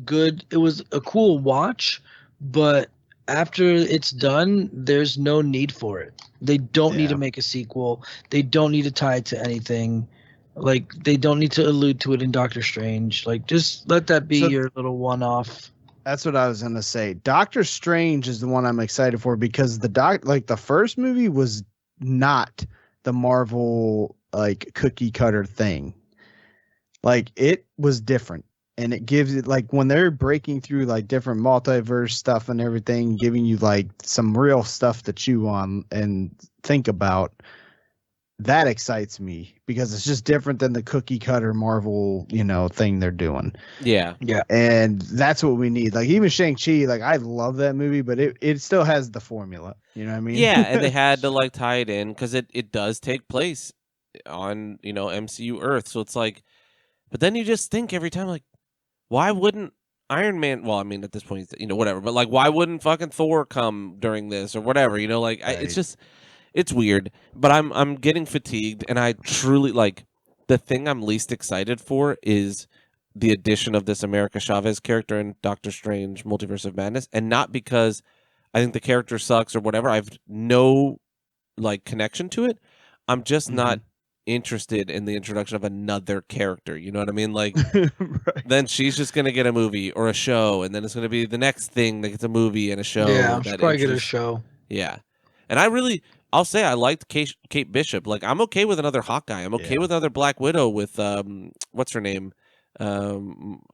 B: cool watch, but after it's done, there's no need for it. They don't need to make a sequel. They don't need to tie it to anything. Like, they don't need to allude to it in Doctor Strange. Like, just let that be your little one-off.
C: That's what I was gonna say. Doctor Strange is the one I'm excited for because the first movie was not the Marvel like cookie cutter thing. Like it was different. And it gives it like when they're breaking through like different multiverse stuff and everything, giving you like some real stuff to chew on and think about. that excites me because it's just different than the cookie cutter Marvel, thing they're doing.
A: Yeah.
C: And that's what we need. Like even Shang-Chi, like I love that movie, but it still has the formula. You know what I mean?
A: Yeah, and they had to like tie it in because it does take place on MCU Earth, so it's like, but then you just think every time like, why wouldn't Iron Man? Well, I mean at this point, whatever, but like, why wouldn't fucking Thor come during this or whatever? Like, it's just it's weird. But I'm getting fatigued, and I truly like the thing I'm least excited for is the addition of this America Chavez character in Doctor Strange Multiverse of Madness, and not because I think the character sucks or whatever. I've no like connection to it. I'm just not interested in the introduction of another character. You know what I mean? Like
C: Right.
A: then she's just gonna get a movie or a show, and then it's gonna be the next thing that gets a movie and a show.
B: Yeah, she'll probably get a show.
A: Yeah, and I'll say I liked Kate Bishop. Like I'm okay with another Hawkeye. I'm okay with another Black Widow with what's her name? Oh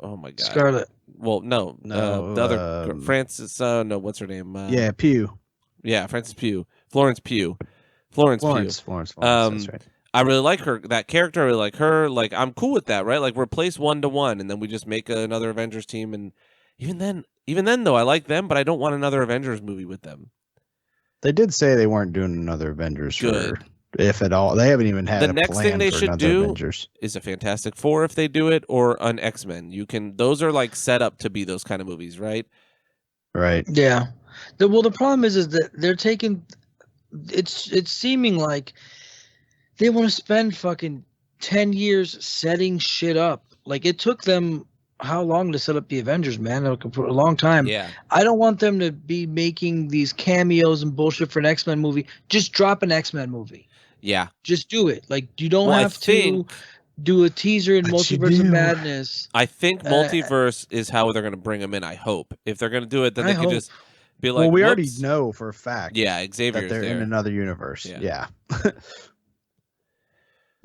A: my god,
B: Scarlet.
A: Well, no, the other Francis. No, what's her name?
C: Pugh.
A: Yeah, Francis Pugh. Florence Pugh. Florence.
C: That's right.
A: I really like her. That character, I really like her. Like, I'm cool with that, right? Like, replace 1-to-1, and then we just make another Avengers team. And even then, though, I like them, but I don't want another Avengers movie with them.
C: They did say they weren't doing another Avengers if at all. They haven't even had
A: the next thing they should do
C: Avengers.
A: Is a Fantastic Four if they do it, or an X-Men. Those are like set up to be those kind of movies, right?
C: Right.
B: Yeah. The problem is that they're taking. It's seeming like they want to spend fucking 10 years setting shit up. Like it took them how long to set up the Avengers, man? A long time.
A: Yeah.
B: I don't want them to be making these cameos and bullshit for an X-Men movie. Just drop an X-Men movie.
A: Yeah.
B: Just do it. Like you don't have to do a teaser in Multiverse of Madness.
A: I think Multiverse is how they're going to bring them in, I hope. If they're going to do it, then they can just be like,
C: well, we already know for a fact.
A: Yeah, Xavier's
C: that they're
A: there.
C: in another universe. Yeah.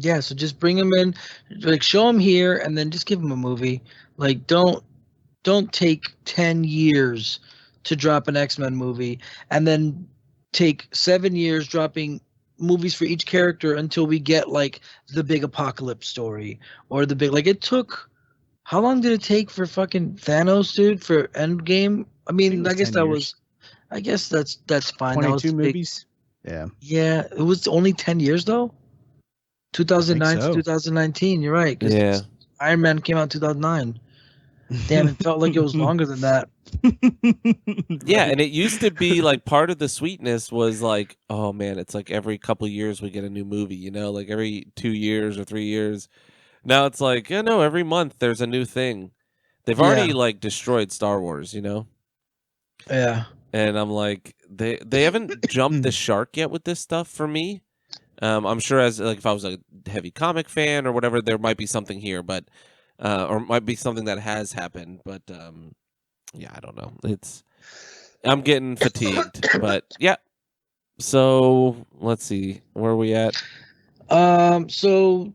B: Yeah, so just bring them in, like show them here, and then just give them a movie. Like don't take 10 years to drop an X-Men movie, and then take 7 years dropping movies for each character until we get like the big apocalypse story or the big. Like it took. How long did it take for fucking Thanos, dude, for Endgame? I mean, I guess that was. I guess that's fine.
C: 22 movies. Yeah.
B: Yeah, it was only 10 years though. 2009 to 2019. You're right.
A: Yeah.
B: Iron Man came out in 2009. Damn, it felt like it was longer than that.
A: Yeah, and it used to be like part of the sweetness was like, oh man, it's like every couple years we get a new movie, like every 2 years or 3 years. Now it's like, every month there's a new thing. They've already like destroyed Star Wars,
B: Yeah.
A: And I'm like, they haven't jumped the shark yet with this stuff for me. I'm sure as like if I was a heavy comic fan or whatever, there might be something here, but or might be something that has happened, but yeah, I don't know. I'm getting fatigued, but yeah. So let's see, where are we at?
B: So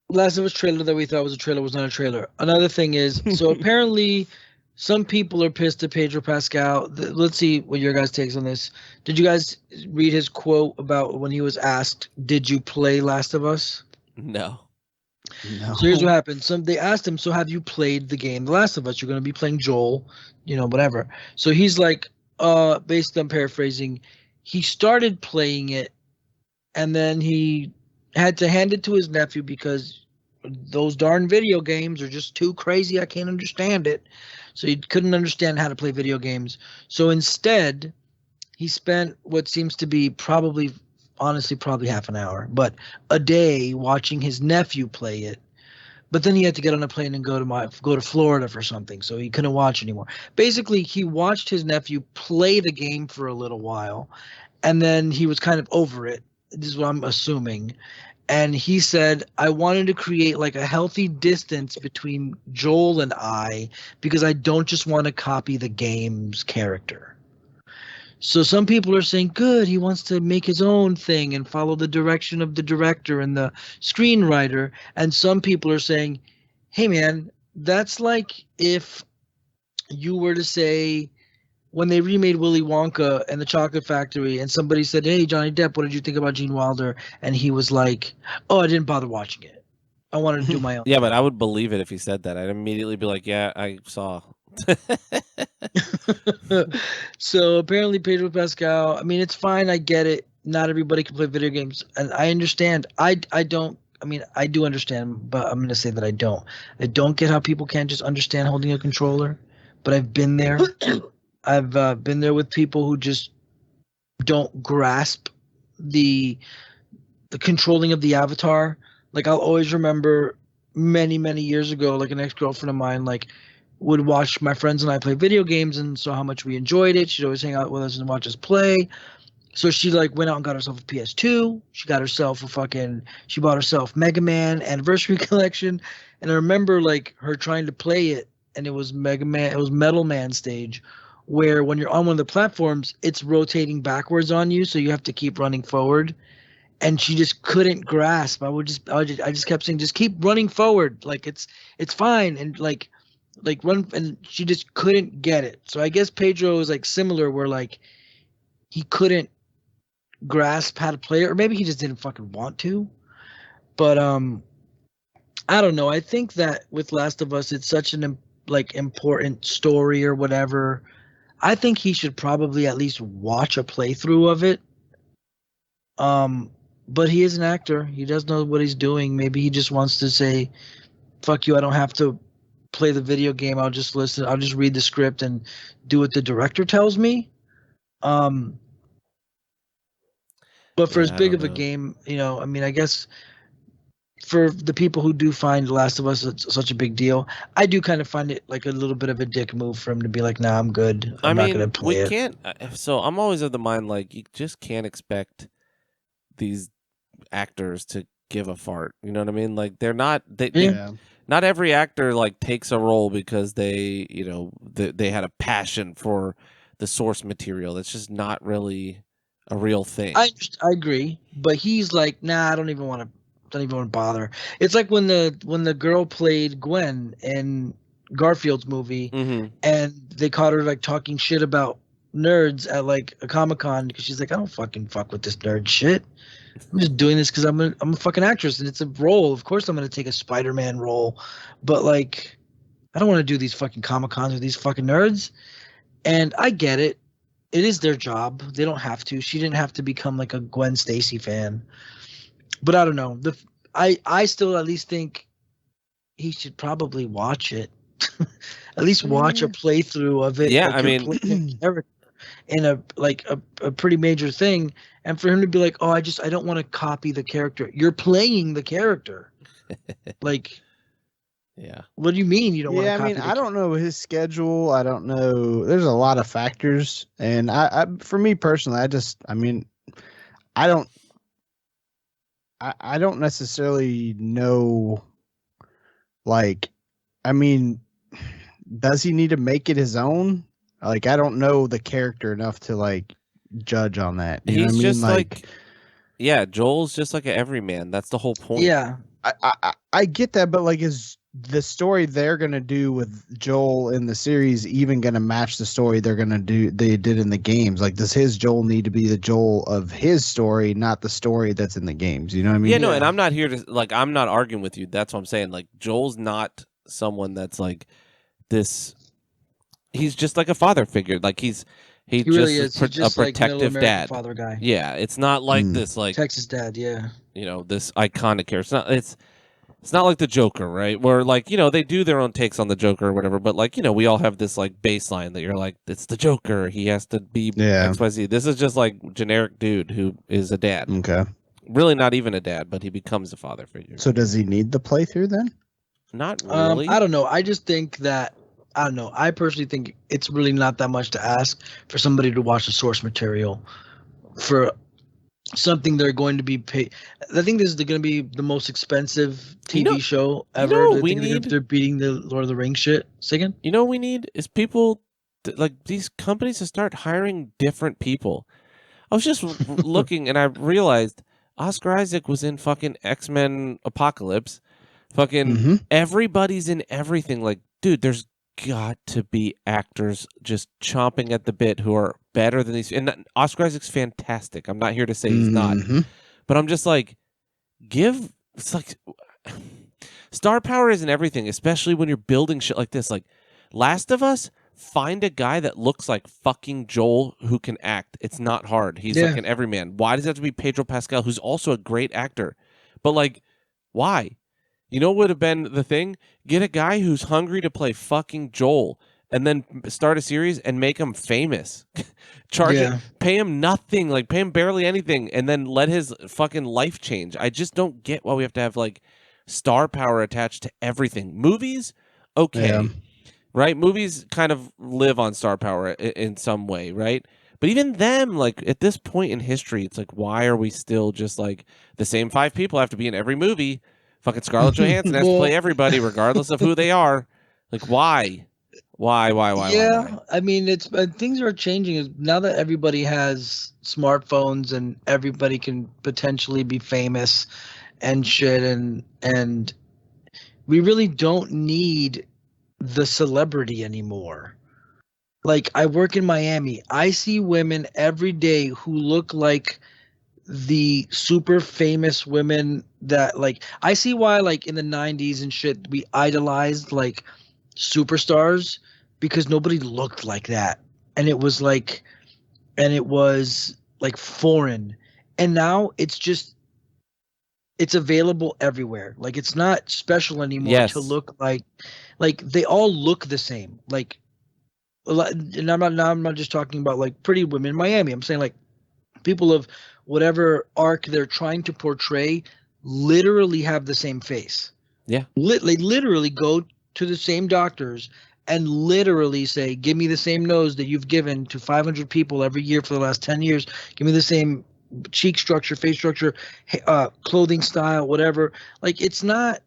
B: Last of Us trailer that we thought was a trailer was not a trailer. Another thing is, so apparently some people are pissed at Pedro Pascal. Let's see what your guys' takes on this. Did you guys read his quote about when he was asked, "Did you play Last of Us?"
A: No.
B: So here's what happened. They asked him, "So have you played the game The Last of Us? You're going to be playing Joel, whatever." So he's like, basically I'm paraphrasing, he started playing it, and then he had to hand it to his nephew because those darn video games are just too crazy. I can't understand it. So he couldn't understand how to play video games. So instead, he spent what seems to be probably half an hour, but a day watching his nephew play it. But then he had to get on a plane and go to Florida for something, so he couldn't watch anymore. Basically, he watched his nephew play the game for a little while, and then he was kind of over it. This is what I'm assuming. And he said, I wanted to create like a healthy distance between Joel and I because I don't just want to copy the game's character. So some people are saying, good, he wants to make his own thing and follow the direction of the director and the screenwriter. And some people are saying, hey, man, that's like if you were to say when they remade Willy Wonka and the Chocolate Factory, and somebody said, "Hey, Johnny Depp, what did you think about Gene Wilder?" And he was like, "Oh, I didn't bother watching it. I wanted to do my own
A: Yeah, but
B: thing."
A: I would believe it if he said that. I'd immediately be like, yeah, I saw.
B: So apparently Pedro Pascal, I mean, it's fine, I get it. Not everybody can play video games, and I understand. I don't. I mean, I do understand, but I'm gonna say that I don't. I don't get how people can't just understand holding a controller. But I've been there. I've been there with people who just don't grasp the the controlling of the avatar. Like I'll always remember many years ago, like an ex girlfriend of mine, like would watch my friends and I play video games and saw how much we enjoyed it. She'd always hang out with us and watch us play. So she like went out and got herself a PS2. She got herself a fucking. She bought herself Mega Man Anniversary Collection, and I remember like her trying to play it, and it was Mega Man. It was Metal Man stage, where when you're on one of the platforms, it's rotating backwards on you, so you have to keep running forward. And she just couldn't grasp. I just kept saying, just keep running forward, like it's fine, and like run, and she just couldn't get it. So I guess Pedro is like similar, where like he couldn't grasp how to play it, or maybe he just didn't fucking want to. But I don't know. I think that with Last of Us, it's such an like important story or whatever. I think he should probably at least watch a playthrough of it. But he is an actor. He does know what he's doing. Maybe he just wants to say, "Fuck you! I don't have to play the video game. I'll just listen. I'll just read the script and do what the director tells me." Um, but for as
A: Yeah, I
B: big
A: don't
B: of a
A: know.
B: game, I mean, I guess for the people who do find Last of Us such a big deal, I do kind of find it like a little bit of a dick move for him to be like, "Nah, I'm good.
A: I
B: I'm not gonna
A: mean, we
B: play it."
A: can't. So I'm always of the mind like you just can't expect these actors to give a fart. You know what I mean? Like they're not. They
B: Yeah,
C: Yeah.
A: not every actor like takes a role because they they had a passion for the source material. That's just not really a real thing.
B: I agree, but he's like, "Nah, I don't even want to bother." It's like when the girl played Gwen in Garfield's movie,
A: Mm-hmm.
B: and they caught her like talking shit about nerds at like a Comic-Con because she's like, "I don't fucking fuck with this nerd shit. I'm just doing this because I'm a fucking actress and it's a role. Of course I'm gonna take a Spider-Man role, but like I don't want to do these fucking Comic-Cons with these fucking nerds." And I get it. It is their job. They don't have to. She didn't have to become like a Gwen Stacy fan. But I don't know. I still at least think he should probably watch it. At least watch a playthrough of it.
A: Yeah,
B: Like
A: I
B: you're
A: mean,
B: playing a character in a pretty major thing, and for him to be like, "Oh, I don't want to copy the character." You're playing the character. Like,
A: yeah.
B: what do you mean you don't want to
C: Yeah, I
B: copy
C: mean,
B: the
C: I
B: character?
C: don't know his schedule. I don't know. There's a lot of factors, and for me personally, I mean, I don't, I don't necessarily know. Like, I mean, does he need to make it his own? Like, I don't know the character enough to like judge on that. You know what I
A: He's
C: mean?
A: just like, yeah, Joel's just like an everyman. That's the whole point.
B: Yeah,
C: I get that, but like, is the story they're gonna do with Joel in the series even gonna match the story they did in the games? Like, does his Joel need to be the Joel of his story, not the story that's in the games? You know what I
A: Yeah,
C: mean?
A: no, and
B: yeah.
A: I'm not here to like. I'm not arguing with you. That's what I'm saying. Like, Joel's not someone that's like this. He's just like a father figure. Like he
B: He
A: just
B: really
A: is
B: is. He's
A: a
B: just like middle
A: protective
B: American
A: dad.
B: father guy.
A: Yeah, it's not like
C: Mm.
A: this like
B: Texas dad. Yeah.
A: this iconic character. It's not like the Joker, right? Where like they do their own takes on the Joker or whatever, but like we all have this like baseline that you're like it's the Joker. He has to be
C: Yeah.
A: XYZ. This is just like generic dude who is a dad.
C: Okay.
A: Really, not even a dad, but he becomes a father figure.
C: So does he need the playthrough then?
A: Not really.
B: I don't know. I just think that I don't know. I personally think it's really not that much to ask for somebody to watch the source material for something they're going to be paid. I think this is going to be the most expensive TV show ever.
A: know what
B: I
A: we
B: think
A: need?
B: they're beating the Lord of the Rings shit. Say again?
A: You know what we need is people like these companies to start hiring different people. I was just looking and I realized Oscar Isaac was in fucking X-Men Apocalypse. Fucking
C: Mm-hmm.
A: everybody's in everything. Like, dude, there's got to be actors just chomping at the bit who are better than these. And Oscar Isaac's fantastic. I'm not here to say he's not, but I'm just like, it's like star power isn't everything, especially when you're building shit like this. Like Last of Us, find a guy that looks like fucking Joel who can act. It's not hard. He's like an everyman. Why does it have to be Pedro Pascal, who's also a great actor? But like, why? You know what would have been the thing? Get a guy who's hungry to play fucking Joel and then start a series and make him famous. Pay him nothing, like pay him barely anything, and then let his fucking life change. I just don't get why we have to have like star power attached to everything. Movies, okay, right? Movies kind of live on star power in some way, right? But even them, like at this point in history, it's like, why are we still just like the same 5 people have to be in every movie? Fucking Scarlett Johansson has to play everybody, regardless of who they are. Like, why? Why?
B: Yeah, I mean, things are changing. Now that everybody has smartphones and everybody can potentially be famous and shit, and we really don't need the celebrity anymore. Like, I work in Miami. I see women every day who look like the super famous women that, like, I see why, like, in the 90s and shit, we idolized like superstars, because nobody looked like that, and it was like foreign. And now it's available everywhere. Like, it's not special anymore to look like they all look the same. Like, and I'm not just talking about like pretty women in Miami. I'm saying like people of whatever arc they're trying to portray literally have the same face.
A: Yeah.
B: They literally go to the same doctors and literally say, give me the same nose that you've given to 500 people every year for the last 10 years. Give me the same cheek structure, face structure, clothing style, whatever. Like, it's not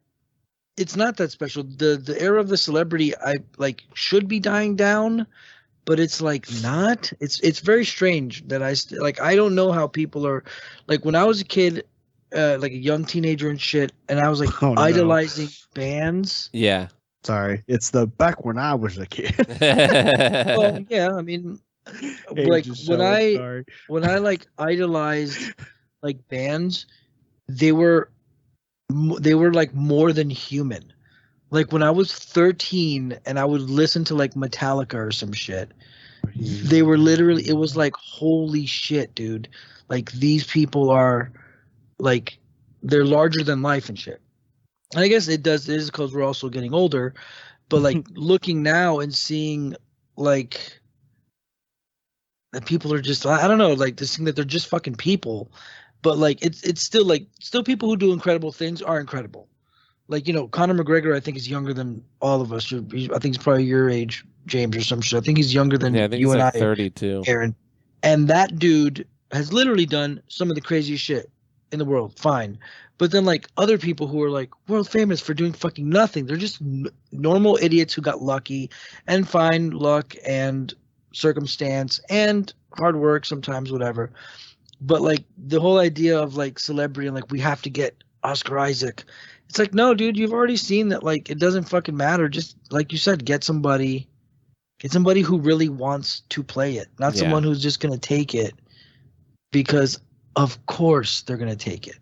B: that special. The era of the celebrity, I like, should be dying down, but it's like not. It's very strange that I don't know how people are, like, when I was a kid, like a young teenager and shit, and I was like idolizing bands.
A: Yeah.
C: Sorry, it's the back when I was a kid.
B: Well, yeah, I mean, like when I like idolized like bands, they were like more than human. Like when I was 13 and I would listen to like Metallica or some shit, they were literally, it was like, holy shit, dude. Like, these people are like, they're larger than life and shit. And I guess it is because we're also getting older, but like looking now and seeing like that people are just, I don't know, like this thing that they're just fucking people, but like it's still people who do incredible things are incredible. Like, Conor McGregor, I think, is younger than all of us. I think he's probably your age, James, or some shit. I think he's younger than
A: I think
B: you
A: he's
B: and
A: like
B: I,
A: 32.
B: Aaron. And that dude has literally done some of the craziest shit in the world. Fine. But then, like, other people who are, like, world famous for doing fucking nothing. They're just normal idiots who got lucky and fine luck and circumstance and hard work sometimes, whatever. But, like, the whole idea of, like, celebrity and, like, we have to get Oscar Isaac. It's like, no, dude, you've already seen that, like, it doesn't fucking matter. Just, like you said, get somebody who really wants to play it, not someone who's just going to take it because, of course, they're going to take it.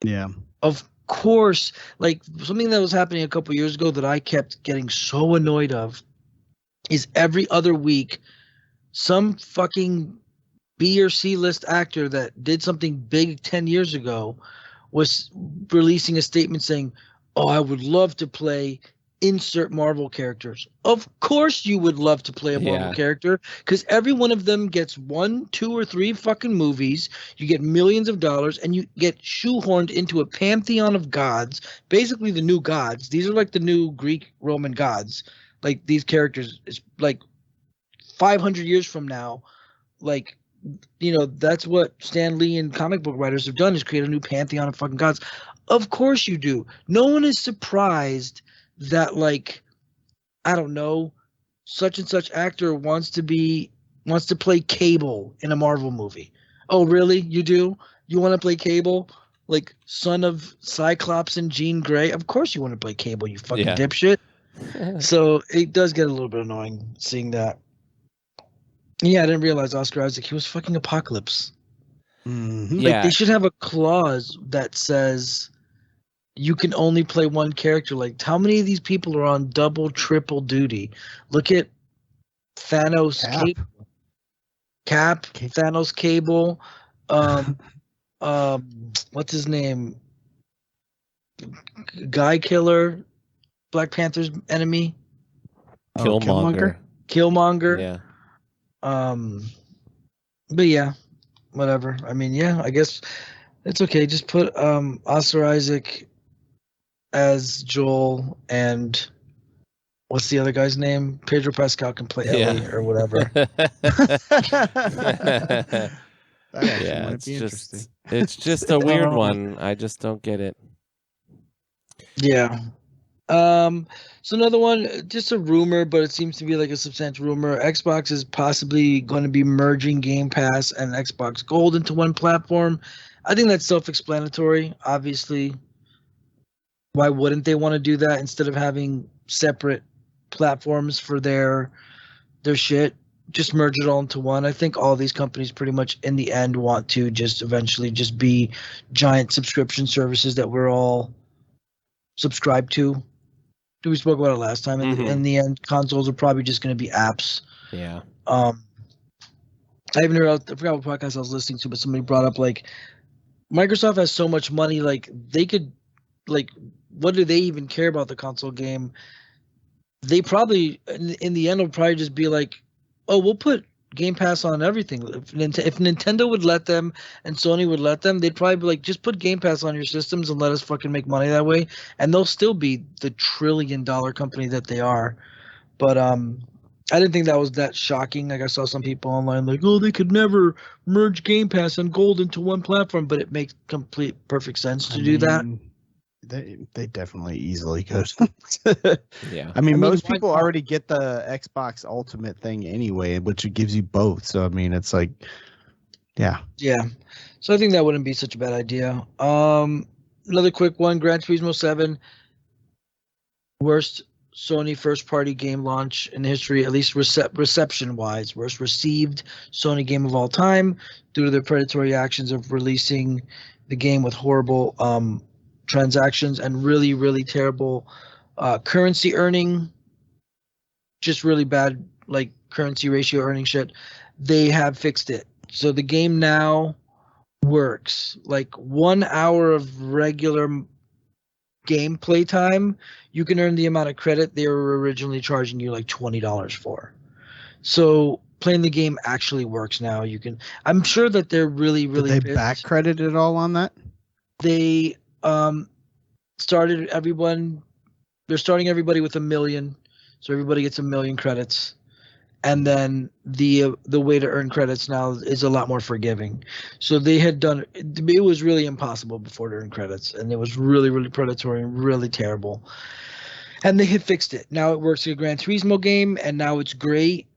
C: Yeah.
B: Of course. Like, something that was happening a couple years ago that I kept getting so annoyed of is every other week, some fucking B or C list actor that did something big 10 years ago was releasing a statement saying, oh, I would love to play insert Marvel characters. Of course you would love to play a Marvel character, because every one of them gets 1, 2, or 3 fucking movies. You get millions of dollars, and you get shoehorned into a pantheon of gods, basically the new gods. These are like the new Greek Roman gods. Like, these characters, it's like 500 years from now, like, that's what Stan Lee and comic book writers have done, is create a new pantheon of fucking gods. Of course you do. No one is surprised that, like, I don't know, such and such actor wants to play Cable in a Marvel movie. Oh, really? You do? You want to play Cable? Like, son of Cyclops and Jean Grey? Of course you want to play Cable, you fucking dipshit. So it does get a little bit annoying seeing that. Yeah, I didn't realize Oscar Isaac, he was fucking Apocalypse.
C: Mm-hmm.
B: Like,
A: Yeah,
B: they should have a clause that says you can only play one character. Like, how many of these people are on double, triple duty? Look at Thanos, Cap, Thanos, Cable, um, what's his name? Guy Killer, Black Panther's enemy,
A: Killmonger.
B: Killmonger.
A: Yeah.
B: But yeah, whatever. I mean, yeah, I guess it's okay. Just put Oscar Isaac as Joel, and what's the other guy's name? Pedro Pascal can play Ellie or whatever.
C: That actually
A: Yeah,
C: might be interesting.
A: It's just a weird one. I just don't get it.
B: Yeah. So another one, just a rumor, but it seems to be like a substantial rumor. Xbox is possibly going to be merging Game Pass and Xbox Gold into one platform. I think that's self-explanatory. Obviously, why wouldn't they want to do that instead of having separate platforms for their shit? Just merge it all into one. I think all these companies pretty much in the end want to just eventually just be giant subscription services that we're all subscribed to. We spoke about it last time. In the end, consoles are probably just going to be apps.
A: Yeah.
B: I even heard, I forgot what podcast I was listening to, but somebody brought up like Microsoft has so much money, like they could, like, what do they even care about the console game? They probably in the end will probably just be like, oh, we'll put Game Pass on everything. If Nintendo would let them and Sony would let them, they'd probably be like, just put Game Pass on your systems and let us fucking make money that way, and they'll still be the trillion-dollar company that they are. But I didn't think that was that shocking. Like, I saw some people online like, oh, they could never merge Game Pass and Gold into one platform, but it makes perfect sense to do that.
C: They definitely easily could.
A: Yeah.
C: I mean, most people already get the Xbox Ultimate thing anyway, which gives you both. So I mean, it's like, yeah.
B: So I think that wouldn't be such a bad idea. Another quick one: Gran Turismo 7, worst Sony first-party game launch in history, at least reception-wise. Worst received Sony game of all time due to their predatory actions of releasing the game with horrible transactions and really, really terrible currency earning, just really bad like currency ratio earning shit. They have fixed it. So the game now works. Like 1 hour of regular gameplay time, you can earn the amount of credit they were originally charging you like $20 for. So playing the game actually works now. You can. I'm sure that they're really, really.
C: Did they back credit it all on that?
B: They started everyone. They're starting everybody with 1 million, so everybody gets 1 million credits, and then the way to earn credits now is a lot more forgiving. So they had done. It was really impossible before to earn credits, and it was really, really predatory and really terrible. And they had fixed it. Now it works like a Gran Turismo game, and now it's great.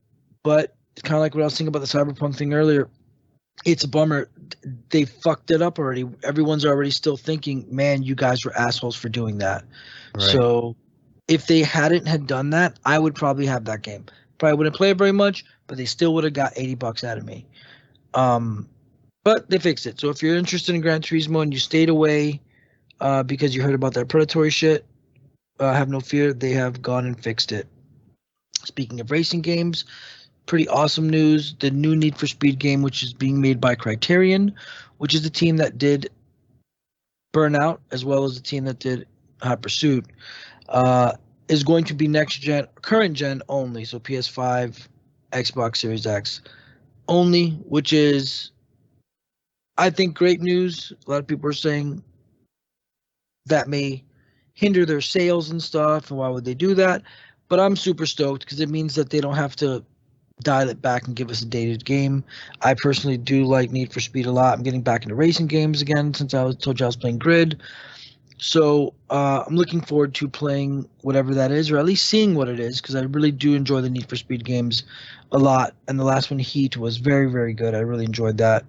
B: But it's kind of like what I was thinking about the Cyberpunk thing earlier. It's a bummer. They fucked it up already. Everyone's already still thinking, man, you guys were assholes for doing that. Right. So if they hadn't had done that, I would probably have that game. Probably wouldn't play it very much, but they still would have got $80 out of me. But they fixed it. So if you're interested in Gran Turismo and you stayed away because you heard about that predatory shit, have no fear. They have gone and fixed it. Speaking of racing games, pretty awesome news. The new Need for Speed game, which is being made by Criterion, which is the team that did Burnout, as well as the team that did Hot Pursuit, is going to be current gen only. So PS5, Xbox Series X only, which is, I think, great news. A lot of people are saying that may hinder their sales and stuff, and why would they do that? But I'm super stoked because it means that they don't have to dial it back and give us a dated game. I personally do like Need for Speed a lot. I'm getting back into racing games again since I told you I was playing Grid. So I'm looking forward to playing whatever that is, or at least seeing what it is, because I really do enjoy the Need for Speed games a lot. And the last one, Heat, was very, very good. I really enjoyed that.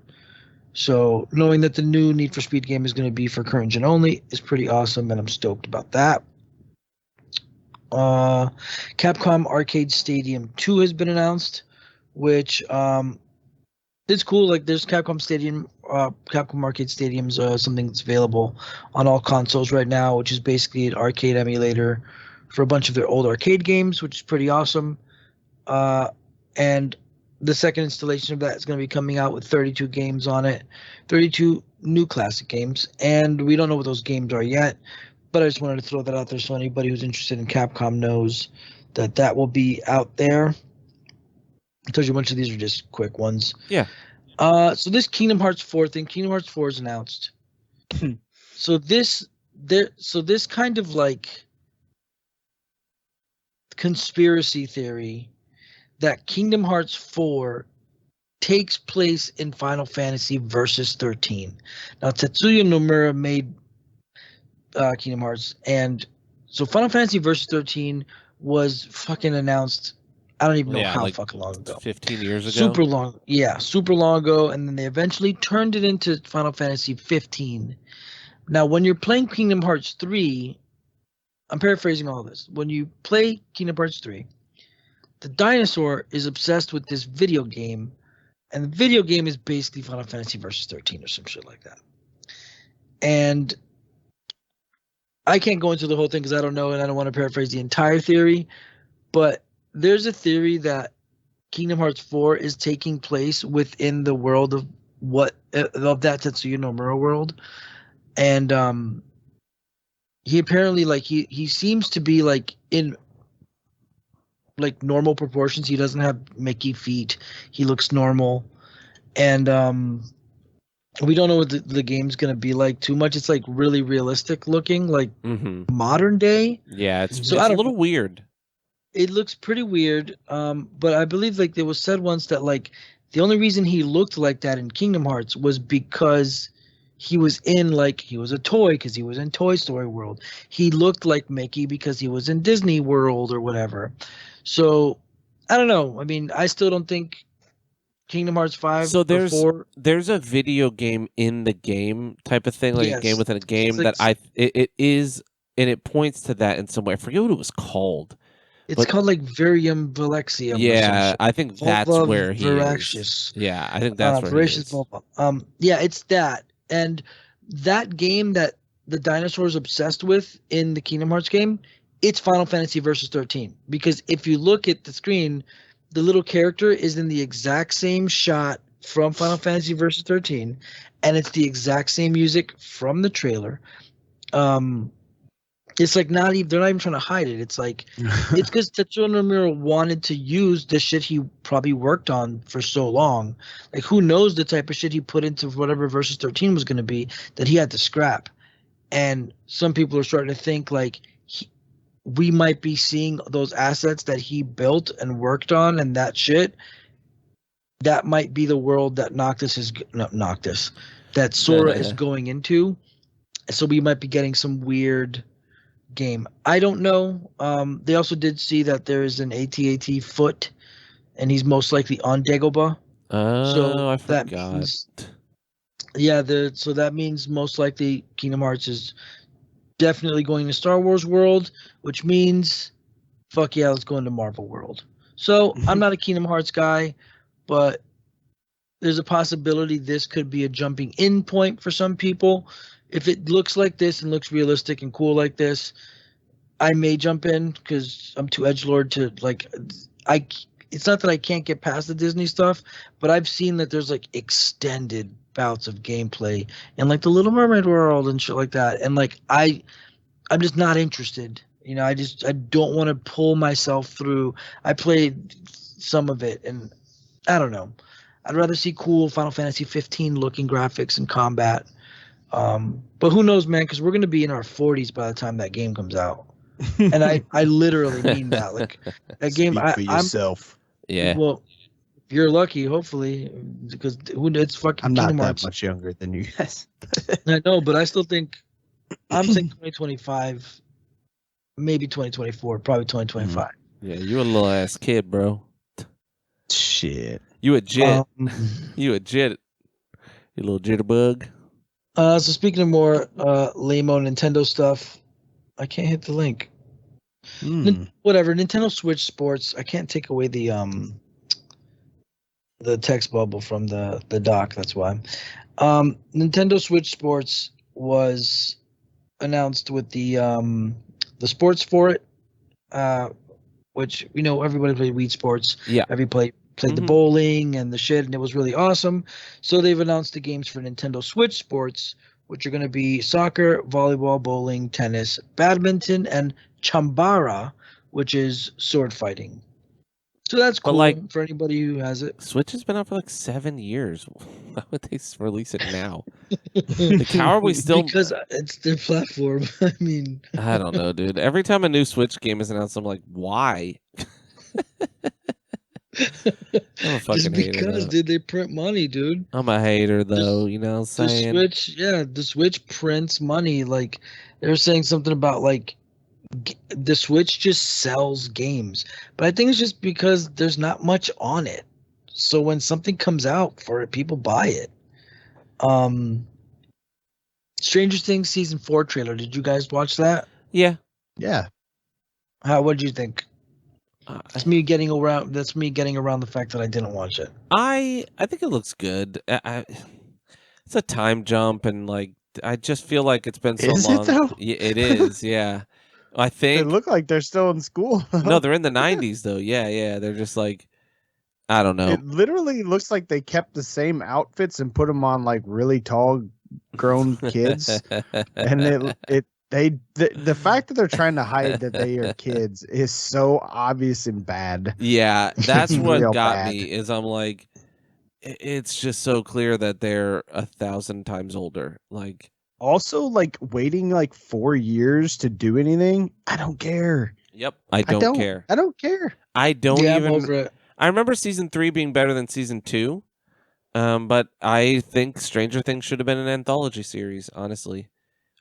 B: So knowing that the new Need for Speed game is going to be for current gen only is pretty awesome, and I'm stoked about that. Capcom Arcade Stadium 2 has been announced, which it's cool. Like there's Capcom Arcade Stadium's something that's available on all consoles right now, which is basically an arcade emulator for a bunch of their old arcade games, which is pretty awesome. And the second installation of that is going to be coming out with 32 games on it, 32 new classic games, and we don't know what those games are yet. But I just wanted to throw that out there so anybody who's interested in Capcom knows that will be out there. I told you a bunch of these are just quick ones.
A: Yeah.
B: So this Kingdom Hearts 4 thing, Kingdom Hearts 4 is announced. So this kind of like conspiracy theory that Kingdom Hearts 4 takes place in Final Fantasy Versus 13. Now Tetsuya Nomura made Kingdom Hearts, and so Final Fantasy Versus 13 was fucking announced. I don't even know how
A: like
B: fucking long ago.
A: 15 years ago.
B: Super long. Yeah, super long ago, and then they eventually turned it into Final Fantasy 15. Now, when you're playing Kingdom Hearts 3, I'm paraphrasing all this. When you play Kingdom Hearts 3, the dinosaur is obsessed with this video game, and the video game is basically Final Fantasy Versus 13 or some shit like that. And I can't go into the whole thing because I don't know, and I don't want to paraphrase the entire theory, but there's a theory that Kingdom Hearts 4 is taking place within the world of that Tetsuya Nomura world, and he apparently he seems to be like in like normal proportions. He doesn't have Mickey feet. He looks normal, and we don't know what the game's gonna be like too much. It's like really realistic looking, like modern day.
A: Yeah, it's a little weird.
B: It looks pretty weird, but I believe like there was said once that like the only reason he looked like that in Kingdom Hearts was because he was a toy because he was in Toy Story World. He looked like Mickey because he was in Disney World or whatever. So I don't know. I mean, I still don't think Kingdom Hearts 5
A: so
B: or 4.
A: There's a video game in the game type of thing, like a game within a game
B: like,
A: that it is, and it points to that in some way. I forget what it was called.
B: It's called like Virium Valexium.
A: Yeah, I think that's
B: Volva
A: where he
B: Voracious.
A: is. Yeah, I think that's where
B: Voracious
A: he is.
B: Volva. Yeah, it's that. And that game that the dinosaur is obsessed with in the Kingdom Hearts game, it's Final Fantasy Versus 13. Because if you look at the screen, the little character is in the exact same shot from Final Fantasy Versus 13, and it's the exact same music from the trailer. It's like they're not even trying to hide it. It's like it's because Tetsuya Nomura wanted to use the shit he probably worked on for so long. Like who knows the type of shit he put into whatever Versus 13 was going to be that he had to scrap. And some people are starting to think like we might be seeing those assets that he built and worked on and that shit. That might be the world that that Sora is going into. So we might be getting some weird game. I don't know. They also did see that there is an AT-AT foot, and he's most likely on Dagobah.
A: I forgot.
B: That means, so that means most likely Kingdom Hearts is definitely going to Star Wars world, which means fuck yeah, let's go into Marvel world. So I'm not a Kingdom Hearts guy, but there's a possibility this could be a jumping in point for some people. If it looks like this and looks realistic and cool like this, I may jump in because I'm too edgelord to like. It's not that I can't get past the Disney stuff, but I've seen that there's like extended bouts of gameplay and like the Little Mermaid world and shit like that, and like I'm just not interested. You know, I don't want to pull myself through. I played some of it, and I don't know. I'd rather see cool Final Fantasy 15 looking graphics and combat. But who knows, man? Because we're gonna be in our 40s by the time that game comes out, and I literally mean that. Like that game,
C: Speak for yourself.
A: Yeah.
B: Well, if you're lucky, hopefully, because it's fucking.
C: I'm not
B: Kingdom
C: that
B: Hearts.
C: much younger than you guys.
B: I know, but I still think I'm saying 2025, maybe 2024, probably 2025.
A: Yeah, you a little ass kid, bro.
C: Shit.
A: You a jit. You a jit. You little jitterbug.
B: So speaking of more lame-o Nintendo stuff, I can't hit the link. Whatever. Nintendo Switch Sports. I can't take away the text bubble from the dock. That's why. Nintendo Switch Sports was announced with the sports for it, which everybody played Wii Sports.
A: Yeah.
B: Everybody played the bowling and the shit, and it was really awesome. So they've announced the games for Nintendo Switch Sports, which are going to be soccer, volleyball, bowling, tennis, badminton, and chambara, which is sword fighting. So that's cool for anybody who has it.
A: Switch has been out for like 7 years. Why would they release it now? Like, how are we still?
B: Because it's their platform. I mean,
A: I don't know, dude. Every time a new Switch game is announced, I'm like, why? I'm a fucking
B: just because,
A: hater,
B: dude, they print money, dude.
A: I'm a hater, though. You know what I'm saying?
B: The Switch prints money. Like, they were saying something about, like, the Switch just sells games. But I think it's just because there's not much on it. So when something comes out for it, people buy it. Stranger Things Season 4 trailer. Did you guys watch that?
A: Yeah.
C: Yeah.
B: What did you think? That's me getting around the fact that I didn't watch it.
A: I think it looks good. It's a time jump, and like I just feel like it's been so long.
C: Is it though?
A: Yeah, it is. Yeah, I think
C: they look like they're still in school.
A: No, they're in the 90s though. Yeah. They're just like, I don't know.
C: It literally looks like they kept the same outfits and put them on like really tall, grown kids, and the fact that they're trying to hide that they are kids is so obvious and bad.
A: Yeah, that's what got
C: bad.
A: me. Is I'm like, it's just so clear that they're 1,000 times older. Like,
C: also, like waiting like 4 years to do anything. I don't care.
A: Yep, I don't care.
C: I don't care.
A: I don't even.
B: I'm over it.
A: I remember season 3 being better than season 2, but I think Stranger Things should have been an anthology series. Honestly,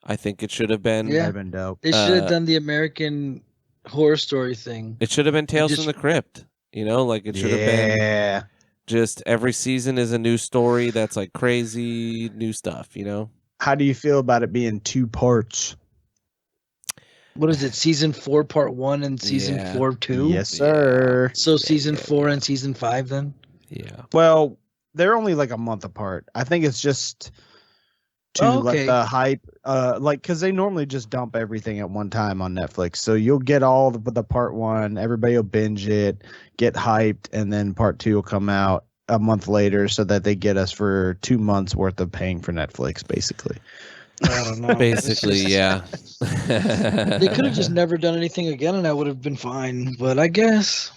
A: I think it should have been.
B: Yeah,
C: been dope.
B: They should have done the American Horror Story thing.
A: It should have been Tales from the Crypt. Like it should have been. Just every season is a new story that's like crazy new stuff.
C: How do you feel about it being 2 parts?
B: What is it? Season 4, part 1, and season 4, 2.
C: Yes, sir.
B: So season 4 and season 5, then.
A: Yeah.
C: Well, they're only like a month apart. I think it's just to let the hype, because they normally just dump everything at one time on Netflix. So you'll get all the part 1. Everybody will binge it, get hyped, and then part 2 will come out a month later, so that they get us for 2 months worth of paying for Netflix, basically.
B: I don't know.
A: Basically, yeah.
B: They could have just never done anything again, and I would have been fine. But I guess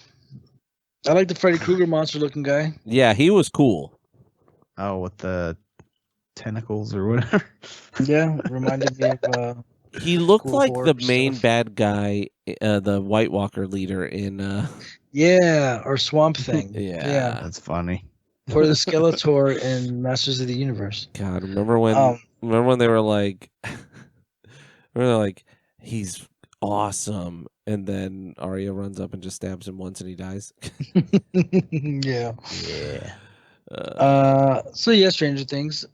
B: I like the Freddy Krueger monster-looking guy.
A: Yeah, he was cool.
C: Oh, with the tentacles or whatever.
B: Yeah, reminded me of.
A: He looked
B: cool
A: like the
B: horror
A: main
B: stuff.
A: bad guy, the White Walker leader in.
B: Yeah, or Swamp Thing.
A: Yeah.
C: That's funny.
B: Or the Skeletor in Masters of the Universe.
A: God, remember when they were like, he's awesome, and then Arya runs up and just stabs him once and he dies.
B: Yeah.
C: Yeah.
B: So yeah, Stranger Things.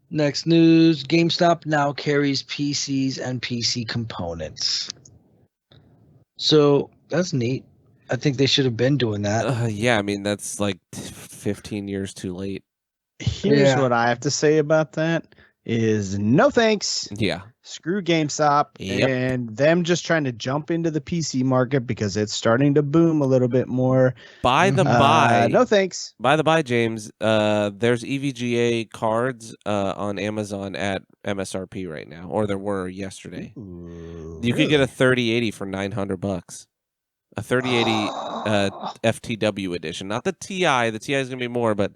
B: Next news: GameStop now carries PCs and PC components. So that's neat. I think they should have been doing that.
A: Yeah, I mean that's like 15 years too late.
C: Here's what I have to say about that is no thanks.
A: Yeah.
C: Screw GameStop and them just trying to jump into the PC market because it's starting to boom a little bit more.
A: By the by,
C: no thanks.
A: By the by, James, there's EVGA cards on Amazon at MSRP right now, or there were yesterday.
C: Ooh,
A: you could get a 3080 for $900. A 3080 FTW edition, not the TI. The TI is gonna be more, but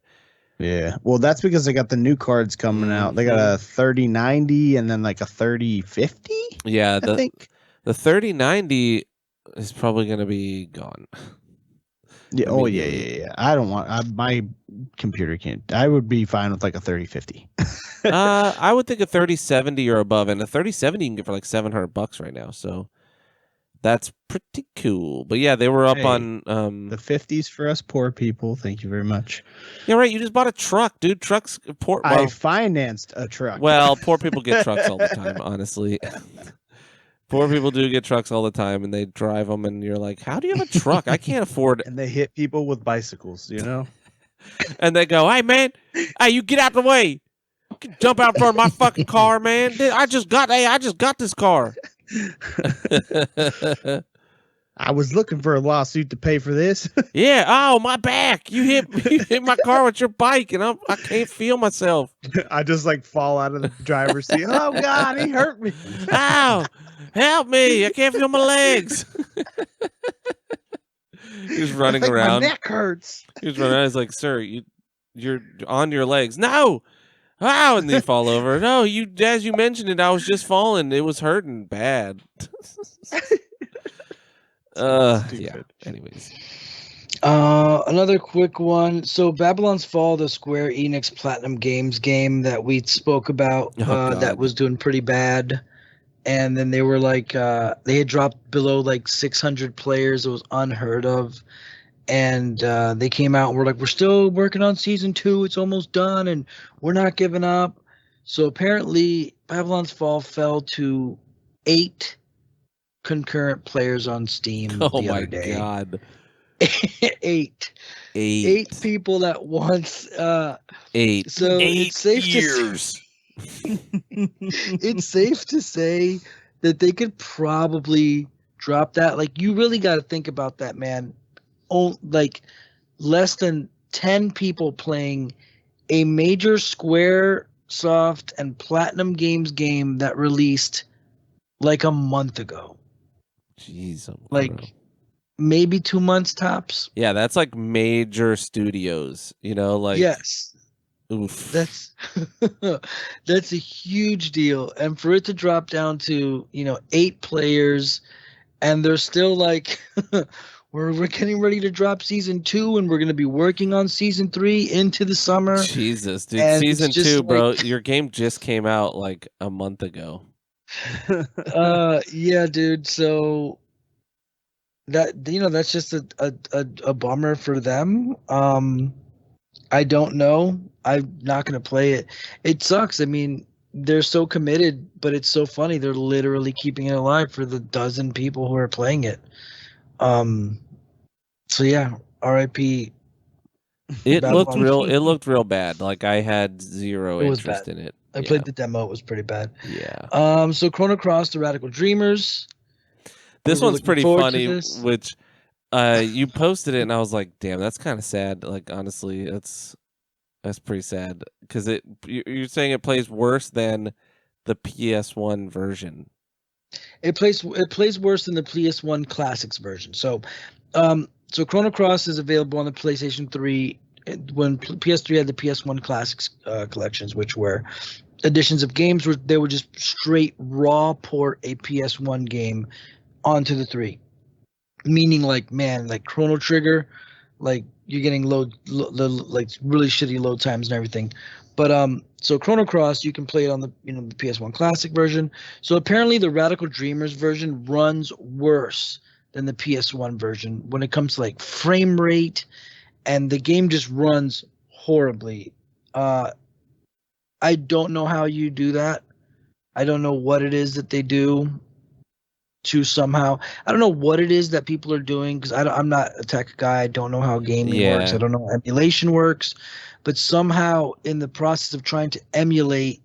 C: yeah. Well, that's because they got the new cards coming out. They got a 3090 and then like a 3050.
A: Yeah,
C: I think
A: the 3090 is probably gonna be gone.
C: Yeah. Yeah. I don't want my computer can't. I would be fine with like a 3050.
A: I would think a 3070 or above, and a 3070 you can get for like $700 right now. So. That's pretty cool. But yeah, they were up on
C: the 50s for us poor people. Thank you very much.
A: Yeah, right. You just bought a truck, dude. Trucks poor.
C: I financed a truck.
A: Well, poor people get trucks all the time, honestly. Poor people do get trucks all the time, and they drive them, and you're like, how do you have a truck? I can't afford it.
C: And they hit people with bicycles, you know?
A: And they go, hey, man, hey, you get out the way. Jump out in front of my fucking car, man. I just got this car.
C: I was looking for a lawsuit to pay for this.
A: Yeah. Oh, my back. You hit my car with your bike, and I can't feel myself.
C: I just like fall out of the driver's seat. Oh God, he hurt me.
A: Ow, help me. I can't feel my legs. He's running around.
C: My neck hurts.
A: He's running around. He's like, sir, you're on your legs. No. Wow, and they fall over. No, as you mentioned it, I was just falling. It was hurting bad. Yeah. Anyways.
B: Another quick one. So Babylon's Fall, the Square Enix Platinum Games game that we spoke about, that was doing pretty bad. And then they were like, they had dropped below like 600 players. It was unheard of. And they came out and were like, we're still working on season 2. It's almost done, and we're not giving up. So apparently Babylon's Fall fell to 8 concurrent players on Steam the other day.
A: Oh my God.
B: 8 people at once.
A: 8.
B: So
A: 8
B: it's safe
A: years.
B: It's safe to say that they could probably drop that. Like, you really got to think about that, man. Like, less than 10 people playing a major Squaresoft and Platinum Games game that released like a month ago.
A: Jeez,
B: like maybe 2 months tops.
A: Yeah, that's like major studios, you know, like
B: yes.
A: Oof.
B: That's a huge deal. And for it to drop down to, 8 players, and they're still like we're getting ready to drop season 2, and we're going to be working on season 3 into the summer.
A: Jesus, dude.
B: And
A: season 2, bro.
B: like,
A: your game just came out like a month ago.
B: Yeah, dude. So that, that's just a bummer for them. I don't know. I'm not going to play it. It sucks. I mean, they're so committed, but it's so funny. They're literally keeping it alive for the dozen people who are playing it. So yeah, RIP.
A: It looked real bad. Like, I had zero interest
B: bad.
A: in it.
B: I played the demo. It was pretty bad.
A: Yeah.
B: So Chrono Cross, The Radical Dreamers.
A: This one's pretty funny, which you posted it, and I was like, damn, that's kind of sad. Like, honestly, that's pretty sad, because you're saying it plays worse than the PS1 version.
B: It plays worse than the PS1 Classics version. So Chrono Cross is available on the PlayStation 3 when PS3 had the PS1 Classics collections, which were editions of games where they would just straight raw port a PS1 game onto the 3. Meaning, like, man, like Chrono Trigger, like, you're getting like really shitty load times and everything. But so Chrono Cross, you can play it on the the PS1 Classic version. So apparently the Radical Dreamers version runs worse than the PS1 version when it comes to like frame rate, and the game just runs horribly. I don't know how you do that. I don't know what it is that they do to somehow. I don't know what it is that people are doing, because I'm not a tech guy. I don't know how gaming works. I don't know how emulation works. But somehow, in the process of trying to emulate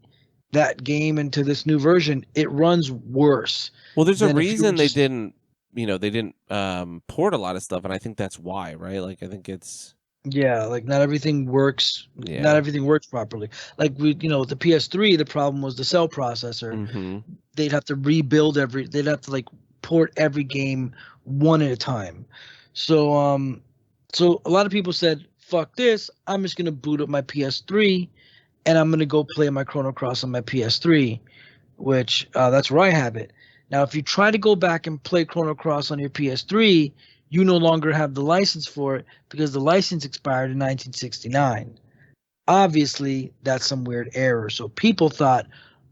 B: that game into this new version, it runs worse.
A: Well, there's a reason they didn't port a lot of stuff, and I think that's why, right? Like, I think it's
B: like not everything works. Yeah. Not everything works properly. Like, the PS3, the problem was the cell processor.
A: Mm-hmm.
B: They'd have to rebuild they'd have to like port every game one at a time. So so a lot of people said, fuck this, I'm just gonna boot up my PS3 and I'm gonna go play my Chrono Cross on my PS3, which that's where I have it. Now, if you try to go back and play Chrono Cross on your PS3, you no longer have the license for it, because the license expired in 1969. Obviously, that's some weird error. So people thought,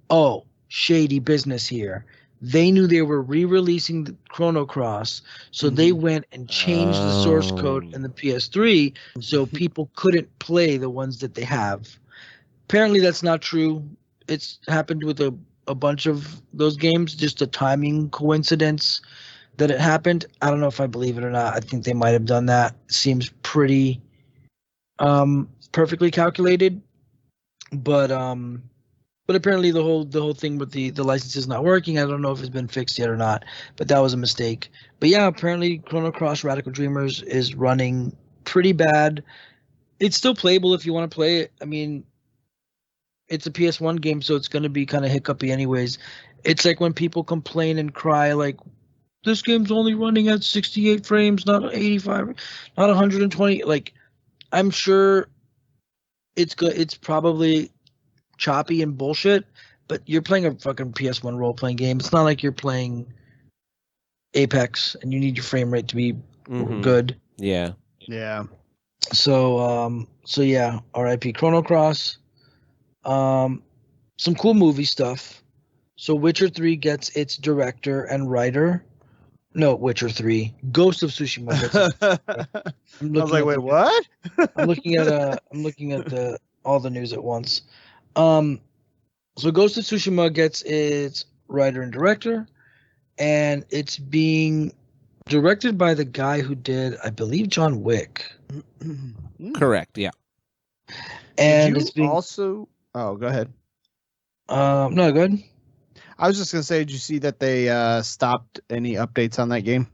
B: oh, shady business here. They knew they were re-releasing the Chrono Cross, so they went and changed the source code in the PS3 so people couldn't play the ones that they have. Apparently, that's not true. It's happened with a a bunch of those games, just a timing coincidence that it happened. I don't know if I believe it or not. I think they might have done that. Seems pretty perfectly calculated, but apparently the whole thing with the license is not working. I don't know if it's been fixed yet or not, but that was a mistake. But yeah, apparently Chrono Cross Radical Dreamers is running pretty bad. It's still playable if you want to play it. I mean, it's a PS1 game, so it's going to be kind of hiccupy anyways. It's like when people complain and cry like, this game's only running at 68 frames, not 85, not 120. Like, I'm sure it's good. It's probably choppy and bullshit, but you're playing a fucking PS1 role-playing game. It's not like you're playing Apex and you need your frame rate to be good.
A: Yeah.
C: Yeah.
B: So yeah, RIP Chrono Cross. Some cool movie stuff. So Witcher 3 gets its director and writer. No, Witcher 3. Ghost of Tsushima.
C: I was like, wait, what?
B: I'm looking at all the news at once. So Ghost of Tsushima gets its writer and director, and it's being directed by the guy who did, I believe, John Wick.
A: Correct. Yeah.
B: And
C: Did
B: it's being
C: also. Oh, go ahead.
B: no, go ahead.
C: I was just gonna say, did you see that they stopped any updates on that game?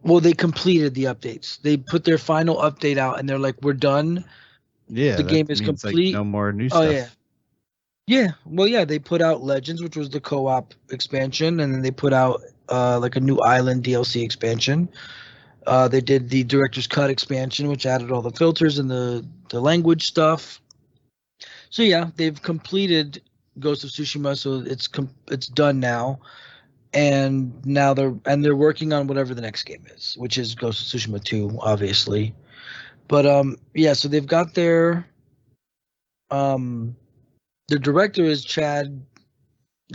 B: Well, they completed the updates. They put their final update out, and they're like, "We're done.
C: Yeah,
B: the game is complete.
C: Like no more new
B: Oh
C: stuff.
B: yeah. Well, yeah. They put out Legends, which was the co-op expansion, and then they put out like a new island DLC expansion. They did the director's cut expansion, which added all the filters and the language stuff. So yeah, they've completed Ghost of Tsushima, so it's done now, and now they're working on whatever the next game is, which is Ghost of Tsushima 2, obviously. But yeah, so they've got their director is Chad.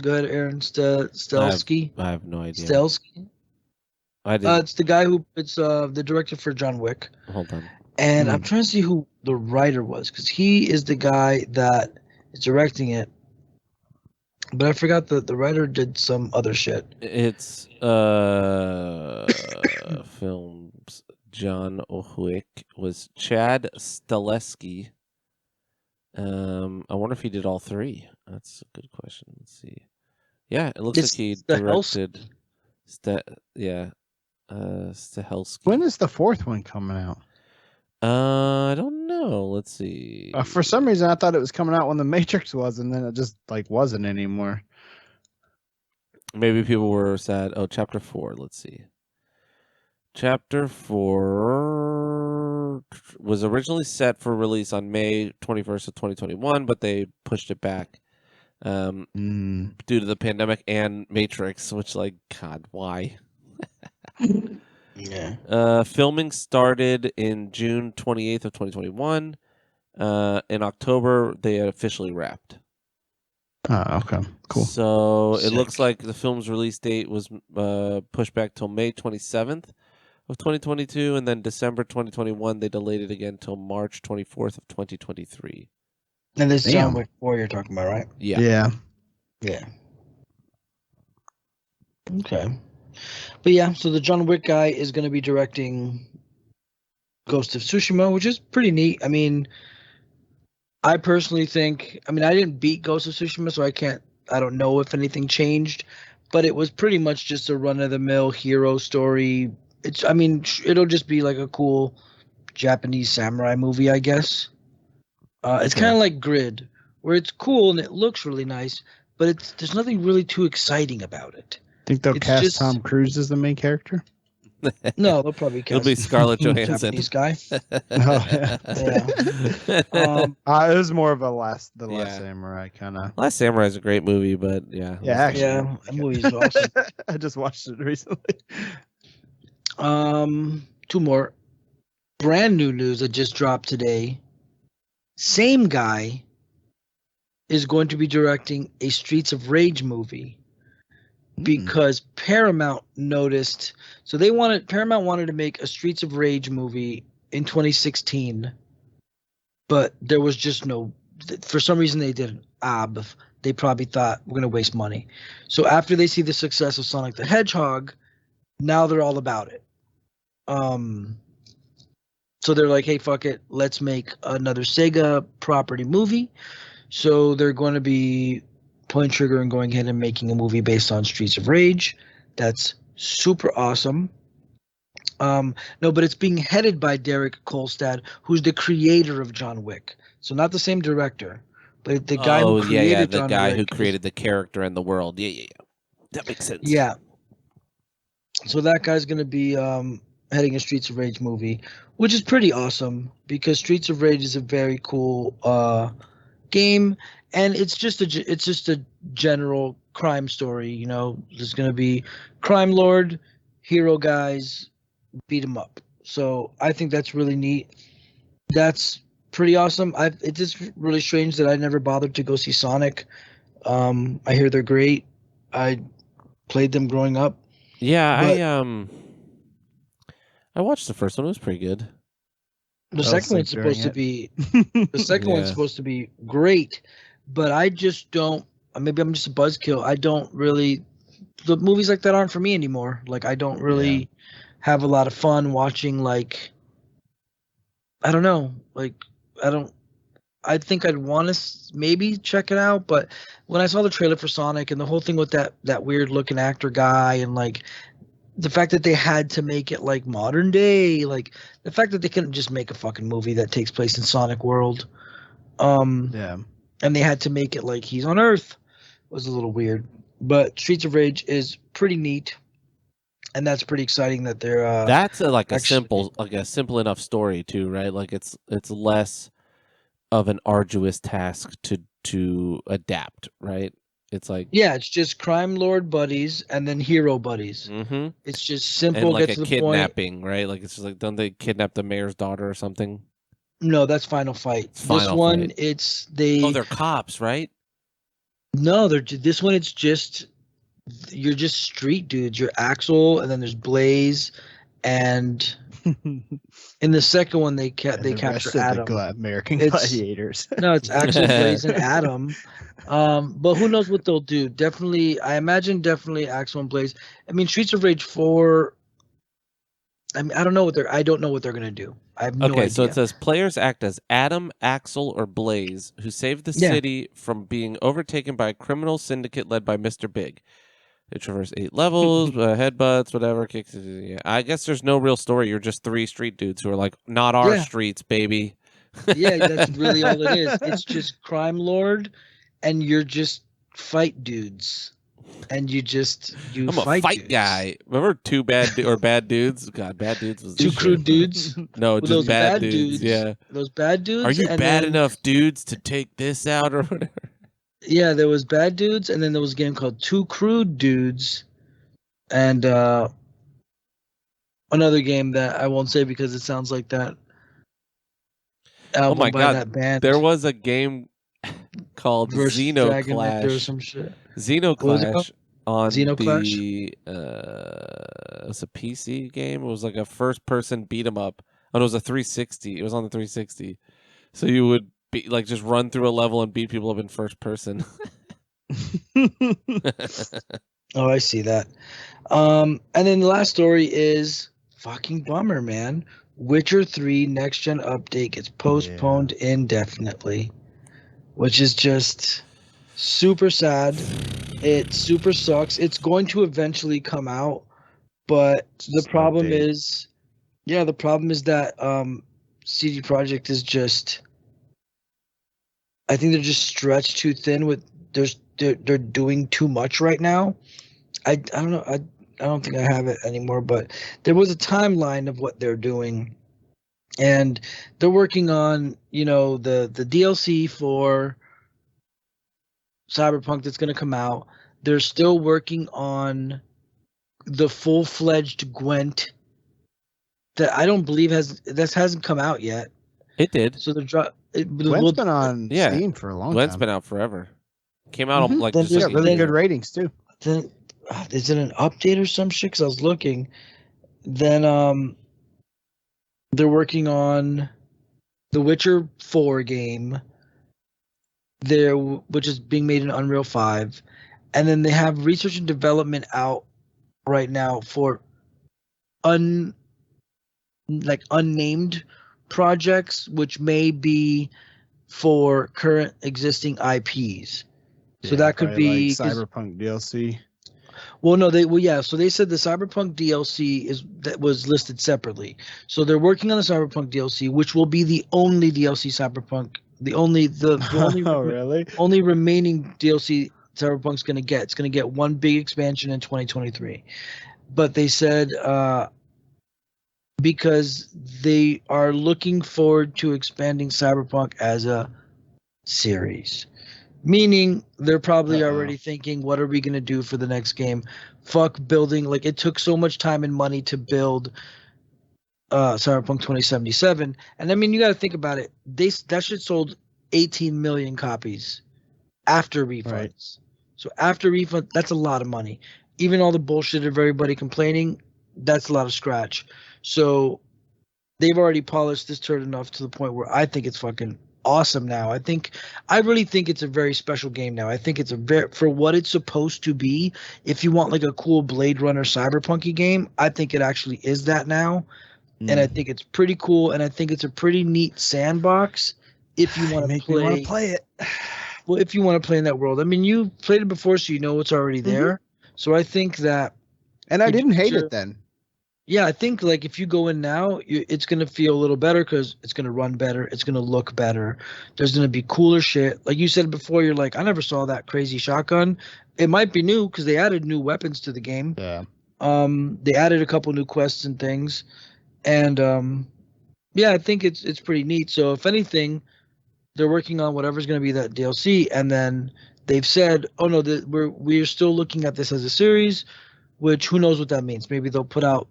B: Go ahead, Aaron Stelsky.
A: I have no idea.
B: Stelsky.
A: I did.
B: It's the guy it's the director for John Wick.
A: Hold on.
B: And I'm trying to see who the writer was, because he is the guy that is directing it. But I forgot that the writer did some other shit.
A: It's films. John Wick was Chad Stileski. I wonder if he did all three. That's a good question. Let's see. Yeah, it looks like he directed. Stahelski.
C: When is the fourth one coming out?
A: I don't know. Let's see.
C: For some reason, I thought it was coming out when The Matrix was, and then it just like wasn't anymore.
A: Maybe people were sad. Oh, Chapter 4. Let's see. Chapter 4 was originally set for release on May 21st of 2021, but they pushed it back due to the pandemic and Matrix, which, like, God, why?
B: Yeah.
A: Filming started in June 28th of 2021. In October, they officially wrapped.
C: Oh, okay. Cool.
A: So it looks like the film's release date was pushed back till May 27th of 2022, and then December 2021 they delayed it again till March 24th of 2023.
B: And this is John Wick 4 you're talking about, right?
A: Yeah.
B: Yeah. Okay. But yeah, so the John Wick guy is going to be directing Ghost of Tsushima, which is pretty neat. I mean, I personally think, I didn't beat Ghost of Tsushima, so I don't know if anything changed, but it was pretty much just a run-of-the-mill hero story. It'll just be like a cool Japanese samurai movie, I guess. It's kind of like Grid, where it's cool and it looks really nice, but there's nothing really too exciting about it.
C: Think they'll cast Tom Cruise as the main character?
B: No, they'll probably cast.
A: It'll be Scarlett Johansson.
B: Japanese guy.
C: It was more of Last Samurai kind of.
A: Last Samurai is a great movie, but yeah.
B: That movie's awesome.
C: I just watched it recently.
B: Two more brand new news that just dropped today. Same guy is going to be directing a Streets of Rage movie. Because Paramount noticed, so Paramount wanted to make a Streets of Rage movie in 2016, but there was just for some reason they didn't. they probably thought we're gonna waste money. So after they see the success of Sonic the Hedgehog, now they're all about it. So they're like, hey, fuck it, let's make another Sega property movie. So they're going to be pulling trigger and going ahead and making a movie based on Streets of Rage. That's super awesome. No, but it's being headed by Derek Kolstad, who's the creator of John Wick. So not the same director, but the guy who created
A: the
B: John
A: guy
B: Wick
A: who created the character and the world. Yeah. That makes sense.
B: Yeah. So that guy's going to be heading a Streets of Rage movie, which is pretty awesome because Streets of Rage is a very cool game, and it's just a general crime story. You know, there's going to be crime lord, hero guys, beat 'em up. So I think that's really neat. That's pretty awesome. It's just really strange that I never bothered to go see Sonic. I hear they're great. I played them growing up.
A: Yeah,
B: But
A: I watched the first one. It was pretty good.
B: the second one's supposed to be
A: Yeah.
B: supposed to be great, but I just don't. Maybe I'm just a buzzkill. I don't really. The movies like that aren't for me anymore. Like I don't really have a lot of fun watching. Like I don't know. Like I don't. I think I'd want to maybe check it out, but when I saw the trailer for Sonic and the whole thing with that weird looking actor guy and like the fact that they had to make it like modern day, like the fact that they couldn't just make a fucking movie that takes place in Sonic World, and they had to make it like he's on Earth was a little weird. But Streets of Rage is pretty neat, and that's pretty exciting that they're.
A: That's a simple enough story too, right? Like it's less of an arduous task to adapt, right? It's like
B: it's just crime lord buddies and then hero buddies.
A: Mm-hmm.
B: It's just simple,
A: and like
B: get to the
A: kidnapping,
B: point.
A: right? Like it's just like, don't they kidnap the mayor's daughter or something?
B: No, that's Final Fight.
A: It's Final
B: one,
A: Fight.
B: it's they.
A: Oh, they're cops, right?
B: No, this one. It's just you're just street dudes. You're Axel, and then there's Blaze, and in the second one they capture Adam.
C: American Gladiators.
B: No, it's Axel, Blaze, and Adam. But who knows what they'll do? Definitely Axel and Blaze. I mean, Streets of Rage 4. I mean, I don't know what they're gonna do. I have no idea.
A: Okay, so it says players act as Adam, Axel, or Blaze, who save the city from being overtaken by a criminal syndicate led by Mr. Big. They traverse 8 levels, headbutts, whatever. Kicks. Yeah. I guess there's no real story. You're just 3 street dudes who are like, not our streets, baby.
B: Yeah, that's really all it is. It's just crime lord, and you're just fight dudes. And I'm
A: a fight guy. Remember Two Bad Bad Dudes? God, Bad Dudes was
B: Two Crude Dudes.
A: No, just bad dudes. Yeah,
B: those bad dudes.
A: Are you bad enough dudes to take this out or whatever?
B: Yeah, there was Bad Dudes, and then there was a game called Two Crude Dudes, and another game that I won't say because it sounds like that album by that band.
A: There was a game called Xenoclash
B: or some shit.
A: Xenoclash on
B: Xenoclash?
A: It was a PC game. It was like a first-person beat 'em up. Oh, it was a 360. It was on the 360. So you would be like just run through a level and beat people up in first person.
B: Oh, I see that. And then the last story is fucking bummer, man. Witcher 3 next gen update gets postponed indefinitely, which is just super sad. It super sucks. It's going to eventually come out, but the problem is that CD Projekt is just, I think they're just stretched too thin with they're doing too much right now. I don't know. I don't think I have it anymore, but there was a timeline of what they're doing, and they're working on the DLC for Cyberpunk that's going to come out. They're still working on the full-fledged Gwent that I don't believe hasn't come out yet.
A: It did.
B: So
C: Gwent's been on Steam for a long time.
A: Gwent's been out forever. Came out like
C: just really good ratings too.
B: Then is it an update or some shit? Because I was looking. Then they're working on the Witcher 4 game. which is being made in Unreal 5, and then they have research and development out right now for unnamed projects, which may be for current existing IPs. So
C: Yeah,
B: that could
C: probably like
B: be
C: Cyberpunk DLC.
B: well, no, yeah. So they said the Cyberpunk DLC was listed separately. So they're working on the Cyberpunk DLC, which will be the only DLC Cyberpunk,
C: Oh, really?
B: only remaining DLC Cyberpunk's going to get. It's going to get one big expansion in 2023. But they said because they are looking forward to expanding Cyberpunk as a series. Meaning they're probably already thinking, what are we going to do for the next game? Fuck building. Like, it took so much time and money to build Cyberpunk 2077. And I mean, you got to think about it. That shit sold 18 million copies after refunds. Right. So after refund, that's a lot of money. Even all the bullshit of everybody complaining, that's a lot of scratch. So they've already polished this turd enough to the point where I think it's fucking awesome now. I really think it's a very special game now. I think it's for what it's supposed to be. If you want like a cool Blade Runner cyberpunky game, I think it actually is that now. And I think it's pretty cool, and I think it's a pretty neat sandbox if you want to play.
C: Me want to play it.
B: Well, if you want to play in that world. I mean, you played it before, so you know it's already there. So I think that.
C: And I didn't hate it then.
B: Yeah, I think like if you go in now, it's going to feel a little better because it's going to run better. It's going to look better. There's going to be cooler shit. Like you said before, you're like, I never saw that crazy shotgun. It might be new because they added new weapons to the game.
C: Yeah.
B: They added a couple new quests and things. And yeah, I think it's pretty neat. So if anything, they're working on whatever's going to be that DLC. And then they've said, oh no, we're still looking at this as a series, which who knows what that means. Maybe they'll put out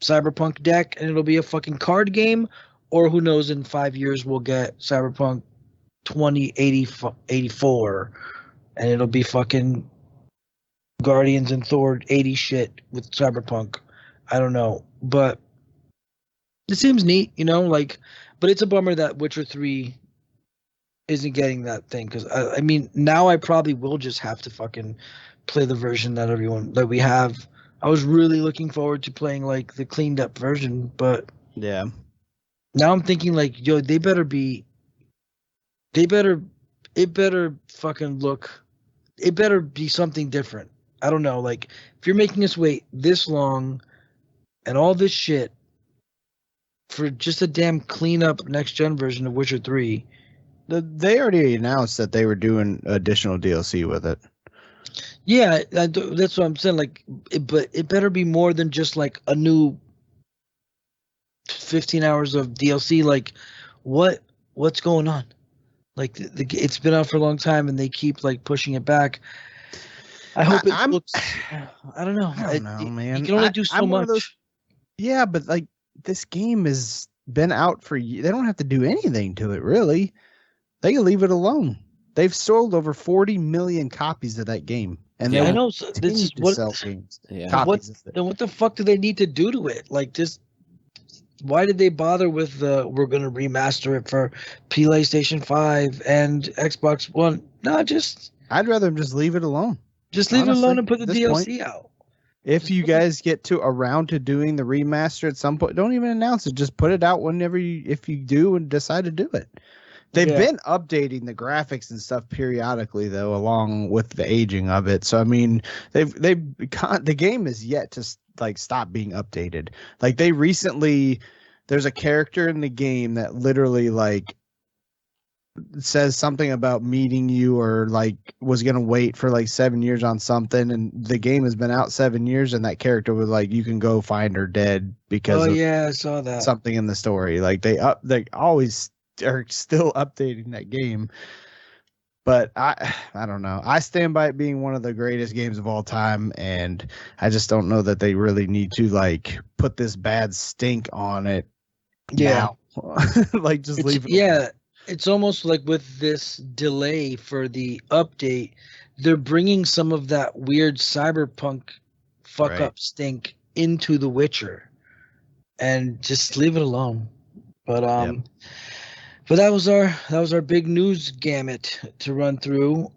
B: Cyberpunk deck and it'll be a fucking card game, or who knows, in 5 years we'll get Cyberpunk 2084 and it'll be fucking Guardians and Thor 80 shit with Cyberpunk. I don't know, but it seems neat, but it's a bummer that Witcher 3 isn't getting that thing, because I mean now I probably will just have to fucking play the version that we have. I was really looking forward to playing like the cleaned up version, but
C: yeah.
B: Now I'm thinking like, yo, it better be something different. I don't know, like if you're making us wait this long and all this shit for just a damn clean up next gen version of Witcher 3.
C: They already announced that they were doing additional DLC with it.
B: Yeah, that's what I'm saying. Like, but it better be more than just like a new 15 hours of DLC. Like, what's going on? Like, it's been out for a long time, and they keep like pushing it back. I hope it looks. I don't know.
C: I don't know, man.
B: You can only do so much.
C: Yeah, but like this game has been out for. They don't have to do anything to it, really. They can leave it alone. They've sold over 40 million copies of that game. And
B: I know. So this is what
C: sell games.
B: Yeah. What the fuck do they need to do to it? Like, just why did they bother with we're gonna remaster it for PlayStation 5 and Xbox One? No,
C: I'd rather them just leave it alone.
B: Just leave it alone and put the DLC out.
C: If you guys get around to doing the remaster at some point, don't even announce it. Just put it out whenever if you do and decide to do it. They've been updating the graphics and stuff periodically, though, along with the aging of it. So I mean, the game is yet to like stop being updated. Like there's a character in the game that literally like says something about meeting you, or like was gonna wait for like 7 years on something, and the game has been out 7 years, and that character was like, you can go find her dead because
B: I saw that
C: something in the story. Like they always are still updating that game. But I don't know. I stand by it being one of the greatest games of all time, and I just don't know that they really need to like put this bad stink on it.
B: Yeah.
C: Like just leave it.
B: Yeah. It's almost like with this delay for the update, they're bringing some of that weird cyberpunk fuck up stink into The Witcher, and just leave it alone. But But that was our big news gamut to run through.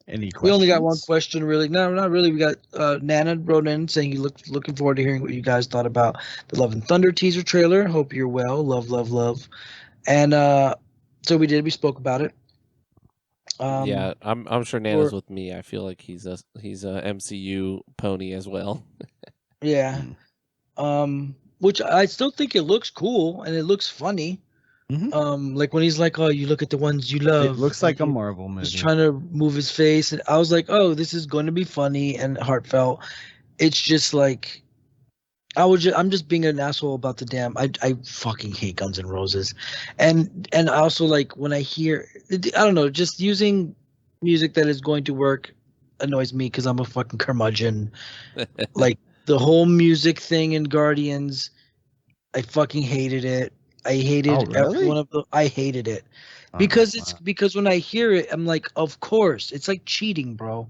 C: Any questions?
B: We only got one question, really. No, not really. We got Nana wrote in saying he looking forward to hearing what you guys thought about the Love and Thunder teaser trailer. Hope you're well. Love, love, love. And so we did. We spoke about it.
A: Yeah, I'm sure Nana's with me. I feel like he's a MCU pony as well.
B: Yeah. Which I still think it looks cool and it looks funny.
C: Mm-hmm.
B: Like when he's like, "Oh, you look at the ones you love."
C: It looks like a Marvel movie.
B: He's trying to move his face, and I was like, "Oh, this is going to be funny and heartfelt." It's just like I'm just being an asshole about the damn. I fucking hate Guns N' Roses, and I also like when I hear I don't know, just using music that is going to work annoys me because I'm a fucking curmudgeon. Like the whole music thing in Guardians, I fucking hated it. I hated every one of the. I hated it because when I hear it, I'm like, of course, it's like cheating, bro.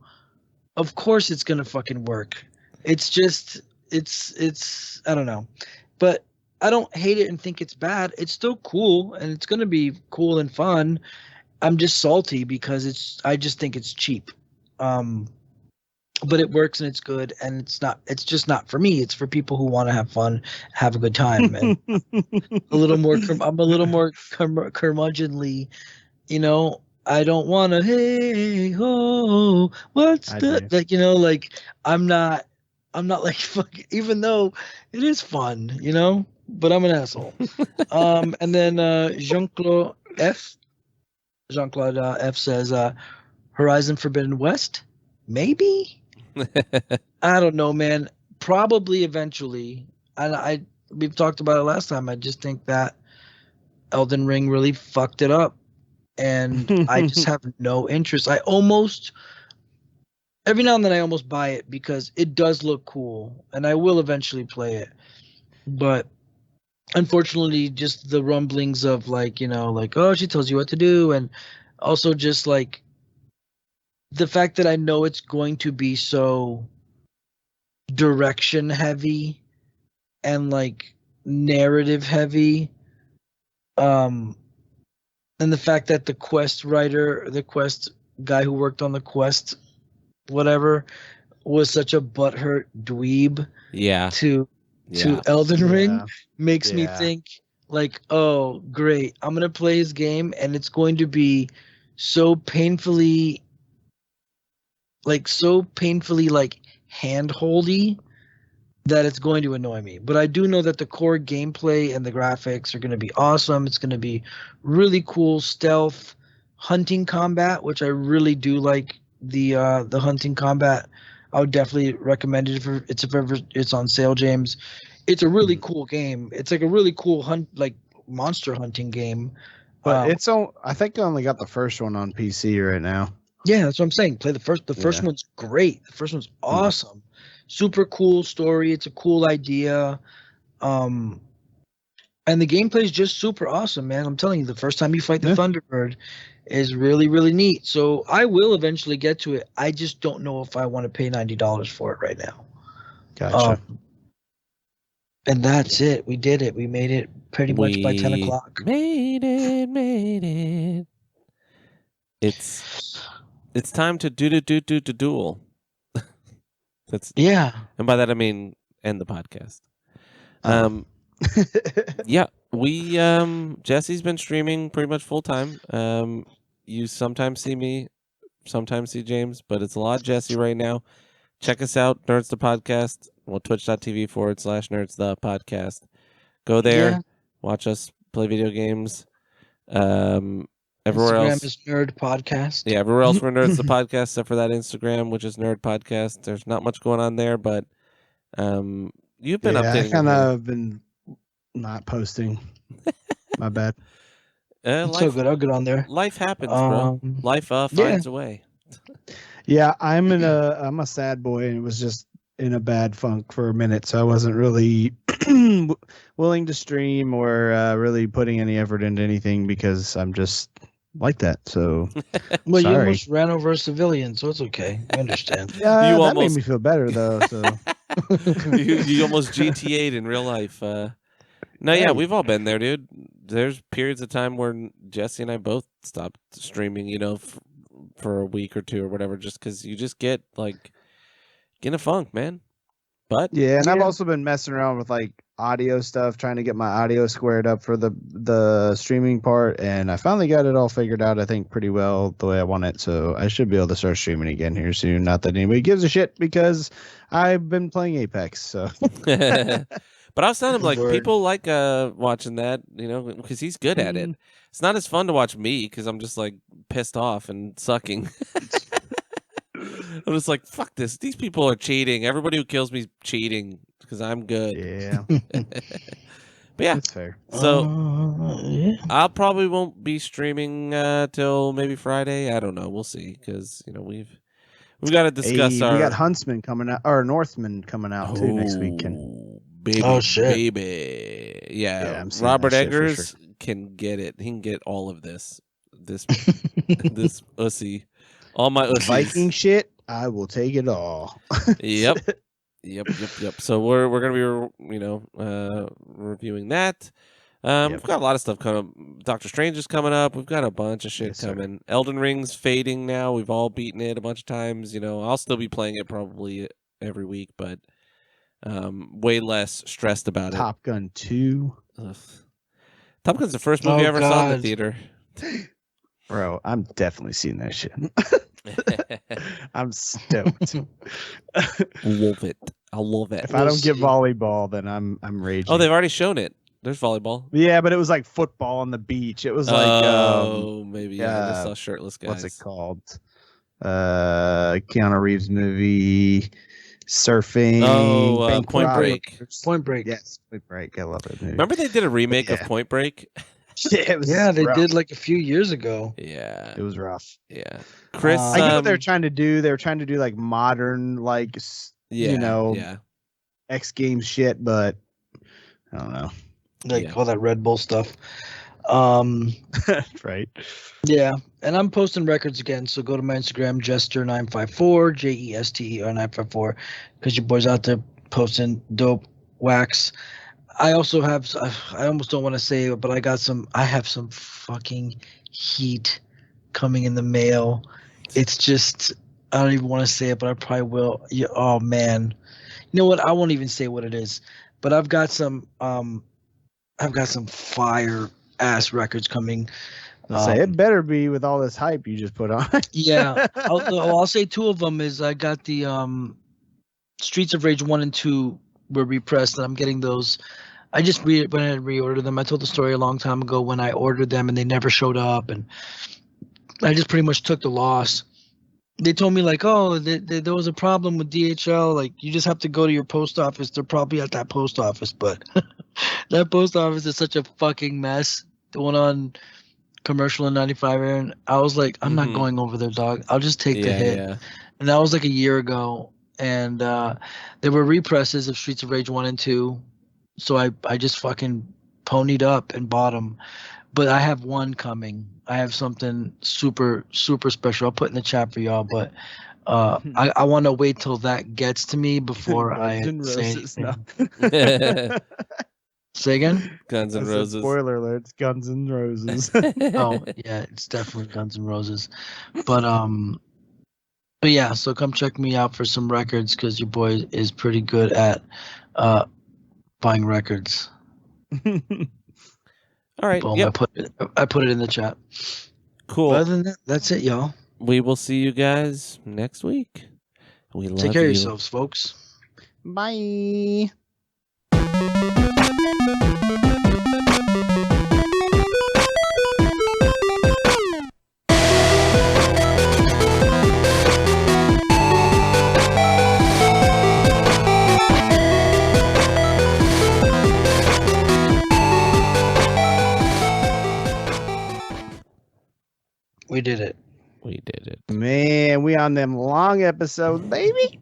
B: Of course, it's gonna fucking work. It's just it's I don't know, but I don't hate it and think it's bad. It's still cool and it's gonna be cool and fun. I'm just salty because I just think it's cheap. But it works and it's good and it's just not for me. It's for people who want to have fun, have a good time, and a little more I'm a little more curmudgeonly, you know. I don't want to hey ho what's the like, you know, like I'm not like fuck, even though it is fun, you know, but I'm an asshole. And then Jean-Claude F says Horizon Forbidden West, maybe. I don't know, man. Probably eventually. And we've talked about it last time. I just think that Elden Ring really fucked it up, and I just have no interest. Every now and then I almost buy it because it does look cool, and I will eventually play it. But unfortunately, just the rumblings of like, you know, like, oh, she tells you what to do, and also just like the fact that I know it's going to be so direction heavy and like narrative heavy, and the fact that the quest guy who worked on the quest whatever was such a butthurt dweeb to Elden Ring makes me think like, oh great, I'm gonna play his game and it's going to be so painfully hand-holdy that it's going to annoy me. But I do know that the core gameplay and the graphics are going to be awesome. It's going to be really cool stealth hunting combat, which I really do like the hunting combat. I would definitely recommend it if it's on sale, James. It's a really cool game. It's like a really cool monster hunting game.
C: But I think I only got the first one on PC right now.
B: Yeah, that's what I'm saying. Play the first. The first one's great. The first one's awesome. Super cool story. It's a cool idea. And the gameplay is just super awesome, man. I'm telling you, the first time you fight the Thunderbird is really, really neat. So I will eventually get to it. I just don't know if I want to pay $90 for it right now.
C: Gotcha.
B: And that's it. We did it. We made it pretty much by 10 o'clock.
A: Made it. It's time to duel. And by that I mean end the podcast. Yeah, we Jesse's been streaming pretty much full time. You sometimes see me, sometimes see James, but it's a lot of Jesse right now. Check us out, Nerds the Podcast. Well, twitch.tv/Nerds the Podcast. Go there, watch us play video games. Everywhere
B: Instagram
A: else
B: is Nerd Podcast.
A: Yeah, everywhere else we're Nerds the Podcast, except for that Instagram, which is Nerd Podcast. There's not much going on there, but you've been updating.
C: I kind of been not posting. My bad.
B: It's so good. I'll get on there.
A: Life happens, bro. Life finds a way.
C: Yeah, I'm a sad boy, and it was just in a bad funk for a minute, so I wasn't really willing to stream or really putting any effort into anything because I'm just like that. So,
B: well, you almost ran over a civilian, so it's okay. I understand.
C: Yeah, that made me feel better though. So
A: you almost GTA'd in real life. No, yeah, we've all been there, dude. there's periods of time where Jesse and I both stopped streaming, for a week or two or whatever, just because you just get like in a funk, man. But
C: yeah, and I've also been messing around with like audio stuff, trying to get my audio squared up for the streaming part, and I finally got it all figured out, I think, pretty well the way I want it. So I should be able to start streaming again here soon. Not that anybody gives a shit because I've been playing Apex. So
A: but I was telling him, like,
B: Word.
A: people like watching that, because he's good at it. It's not as fun to watch me because I'm just like pissed off and sucking. I'm just like, fuck this. These people are cheating. Everybody who kills me is cheating because I'm good.
C: yeah,
A: But yeah,
C: that's fair.
A: so
B: yeah.
A: I probably won't be streaming till maybe Friday. I don't know. We'll see because we've got to discuss
C: We got Huntsman coming out, or Northman coming out too next weekend.
A: Baby,
B: Oh, shit.
A: baby, yeah.
C: I'm seeing
A: Robert
C: that shit for
A: Eggers
C: sure.
A: can get it. He can get all of this this ussy, all my ussies.
C: Viking shit, I will take it all.
A: Yep. So we're gonna be reviewing that. We've got a lot of stuff coming. Doctor Strange is coming up. We've got a bunch of shit coming. Elden Ring's fading now. We've all beaten it a bunch of times. I'll still be playing it probably every week, but way less stressed about it.
C: Top Gun 2.
A: Ugh. Top Gun's the first movie I ever saw in the theater.
C: Bro, I'm definitely seeing that shit. I'm stoked.
A: Love it. I love it.
C: If I don't get volleyball, then I'm raging.
A: Oh, they've already shown it. There's volleyball.
C: Yeah, but it was like football on the beach. It was like
A: maybe I just saw shirtless guys.
C: What's it called? Keanu Reeves movie, surfing.
A: Oh, Point Break.
B: Point Break.
C: Yes, Point Break. I love it. Movie.
A: Remember they did a remake of Point Break?
C: Yeah,
B: they did like a few years ago.
A: Yeah,
C: it was rough.
A: Yeah, Chris.
C: I get what they're trying to do. They're trying to do like modern, like X Games shit, but I don't know.
B: Like all that Red Bull stuff.
C: Right.
B: Yeah, and I'm posting records again. So go to my Instagram, Jester954, JESTER954, because your boy's out there posting dope wax. I also have. I almost don't want to say it, but I have some fucking heat coming in the mail. It's just, I don't even want to say it, but I probably will. Yeah, oh man, you know what? I won't even say what it is, but I've got some fire ass records coming.
C: Say it better be with all this hype you just put on.
B: Yeah, I'll say two of them is I got the Streets of Rage 1 and 2 were repressed, and I'm getting those. I just went and reordered them. I told the story a long time ago when I ordered them and they never showed up, and I just pretty much took the loss. They told me like, oh, there was a problem with DHL. Like, you just have to go to your post office. They're probably at that post office, but that post office is such a fucking mess. The one on Commercial in 95, Aaron. I was like, I'm not going over there, dog. I'll just take the hit. Yeah. And that was like a year ago. And there were represses of Streets of Rage 1 and 2. So I just fucking ponied up and bought them. But I have one coming. I have something super, super special. I'll put in the chat for y'all. But I want to wait till that gets to me before I say anything. Say again?
A: Guns N' Roses.
C: Spoiler alert, it's Guns N' Roses.
B: Oh, yeah, it's definitely Guns N' Roses. But yeah, so come check me out for some records because your boy is pretty good at buying records.
A: All right.
B: Boom, yep. I put it in the chat.
A: Cool.
B: But other than that, that's it, y'all.
A: We will see you guys next week. We love you.
B: Take care of yourselves, folks.
C: Bye.
B: We did it.
A: We did it.
C: Man, we on them long episodes, baby.